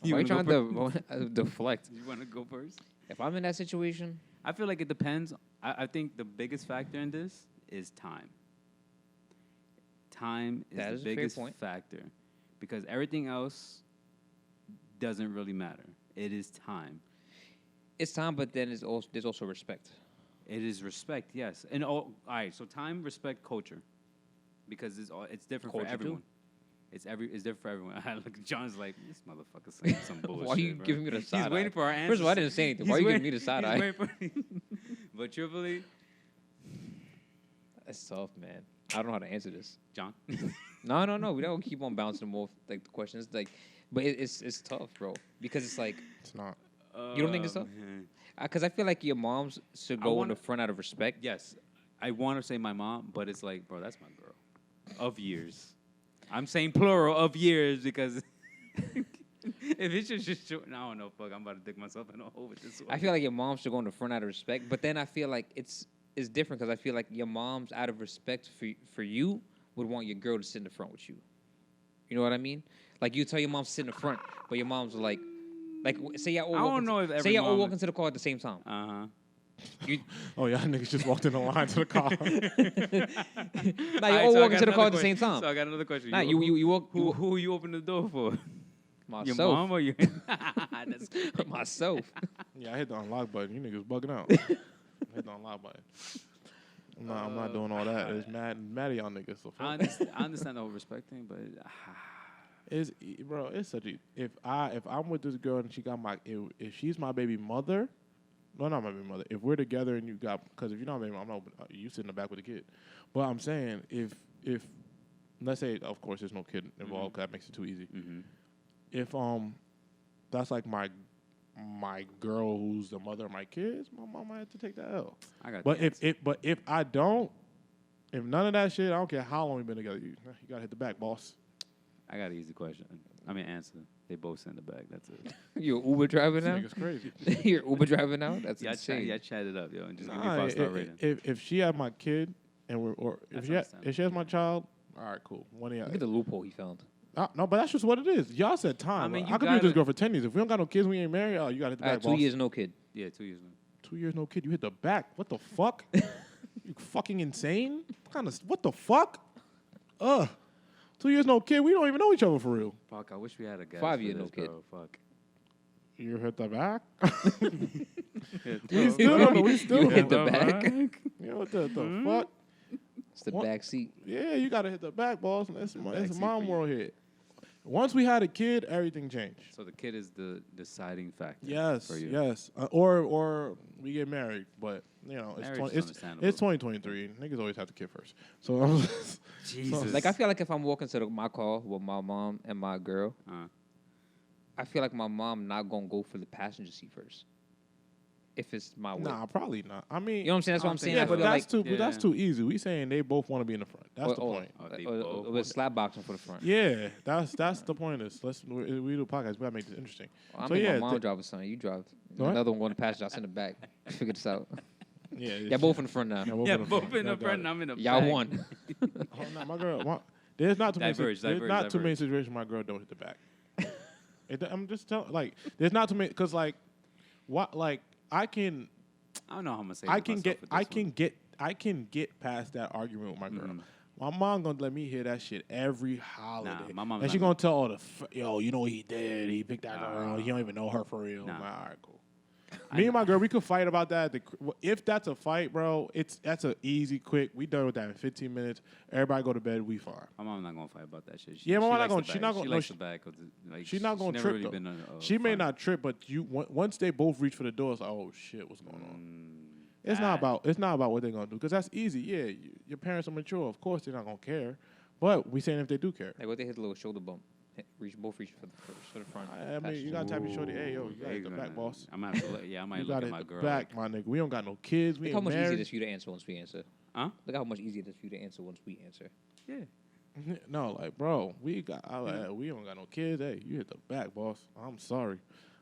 You Why are you trying to deflect? You want to go first? If I'm in that situation, I feel like it depends. I think the biggest factor in this is time. Time is the biggest factor because everything else doesn't really matter. It is time. It's time, but then there's also respect. It is respect, yes. And all right, so time, respect, culture, because it's different Culture for everyone. too? It's different for everyone. Look, John's like, this motherfucker saying some bullshit. Why are you bro. giving me the side He's waiting for our answers. First of all, I didn't say anything. Why are you giving me the side eye? But truthfully, That's tough, man. I don't know how to answer this. John. No. We don't keep on bouncing them off like the questions. Like, but it's tough, bro. Because it's like It's not. you don't think it's tough? Because I feel like your moms should go in the front out of respect. Yes, I want to say my mom, but it's like, bro, that's my girl of years. I'm saying plural of years because if it's just short, I don't know, fuck, I'm about to dig myself in a hole with this one. I feel like your mom should go in the front out of respect, but then I feel like it's different because I feel like your mom's out of respect for you would want your girl to sit in the front with you. You know what I mean? Like you tell your mom to sit in the front, but your mom's like say y'all all walk into the car at the same time. Oh, y'all niggas just walked in the line to the car. Nah, you all walk into the car at the same time. So I got another question. Nah, you walk. Who you open the door for? Myself. Your mom or your? That's great. Myself. Yeah, I hit the unlock button. You niggas bugging out. I hit the unlock button. I'm not doing all that. It's mad at y'all niggas. So I understand the whole respect thing, but it's such a if I'm with this girl and she got if she's my baby mother. No, not my baby mother. If we're together and because if you're not my baby mother, I'm not, you sit in the back with the kid. But I'm saying if let's say, of course, there's no kid involved, 'cause that makes it too easy. Mm-hmm. If that's like my girl who's the mother of my kids, my mom might have to take that L. If I don't, if none of that shit, I don't care how long we've been together. You gotta hit the back, boss. I got an easy question. Answer. They both sit in the back. That's it. You're an Uber driver now? This nigga's crazy. You're an Uber driver now? That's insane. Yeah, chat it up, yo, and just give me a 5-star rating. If she had my kid and if she has my child, all right, cool. One of y'all. Look at the loophole he found. No, but that's just what it is. Y'all said time. How come you just go for 10 years? If we don't got no kids, we ain't married. Oh, you got to hit the back, 2 years, no kid. Yeah, 2 years. 2 years, no kid. You hit the back. What the fuck? You fucking insane? What the fuck? 2 years, no kid. We don't even know each other for real. Fuck, I wish we had a guy. 5 years, no kid. Fuck. You hit the back? We still hit the back. You know what the fuck? It's the back seat. Yeah, you got to hit the back, boss. It's mom world here. Once we had a kid, everything changed. So the kid is the deciding factor. Yes, for you. yes. Or we get married, but it's 2023. Niggas always have the kid first. So Jesus. Like I feel like if I'm walking to my car with my mom and my girl, I feel like my mom not gonna go for the passenger seat first. If it's my way. Nah, probably not. I mean, you know what I'm saying? That's what I'm saying. Yeah, but that's too easy. We saying they both want to be in the front. That's the point. We're slap boxing for the front. Yeah, that's the point. We do a podcast. We gotta make this interesting. Well, my mom drive a son. You drive. What? Another one going to passenger. I in the back. Figure this out. Yeah, y'all both in the front now. Yeah, both in the front. And I'm in the back. Y'all won. Oh, no, my girl. There's not too many situations my girl don't hit the back. I'm just telling. Like, there's not too many because I can. I don't know how I'm gonna say. I can get past that argument with my girl. Mm-hmm. My mom gonna let me hear that shit every holiday. Nah, my mom. And she gonna tell all you know what he did. He picked that girl. You don't even know her for real. Nah. All right, cool. Me and my girl, we could fight about that. If that's a fight, bro, that's an easy, quick. We done with that in 15 minutes. Everybody go to bed. We fine. My mom not gonna fight about that shit. Yeah, my mom not gonna. She She not gonna. She No, likes the bag. Like, she's not gonna never trip really though. been in a She may fight. not trip, but once they both reach for the door, it's like, oh shit, what's going on? It's not about what they're gonna do, because that's easy. Yeah, your parents are mature. Of course, they're not gonna care. But we saying if they do care. Like what they hit a little shoulder bump. Both reach for the front. I mean, you gotta tap your shorty. Hey, yo, you gotta hit the back, boss. I'm gonna have to look. Yeah, I might You look gotta at my hit the girl. back, my nigga. We don't got no kids. We Look how ain't much easier it married. is for you to answer once we answer. Huh? Look how much easier it is for you to answer once we answer. Yeah. No, like, bro, we don't got no kids. Hey, you hit the back, boss. I'm sorry.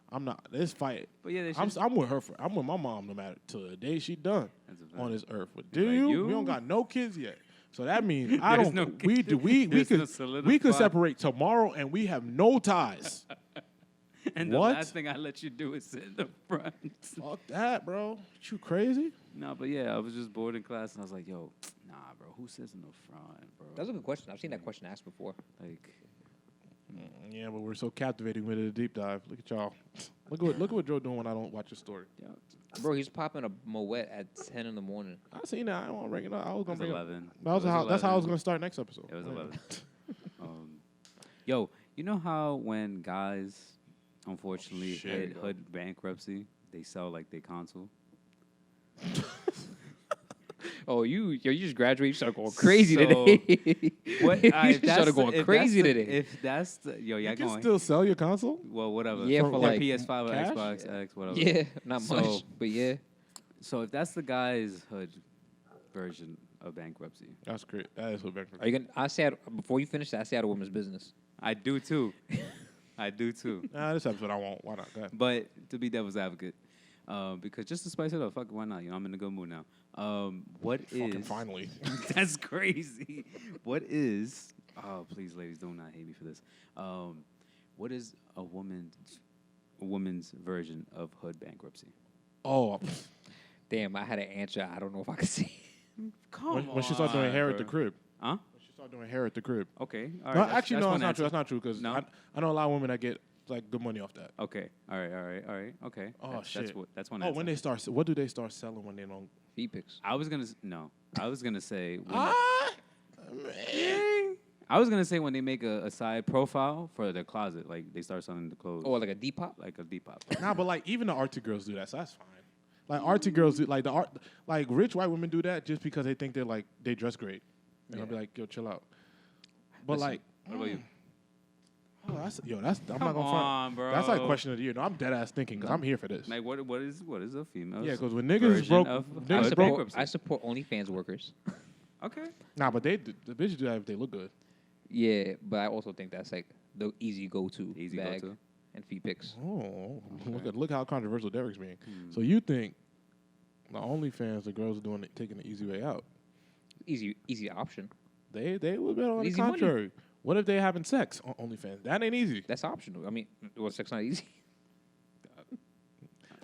I'm not. This fight. But yeah, I'm with her. I'm with my mom no matter till the day she done That's a fact. on this earth. But Be like, you? you? We don't got no kids yet. So that means I There's don't. no we kids. do. We There's no could solidified- separate tomorrow and we have no ties. And What? the last thing I let you do is sit in the front. Fuck that, bro. You crazy? No, but yeah, I was just bored in class and I was like, yo, nah, bro, who sits in the front, bro? That's a good question. I've seen that question asked before. Like, Yeah, but we're so captivating with a deep dive. Look at y'all. Look at what Joe doing when I don't watch his story. yo, Bro, he's popping a Moet at 10 in the morning. I seen that. I don't bring it up. I was it gonna was bring it up. 11. That's how I was 11. gonna start next episode. It was 11. Yo, you know how when guys, unfortunately, shit, hit yo. hood bankruptcy, they sell like their console? Oh, you just graduated. You started going crazy So, today. What? You if started that's going if crazy that's today. If that's the, yo, yeah, You can going. still sell your console. Well, whatever. Yeah, for like PS5 or cash? Xbox X, whatever. Yeah, not So- much, but yeah. So if that's the guy's hood version of bankruptcy, That's great. That is what bankruptcy. Are you gonna? I said before you finish that, I say out of women's business. I do too. I do too. Nah, this episode I won't. Why not? Go ahead. But to be devil's advocate, because just to spice it up, fuck, why not? You know, I'm in a good mood now. What Fucking is? finally. That's crazy. What is? Oh, please, ladies, do not hate me for this. What is a woman's version of hood bankruptcy? Oh, Damn, I had an answer. I don't know if I can say. Come when she started doing hair at the bro. crib. Huh? When she started doing hair at the crib. Okay. All No, right. actually, no, one that's not answer. true. That's not true because No? I know a lot of women that get like good money off that. Okay. All right. Okay. Oh shit. That's one Oh, answer. when they start, what do they start selling when they don't? Feet pics. I was gonna say when Man. I was gonna say when they make a side profile for their closet, like they start selling the clothes. Oh, like a Depop. like a Depop. Nah, but like even the artsy girls do that, so that's fine. Like artsy girls do like rich white women do that just because they think they dress great. And I'll be like, yo, chill out. But Listen, like, what about you? oh, that's I'm not Come gonna front. on, bro. That's like question of the year. No, I'm dead ass thinking because I'm here for this. Like what is a female? Yeah, because when niggas is broke, niggas broke. I support OnlyFans workers. Okay. Nah, but the bitches do that if they look good. Yeah, but I also think that's like the easy go-to Easy bag go-to. and feet pics. Oh, look how controversial Derek's being. So you think the OnlyFans, the girls are doing it, taking the easy way out? Easy option. They would bet on the Easy money. contrary. What if they having sex on OnlyFans? That ain't easy. That's optional. I mean, well, sex not easy.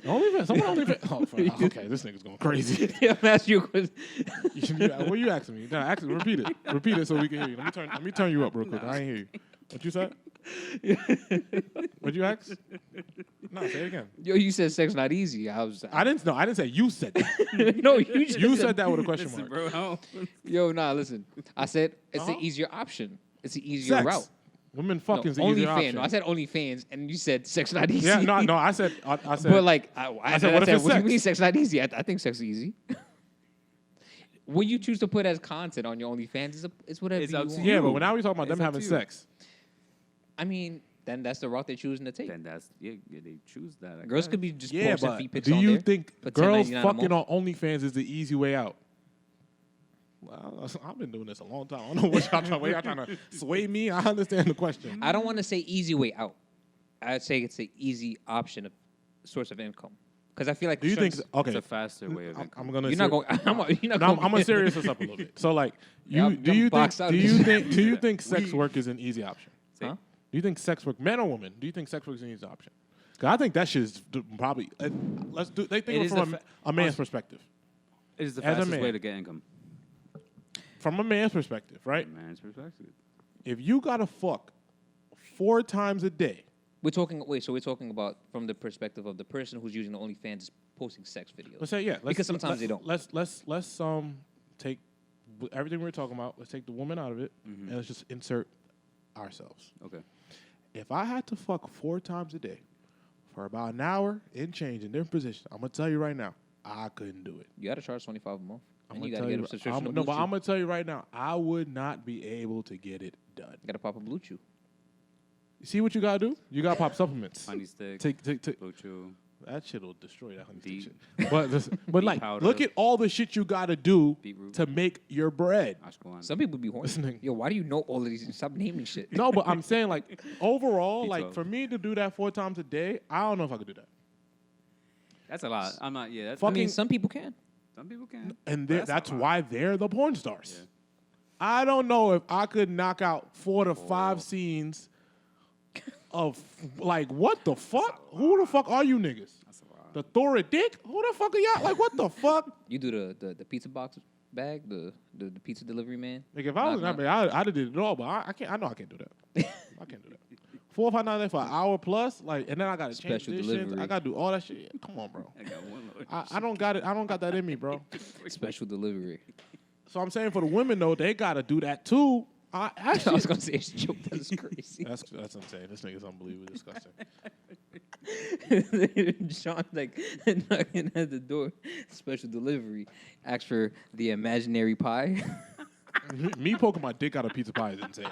OnlyFans, someone OnlyFans. Oh, fuck. Okay, this nigga's going crazy. I'm asking you a question. What you asking me? No, repeat it. Repeat it so we can hear you. Let me turn you up real quick. I ain't hear you. What you said? What'd you ask? No, say it again. Yo, you said sex not easy. I didn't say you said that. no, you just You said that with a question Listen, mark. bro. Yo, nah, listen. I said it's Uh-huh. an easier option. It's an easier Sex. route. Women No, fucking's the easier OnlyFans. option. No, I said OnlyFans, and you said sex not easy. Yeah, no, I said. But like, I said, what if it's what do you sex? mean sex not easy? I think sex is easy. When you choose to put as content on your OnlyFans, it's whatever It's you up to want. you. Yeah, but now we talking about It's them up having to you. sex. I mean, then that's the route they're choosing to take. Then that's they choose that. I Girls guess. could be just Yeah, posting but feet pics do on you there think for girls $10.99 a fucking month. on OnlyFans is the easy way out? Well, I've been doing this a long time. I don't know what y'all trying to sway me. I understand the question. I don't want to say easy way out. I'd say it's an easy option of source of income. Because I feel like Do you think? Okay, It's a faster way of income. I'm gonna. you're not going. You're not No, going. I'm gonna serious this up a little bit. So like, Yeah, I'm boxed out do of you this. think do you think sex work is an easy option? Huh? Do you think sex work, men or women? Do you think sex work is an easy option? Because I think that shit is probably. Let's do. They think It of it is from the a man's perspective. It is the As a fastest man. way to get income. From a man's perspective, right? From a man's perspective. If you gotta fuck 4 times a day, We're talking. Wait, so we're talking about from the perspective of the person who's using the OnlyFans is posting sex videos. Let's say because sometimes they don't. Let's take everything we're talking about. Let's take the woman out of it, and let's just insert ourselves. Okay. If I had to fuck 4 times a day for about an hour in change in different positions, I'm gonna tell you right now, I couldn't do it. You gotta charge $25 a month, and you gonna gotta tell get a subscription. no, but I'm gonna tell you right now, I would not be able to get it done. You gotta pop a Blue Chew. You see what you gotta do? You gotta pop supplements. Honey stick. Take. Blue Chew. That shit will destroy that honey Deep. stick shit. But like, powder. look at all the shit you gotta do Beetroot. to make your bread. Ashkelon. Some people be horny. Listening. Yo, why do you know all of these? Stop naming shit. No, but I'm saying like overall, B12. like for me to do that 4 times a day, I don't know if I could do that. That's a lot. I'm not. Yeah. That's I Fucking- mean, some people can. some people can. And But that's a lot. why they're the porn stars. Yeah. I don't know if I could knock out 4 to 5 scenes of like what the fuck? Who the fuck are you niggas? That's a lot. The Thor dick? Who the fuck are y'all? Like what the fuck? You do the pizza box bag, the pizza delivery man. Like if I was, Knock, I'd have did it all, but I can't. I know I can't do that. I can't do that. 4 or 5 nights there for an hour plus, like, and then I gotta change Special positions. delivery. I gotta do all that shit. Come on, bro. I got one load. I don't got it. I don't got that in me, bro. Special delivery. So I'm saying for the women though, they gotta do that too. I I was actually. gonna say it's a joke. That's crazy. That's insane. This nigga's unbelievably disgusting. Sean like knocking at the door. Special delivery. Ask for the imaginary pie. Me poking my dick out of pizza pie is insane.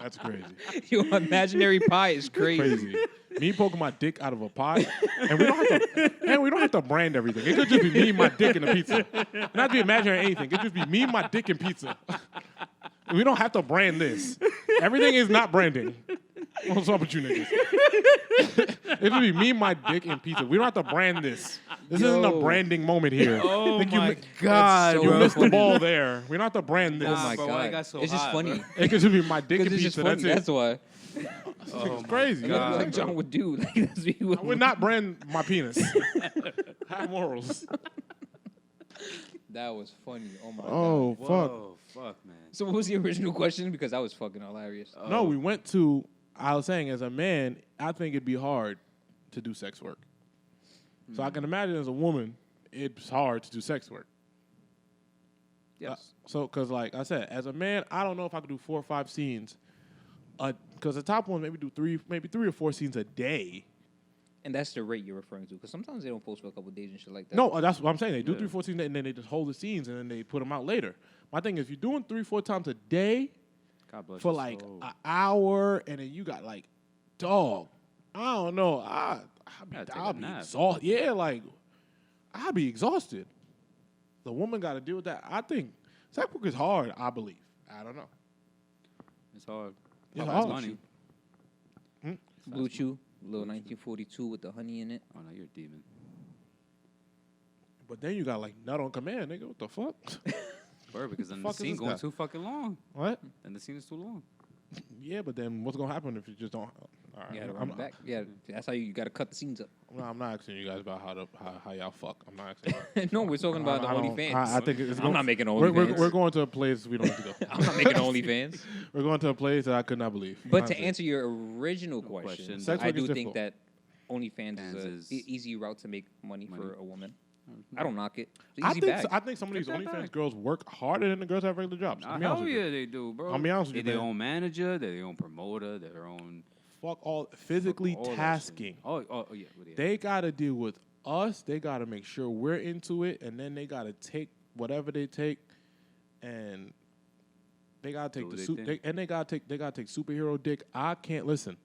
That's crazy. Your imaginary pie is crazy. Crazy. Me poking my dick out of a pie, and we don't have to brand everything. It could just be me, my dick, and the pizza. Not be imaginary anything. It could just be me, my dick, and pizza. We don't have to brand this. Everything is not branding. What's up with you niggas? It could be me, my dick, and pizza. We don't have to brand this. This isn't a Yo. branding moment here. Oh Think you my mi- God, so You bro. missed the ball there. We don't have to brand this. Oh my bro, god. why it got so it's just hot, funny. bro? It could just be my dick and Because it's just pizza. funny. That's That's it. why. It's crazy. God. Like John would do. Like that's what he would. I would not brand my penis. Have morals. That was funny. Oh my god. Oh, fuck. Whoa, fuck, man. So what was the original question? Because that was fucking hilarious. No, we went to, I was saying, as a man, I think it'd be hard to do sex work. So I can imagine as a woman, it's hard to do sex work. Yes. So, because like I said, as a man, I don't know if I could do 4 or 5 scenes. Because the top one maybe do 3 or 4 scenes a day. And that's the rate you're referring to. Because sometimes they don't post for a couple of days and shit like that. No, that's what I'm saying. They do Yeah. 3 or 4 scenes, and then they just hold the scenes, and then they put them out later. My thing is, if you're doing 3 or 4 times a day God bless for your like soul. an hour, and then you got like, dog, I don't know, Gotta take I'll a be nap. exhausted. Yeah, like I'll be exhausted. The woman got to deal with that. I think sex work is hard. I believe. I don't know. It's hard. It's That's hard. money. Blue Chew, little 1942 with the honey in it. Oh, no, you're a demon. But then you got like nut on command, nigga. What the fuck? Bird, because then the Fuck is scene this going guy? too fucking long. What? Then the scene is too long. Yeah, but then what's gonna happen if you just don't? All right, You gotta I'm, run it back. Yeah, that's how you got to cut the scenes up. I'm not asking you guys about how y'all fuck. I'm not asking. No, we're talking about the I don't- OnlyFans. I think it's I'm not making we're OnlyFans. going to a place we don't need to go. I'm not making OnlyFans. We're going to a place that I could not believe. But to Honestly. answer your original question, question. Sex I work do is think difficult. that OnlyFans Fans is is an easy route to make money for a woman. Mm-hmm. I don't knock it. It's an I easy think bag. I think some of these Get that OnlyFans bag. girls work harder than the girls that have regular jobs. I'll be honest Hell with you. yeah, they do, bro. I'll be honest with you, They're their man. own manager, they're their own promoter, they're their own Fuck all physically all that shit. tasking. Oh, yeah. They gotta deal with us. They gotta make sure we're into it, and then they gotta take whatever they take, and they gotta take Do the they suit. think? They gotta take superhero dick. I can't listen.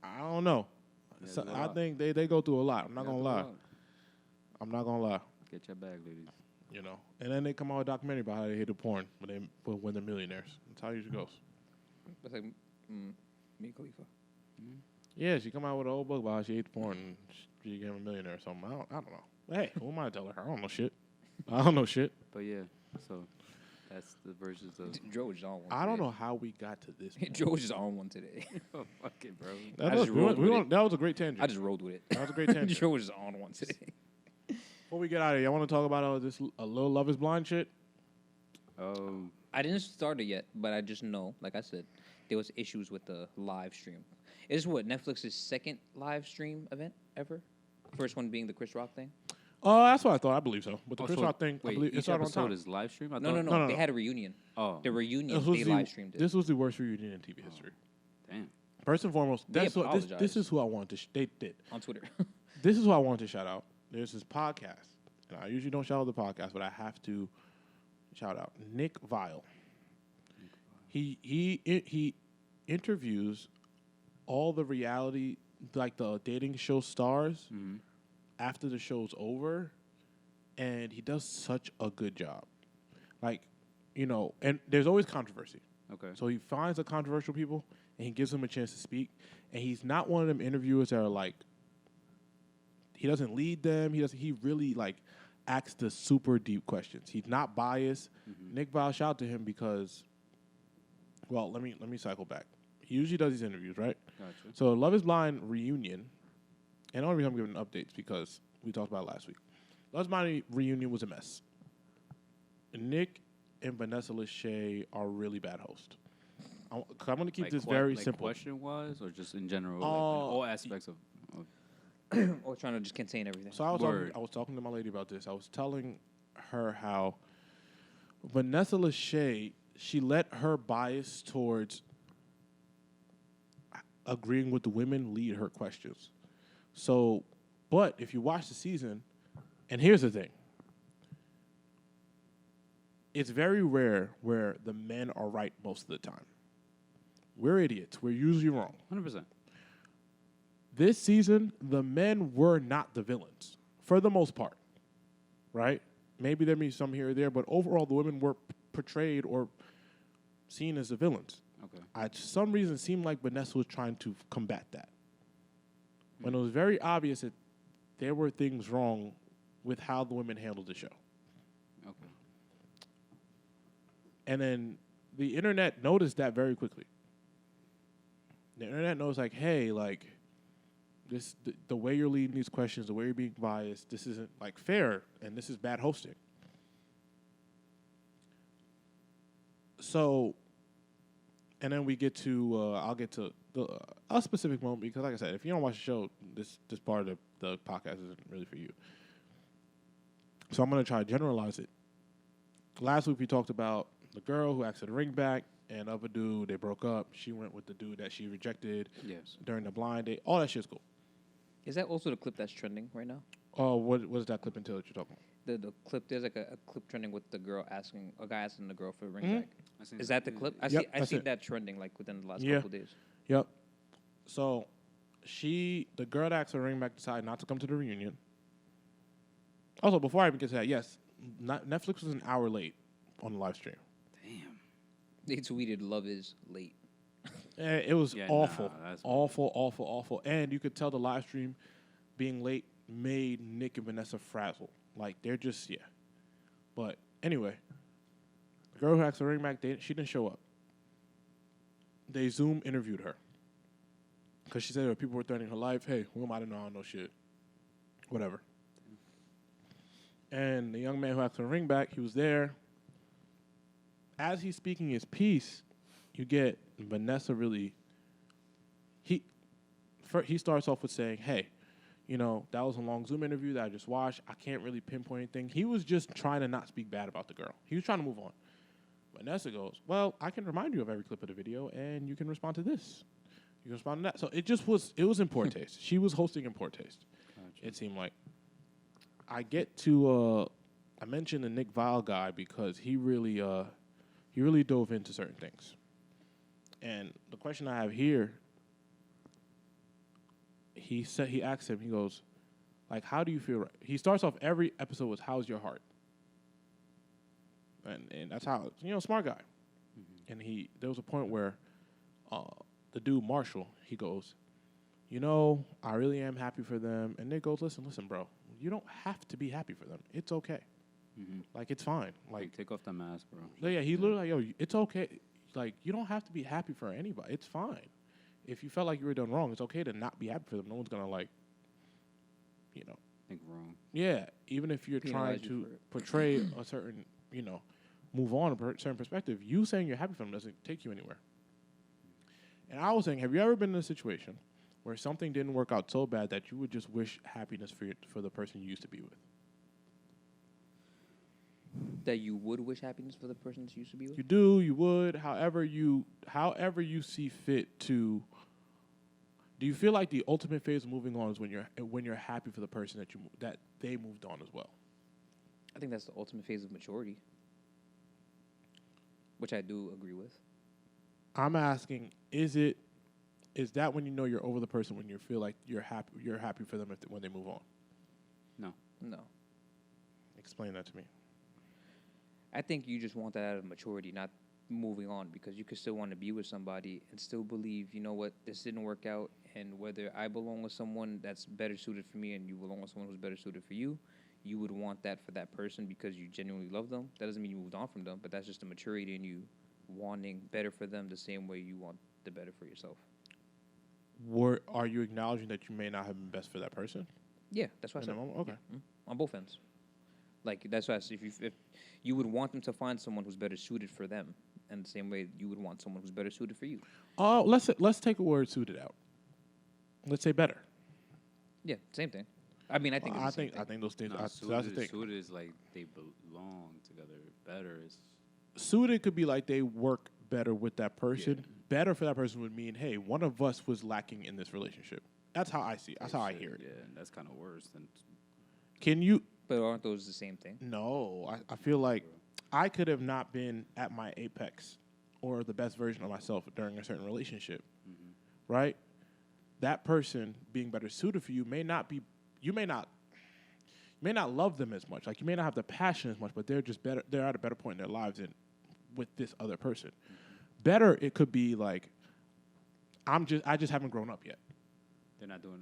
I don't know. Yeah, So, it's a I lot. think they go through a lot. I'm not gonna lie. I'm not gonna lie. Get your bag, ladies. You know, and then they come out with a documentary about how they hit the porn when they're millionaires. That's how it usually goes. That's like Mia Khalifa. Yeah, she come out with an old book about how she ate the porn and she became a millionaire or something. I don't know. But hey, who am I to tell her? I don't know shit. I don't know shit. But yeah, so that's the versions of. Joe was just on one. I don't today. know how we got to this point. Joe was just on one today. Oh, fuck it, bro. That, I was, just rolled with it. that was a great tangent. I just rolled with it. That was a great tangent. Joe was just on one today. Before we get out of here, I want to talk about this a little Love is Blind shit. Oh, I didn't start it yet, but I just know, like I said, there was issues with the live stream. Is what Netflix's second live stream event ever? First one being the Chris Rock thing. Oh, that's what I thought. I believe so. But the Chris so Rock thing, I wait, believe it each started on episode time. is live stream? I No, thought, no, no, no, They no. had a reunion. Oh, The reunion, This was they the- live streamed it. This was the worst reunion in TV history. damn. First and foremost, They this apologized. is who I wanted to. They did. on Twitter. This is who I wanted to shout out. There's this podcast, and I usually don't shout out the podcast, but I have to shout out Nick Vile. He interviews all the reality, like the dating show stars, after the show's over, and he does such a good job. Like, you know, and there's always controversy. Okay. So he finds the controversial people and he gives them a chance to speak. And he's not one of them interviewers that are like, he doesn't lead them. He really like asks the super deep questions. He's not biased. Nick Vile, shout out to him because, well, let me cycle back. He usually does these interviews, right? Gotcha. So Love is Blind reunion, and the only reason I'm giving updates because we talked about it last week. Love is Blind reunion was a mess. Nick and Vanessa Lachey are really bad hosts. I'm going to keep this very simple. Question-wise, or just in general, all aspects of Or trying to just contain everything. So I was talking to my lady about this. I was telling her how Vanessa Lachey, she let her bias towards agreeing with the women lead her questions. So, but if you watch the season, and here's the thing. It's very rare where the men are right most of the time. We're idiots. We're usually wrong. 100%. This season, the men were not the villains, for the most part, right? Maybe there may be some here or there, but overall, the women were portrayed or seen as the villains. Okay. For some reason, it seemed like Vanessa was trying to combat that. When it was very obvious that there were things wrong with how the women handled the show. Okay. And then the internet noticed that very quickly. The internet knows, like, hey, like, this the way you're leading these questions, the way you're being biased, this isn't, like, fair, and this is bad hosting. So, and then we get to, I'll get to a specific moment, because, like I said, if you don't watch the show, this part of the podcast isn't really for you. So I'm going to try to generalize it. Last week we talked about the girl who asked for the ring back, and other dude, they broke up. She went with the dude that she rejected during the blind date. All that shit's cool. Is that also the clip that's trending right now? Oh, what is that clip until that you're talking about? The clip, there's like a clip trending with the girl asking, a guy asking the girl for a ring back. I Is that the clip? I Yep, I that's see it. that trending like within the last Yeah. couple days. Yep. So the girl that asked for the ring back decided not to come to the reunion. Also, before I even get to that, yes, Netflix was an hour late on the live stream. Damn. They tweeted, "Love is late." It was Yeah, awful. nah, that's awful. And you could tell the live stream being late made Nick and Vanessa frazzle. Like, they're just, yeah. But anyway, the girl who asked for the ring back, she didn't show up. They Zoom interviewed her. Because she said people were threatening her life. Hey, who am I to know? I don't know shit. Whatever. And the young man who asked for the ring back, he was there. As he's speaking his piece, you get Vanessa really. He starts off with saying, "Hey, you know, that was a long Zoom interview that I just watched. I can't really pinpoint anything." He was just trying to not speak bad about the girl. He was trying to move on. Vanessa goes, "Well, I can remind you of every clip of the video, and you can respond to this. You can respond to that." So it was in poor taste. She was hosting in poor taste. Gotcha. It seemed like. I get to I mentioned the Nick Vile guy because he really dove into certain things. And the question I have here, he asked him, he goes, like, how do you feel? He starts off every episode with, how's your heart? And that's how, smart guy. Mm-hmm. And there was a point where the dude, Marshall, he goes, I really am happy for them. And Nick goes, listen, bro, you don't have to be happy for them. It's okay. Mm-hmm. Like, it's fine. Like, take off the mask, bro. So yeah, he literally like, yo, it's okay. Like, you don't have to be happy for anybody. It's fine. If you felt like you were done wrong, it's okay to not be happy for them. No one's gonna Think wrong. Yeah, even if you're trying Penalize you to for it. portray a certain, move on a certain perspective, you saying you're happy for them doesn't take you anywhere. And I was saying, have you ever been in a situation where something didn't work out so bad that you would just wish happiness for the person you used to be with? That you would wish happiness for the person you used to be with? You do, you would, however you see fit to. Do you feel like the ultimate phase of moving on is when you're happy for the person that they moved on as well? I think that's the ultimate phase of maturity, which I do agree with. I'm asking, is that when you know you're over the person, when you feel like you're happy for them when they move on? No. Explain that to me. I think you just want that out of maturity, not moving on, because you could still want to be with somebody and still believe, you know what, this didn't work out, and whether I belong with someone that's better suited for me and you belong with someone who's better suited for you, you would want that for that person because you genuinely love them. That doesn't mean you moved on from them, but that's just the maturity in you wanting better for them the same way you want the better for yourself. Are you acknowledging that you may not have been best for that person? Yeah, that's why I said. Okay. Yeah, on both ends. Like, that's why I said if you would want them to find someone who's better suited for them, and the same way you would want someone who's better suited for you. Oh, let's take a word suited out. Let's say better. Yeah, same thing. I mean, I think it's the same thing. I think those things. No, That's the thing. suited is like they belong together. Better is Suited could be like they work better with that person. Yeah. Better for that person would mean, hey, one of us was lacking in this relationship. That's how I see it. That's how I hear it. Yeah, and that's kind of worse than. Can you? But aren't those the same thing? No, I feel like I could have not been at my apex or the best version of myself during a certain relationship, right? That person being better suited for you may not be. You may not love them as much. Like, you may not have the passion as much, but they're just better. They're at a better point in their lives than with this other person. Better, it could be like, I just haven't grown up yet. They're not doing.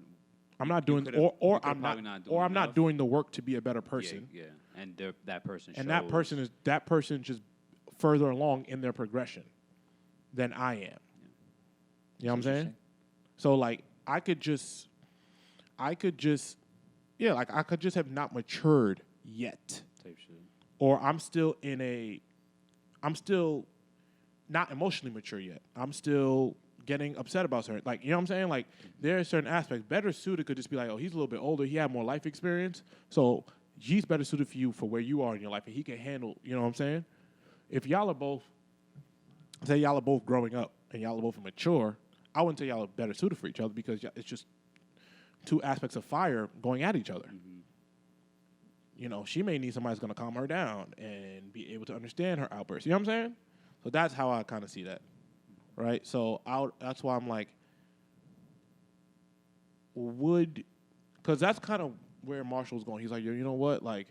I'm not doing, I'm not doing the work to be a better person. Yeah, and that person. And shows. that person just further along in their progression than I am. Yeah. You know what I'm saying? So like I could just have not matured yet. Type shit. Or I'm still not emotionally mature yet. I'm still getting upset about certain, like, you know what I'm saying? Like, there are certain aspects. Better suited could just be like, oh, he's a little bit older. He had more life experience. So he's better suited for you for where you are in your life, and he can handle, you know what I'm saying? If y'all are both growing up and y'all are both mature, I wouldn't say y'all are better suited for each other because it's just two aspects of fire going at each other. Mm-hmm. You know, she may need somebody who's going to calm her down and be able to understand her outbursts. You know what I'm saying? So that's how I kind of see that, right? So that's why I'm like, because that's kind of where Marshall's going. He's like, yo, you know what? Like,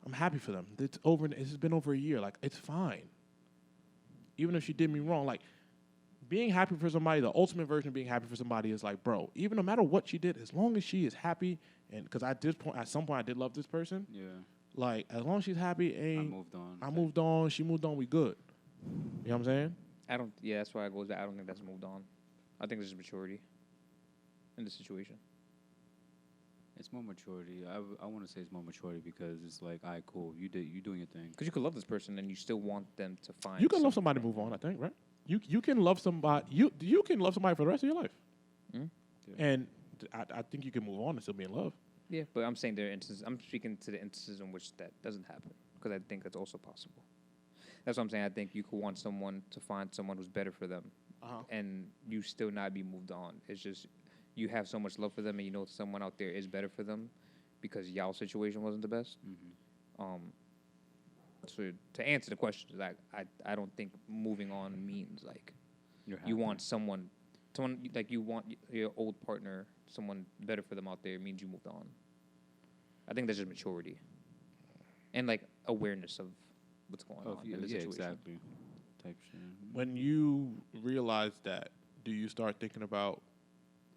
I'm happy for them. It's over. It's been over a year. Like, it's fine. Even if she did me wrong, like, being happy for somebody, the ultimate version of being happy for somebody is like, bro, even no matter what she did, as long as she is happy, and because at some point I did love this person. Yeah. Like, as long as she's happy, I moved on. I moved on. She moved on. We good. You know what I'm saying? Yeah, that's why I goes back. I don't think that's moved on. I think this is maturity in the situation. It's more maturity. I want to say it's more maturity because it's like, all right, cool. You doing your thing. Because you could love this person and you still want them to find. You can love somebody, move on. I think, right? You can love somebody. You can love somebody for the rest of your life, Mm-hmm. Yeah. and I think you can move on and still be in love. Yeah, but I'm saying there are instances. I'm speaking to the instances in which that doesn't happen because I think that's also possible. That's what I'm saying. I think you could want someone to find someone who's better for them, and you still not be moved on. It's just you have so much love for them, and you know someone out there is better for them because y'all situation wasn't the best. Mm-hmm. So to answer the question, like I don't think moving on means like you want someone like you want your old partner, someone better for them out there. It means you moved on. I think that's just maturity and like awareness of what's going on in the situation. Exactly. Type shit. When you realize that, do you start thinking about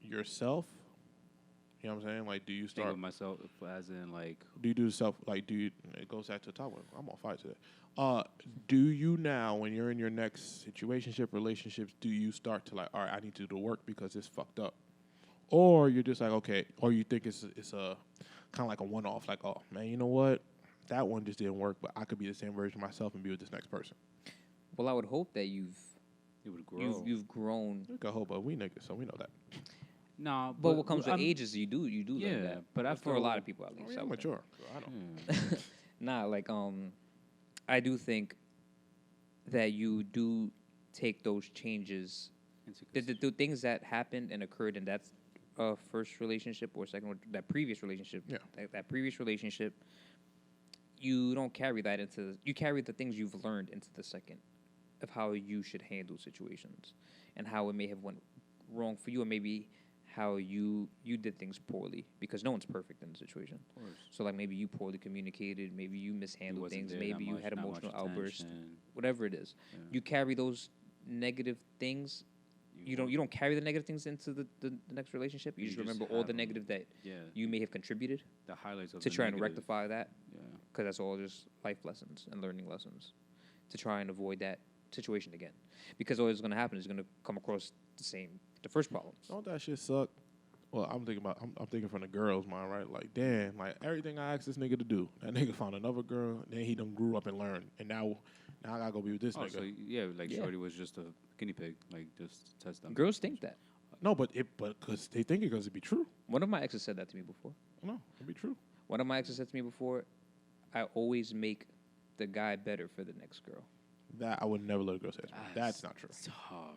yourself? You know what I'm saying? Like, do you Think start of myself as in like. Do you do self, like, it goes back to the top one. I'm on fire today. Do you now, when you're in your next situationship, relationships, do you start to like, all right, I need to do the work because it's fucked up? Or you're just like, okay, or you think it's a kind of like a one-off, like, oh, man, you know what? That one just didn't work, but I could be the same version of myself and be with this next person. Well, I would hope that you've It would grow. You've grown. We got hope, but we niggas, so we know that. No, But what comes with age is you do yeah, learn that. but For after a lot of people at least. Oh, I yeah, would think. mature. So I don't. Nah, like I do think that you do take those changes, the things that happened and occurred in that first relationship or second, that previous relationship. Yeah. That previous relationship, you don't carry that into. You carry the things you've learned into the second, of how you should handle situations, and how it may have went wrong for you, or maybe how you did things poorly, because no one's perfect in the situation. Of course. So like maybe you poorly communicated, maybe you mishandled wasn't things, there maybe that you much- had not emotional much outbursts, attention. whatever it is. Yeah. You carry those negative things. You don't carry the negative things into the next relationship. You You just just remember all have the 'em. negative that Yeah. you may have contributed The highlights of to the try and negative. rectify that, Yeah. because that's all just life lessons and learning lessons to try and avoid that situation again. Because all that's going to happen is going to come across the first problems. Don't that shit suck? Well, I'm thinking from the girl's mind, right? Like, damn, like everything I asked this nigga to do, that nigga found another girl, then he done grew up and learned, and now I gotta go be with this Oh, nigga. so yeah, like Yeah. Shorty was just a guinea pig, like just test them. Girls think that. No, but because they think it because it be true. One of my exes said that to me before. No, it be true. One of my exes said to me before, I always make the guy better for the next girl. That I would never let a girl say that. That's not true. Tough.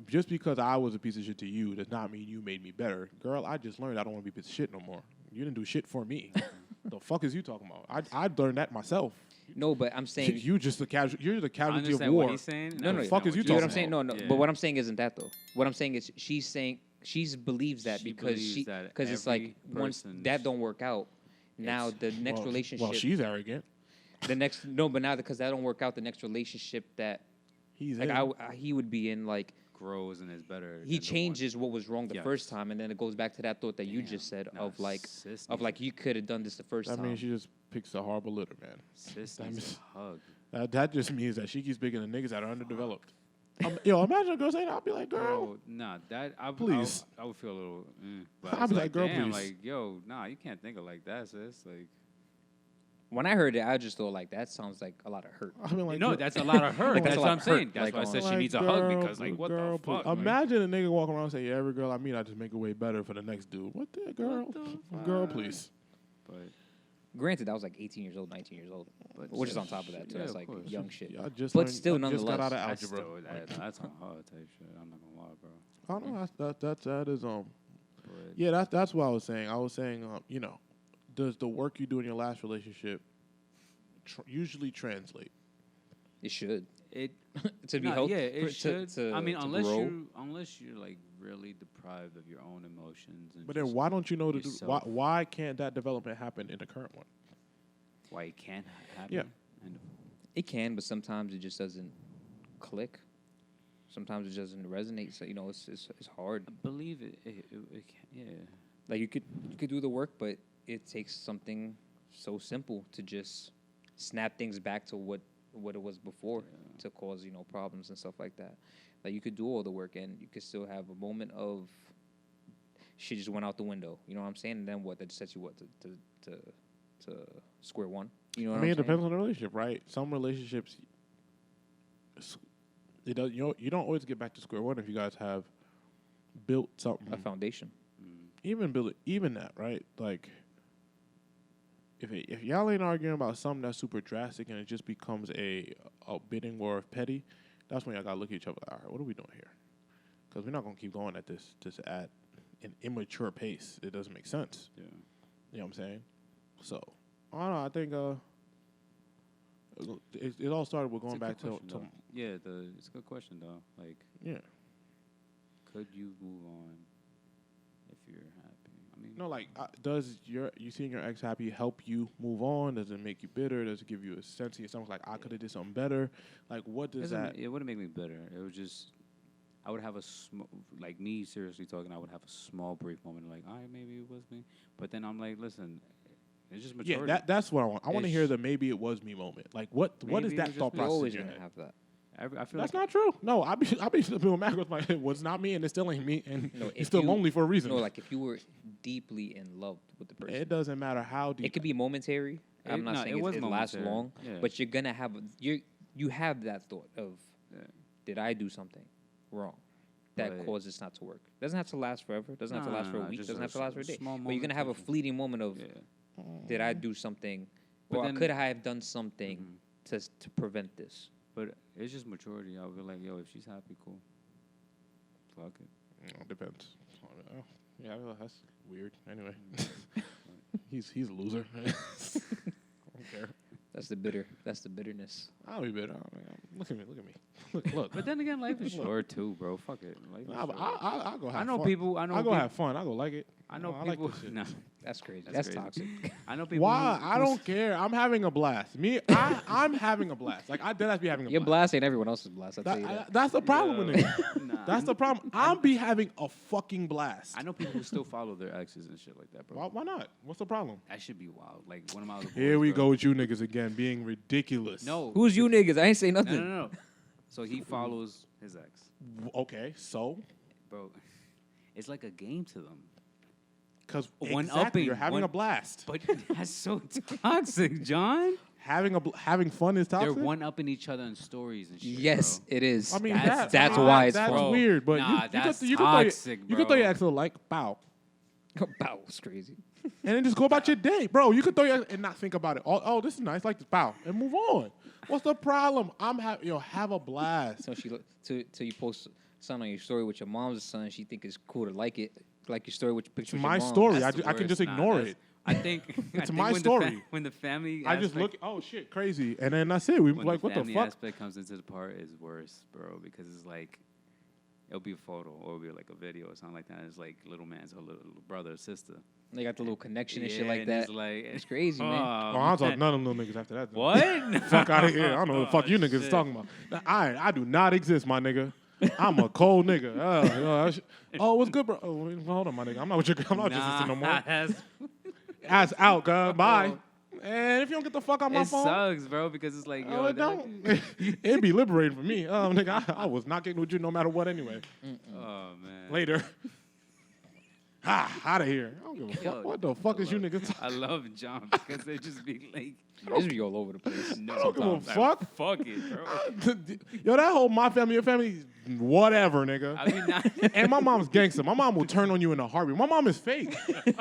Just because I was a piece of shit to you does not mean you made me better. Girl, I just learned I don't want to be a piece of shit no more. You didn't do shit for me. The fuck is you talking about? I learned that myself. No, but I'm saying You just the casual. You're the I casualty of understand war. what he's saying. No, no, I the fuck understand is you you know what I'm talking saying? No, about. no. Yeah. But what I'm saying isn't that though. What I'm saying is she believes that She because believes that because it's like every once person's- that don't work out, now the next Well, relationship. Well, she's arrogant. the next no, but now because that don't work out, the next relationship that He's like in. he would be in, like grows and is better. he than the changes what was wrong the Yes. first time, and then it goes back to that thought that you Damn. just said Nah, of like sis of needs like you could have done this the first That time. means she just picks a horrible litter, man. Sis That needs means- a hug. That just means that she keeps picking the niggas that are underdeveloped. Yo, imagine a girl saying that. I'll be like, girl. Bro, nah, that Please. I would feel a little. But I'll it's be like, girl, damn, please. like, yo, nah, you can't think of like that, sis. Like, When I heard it, I just thought like that sounds like a lot of hurt. I mean, like, no, girl- that's a lot of hurt. Like, that's That's a what lot I'm of saying. hurt. That's Like, why I said she like, needs a girl, hug because, like, what girl, the fuck? please. Imagine a nigga walking around and say, yeah, every girl I meet, I just make it way better for the next dude. What the girl? Girl, please. But Granted, I was like 18 years old, 19 years old, But which is yeah, on top of that too. yeah, That's of like course. young shit. Yeah, I just But learned- still, I just got out of nonetheless, that's algebra. still, that's on hard type shit. I'm not gonna lie, bro. I don't know. That is But Yeah, that's what I was saying. I was saying, you know, does the work you do in your last relationship usually translate? It should it to be nah, healthy. yeah, it should. I mean, to unless grow. you're like really deprived of your own emotions. And But then just why don't you know to do? yourself. Why can't that development happen in the current one? why it can't happen? Yeah. And It can, but sometimes it just doesn't click. Sometimes it doesn't resonate. So it's hard. I believe it can, yeah. Like you could do the work, but it takes something so simple to just snap things back to what it was before to cause problems and stuff like that. Like you could do all the work and you could still have a moment of shit just went out the window. You know what I'm saying? And then what? That sets you to square one. You know what I mean, I'm it depends on the relationship, right? Some relationships, it does. You don't always get back to square one if you guys have built something. saying? A foundation. Even that, right? Like, if y'all ain't arguing about something that's super drastic and it just becomes a bidding war of petty, that's when y'all gotta look at each other. All right, what are we doing here? Because we're not gonna keep going at this just at an immature pace. It doesn't make sense. Yeah. You know what I'm saying? So, I don't know. I think it all started with It's going a back good to question, though. Yeah, it's a good question though. Like, yeah. could you move on if you're happy? I mean, No, like, does you seeing your ex happy help you move on? Does it make you bitter? Does it give you a sense of yourself like I could have did something better? Like, what does that? It wouldn't make me bitter. It would just, I would have a like me seriously talking. I would have a small brief moment like, all right, maybe it was me. But then I'm like, listen, it's just maturity. Yeah, that's what I want. I want to hear It's- the maybe it was me moment. Like, what is Maybe it that was thought just me. You're process? always in your gonna head? have that. I feel That's like not true. No, I be doing mad with my. It was not me, and it still ain't me, and No, you're if still you- lonely for a reason. No, like if you were deeply in love with the person, it doesn't matter how deep. it could be momentary. I'm not saying it lasts momentary. long, Yeah. but you're gonna have you have that thought of Yeah. did I do something wrong that Right. caused this not to work? Doesn't have to last forever. Doesn't have to No, last for a no, week. just Doesn't a have to last for a day. small But you're gonna have a moment. fleeting moment of, Yeah. did I do something, But or then- could I have done something Mhm. to prevent this? But it's just maturity. I'll be like, yo, if she's happy, cool. Fuck it. Depends. Oh, yeah, well, that's weird. Anyway, he's a loser. I don't care. That's the bitterness. I'll be better. Look at me. Look. But then again, life is short too, bro. Fuck it. Life is short. I'll go have I know fun. people. I know. I'll go peop- have fun. I'll go like it. I know I like people. this shit. Nah, That's crazy. That's That's crazy. toxic. I know people. Why? who- I don't care. I'm having a blast. I'm having a blast. Like I dead ass be having a Your blast. blast ain't everyone else's blast. I'll tell you that. That's the problem with it. Nah, That's the problem. I'll be having a fucking blast. I know people who still follow their exes and shit like that, bro. Why not? What's the problem? That should be wild. Like one of my other boys, Here we bro. go with you niggas again, being ridiculous. No. Who's you niggas? I ain't say No, nothing. no. So he follows his ex, Okay, so bro. It's like a game to them. because One-upping, you're having one- a blast. But that's so toxic, John. Having fun is toxic. They're one-upping each other in stories and shit. Yes, bro. it is. I mean, That's why it's that's fun. weird. But Nah, you that's could, you toxic, could throw your bro. ex a like, bow, That was crazy. and then just go about your day, bro. You could throw your ex and not think about it. Oh, this is nice, like this, bow, and move on. What's the problem? Have a blast. So so you post something on your story with your mom's son. She think it's cool to like it, like your story with your picture. It's with my your mom. story. That's the I can just worst. Nah, ignore that's- it. I think It's I my think story. When the family, I just aspect- look. Oh shit, crazy, and then that's it. We when like, the what the family fuck? aspect comes into the part is worse, bro, because it's like it'll be a photo or it'll be like a video or something like that. It's like little man's her little brother or sister. They got the little connection and shit Yeah, like and that. It's like It's crazy, man. Oh, I don't talk none of them little niggas after that. What? Fuck out of here. I don't know what the fuck you niggas shit. talking about. Now, I do not exist, my nigga. I'm a cold nigga. What's good, bro? Oh, hold on, my nigga. I'm not with your. I'm not just no more. That's- Ass out, God. Bye. And if you don't get the fuck out my it phone, sucks, bro, because it's like, yo, it don't. It'd be liberating for me. Nigga, I was not getting with you no matter what anyway. Oh man. Later. Out of here. I don't give a fuck. Yo, what the fuck is you niggas talking? I love John because they just be like, This be all over the place. no, I don't give a sometimes, fuck. like, fuck it, bro. Yo, that whole my family, your family, whatever, nigga. I mean, not, And my mom's gangster. My mom will turn on you in a heartbeat. My mom is fake.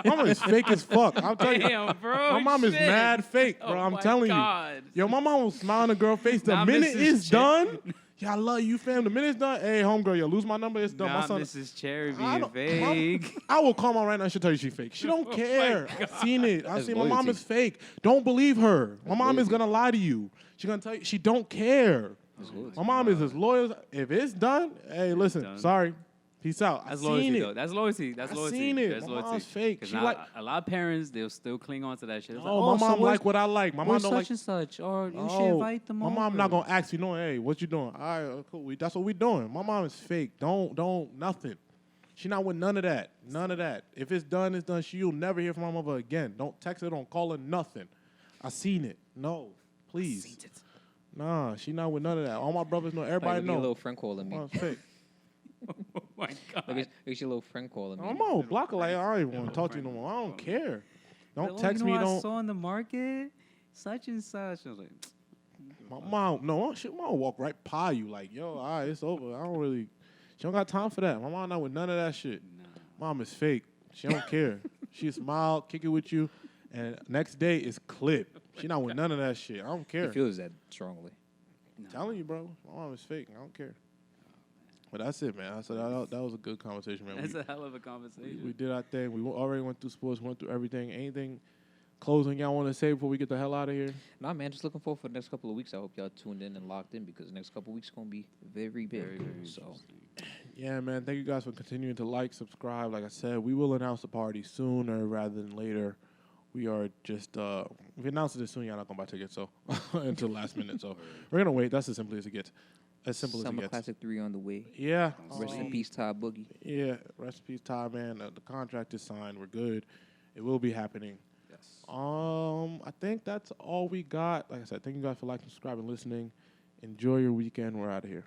My mom is fake as fuck. I'll tell you. damn, bro. My mom is shit. mad fake, bro. Oh I'm my telling God. you. Yo, my mom will smile on a girl's face. The Nah, minute Mrs. it's done, yeah, I love you, fam. The minute it's done, hey, homegirl, yo, lose my number. It's done. Nah, my son. Mrs. Cherry I being don't- vague. I will call mom right now and she'll tell you she's fake. She don't Oh my care. I've seen it. I've That's seen my mom loyalty. is fake. Don't believe her. My mom is loyalty. gonna lie to you. She's gonna tell you she don't care. loyalty. My mom is as loyal. If it's done, hey, listen, done. sorry. Peace out. That's I've loyalty, seen though. it. That's loyalty. That's I loyalty. seen it. That's My loyalty. mom's fake. 'Cause She now, like- a lot of parents, they'll still cling on to that shit. It's like, Oh, my so mom where's- like what I like. My mom where's don't such like. and such, or you should Oh, invite them my over. mom not gonna ask you, no, hey, what you doing? All right, cool. That's what we doing. My mom is fake. Don't nothing. She not with none of that. None of that. If it's done, it's done. You'll never hear from my mother again. Don't text her. Don't call her. Nothing. I seen it. No, please. Nah, she not with none of that. All my brothers know. Like, Everybody look at your know. little friend calling me. My mom's fake. Oh my God. Look at your little friend calling me. I'm on block her like I don't even want to talk to you no more. I don't care. Don't text me. I Don't. saw in the market such and such. I was like, My mom, no, she mom walk right by you like, yo, all right, it's over. I don't really. She don't got time for that. My mom not with none of that shit. Mom is fake. She don't care. She smile, kick it with you, and next day is clip. She not with none of that shit. I don't He care. feels that strongly. Telling you, bro. My mom is fake. I don't care. But that's it, man. I said that was a good conversation, man. that's We, a hell of a conversation. we did our thing. We already went through sports, went through everything. Anything closing y'all want to say before we get the hell out of here? Nah, man, just looking forward for the next couple of weeks. I hope y'all tuned in and locked in because the next couple of weeks gonna be very big. Very, very so interesting. Yeah, man. Thank you guys for continuing to like, subscribe. Like I said, we will announce the party sooner rather than later. We are just if we announce it soon, y'all not gonna buy tickets, so until last minute. So we're gonna wait. That's as simple as it gets. As simple Summer as it gets. Classic 3 on the way. Yeah. Rest in peace, Todd Boogie. Yeah. Rest in peace, Ty, man. The contract is signed. We're good. It will be happening. Yes. I think that's all we got. Like I said, thank you guys for liking, subscribing, listening. Enjoy your weekend. We're out of here.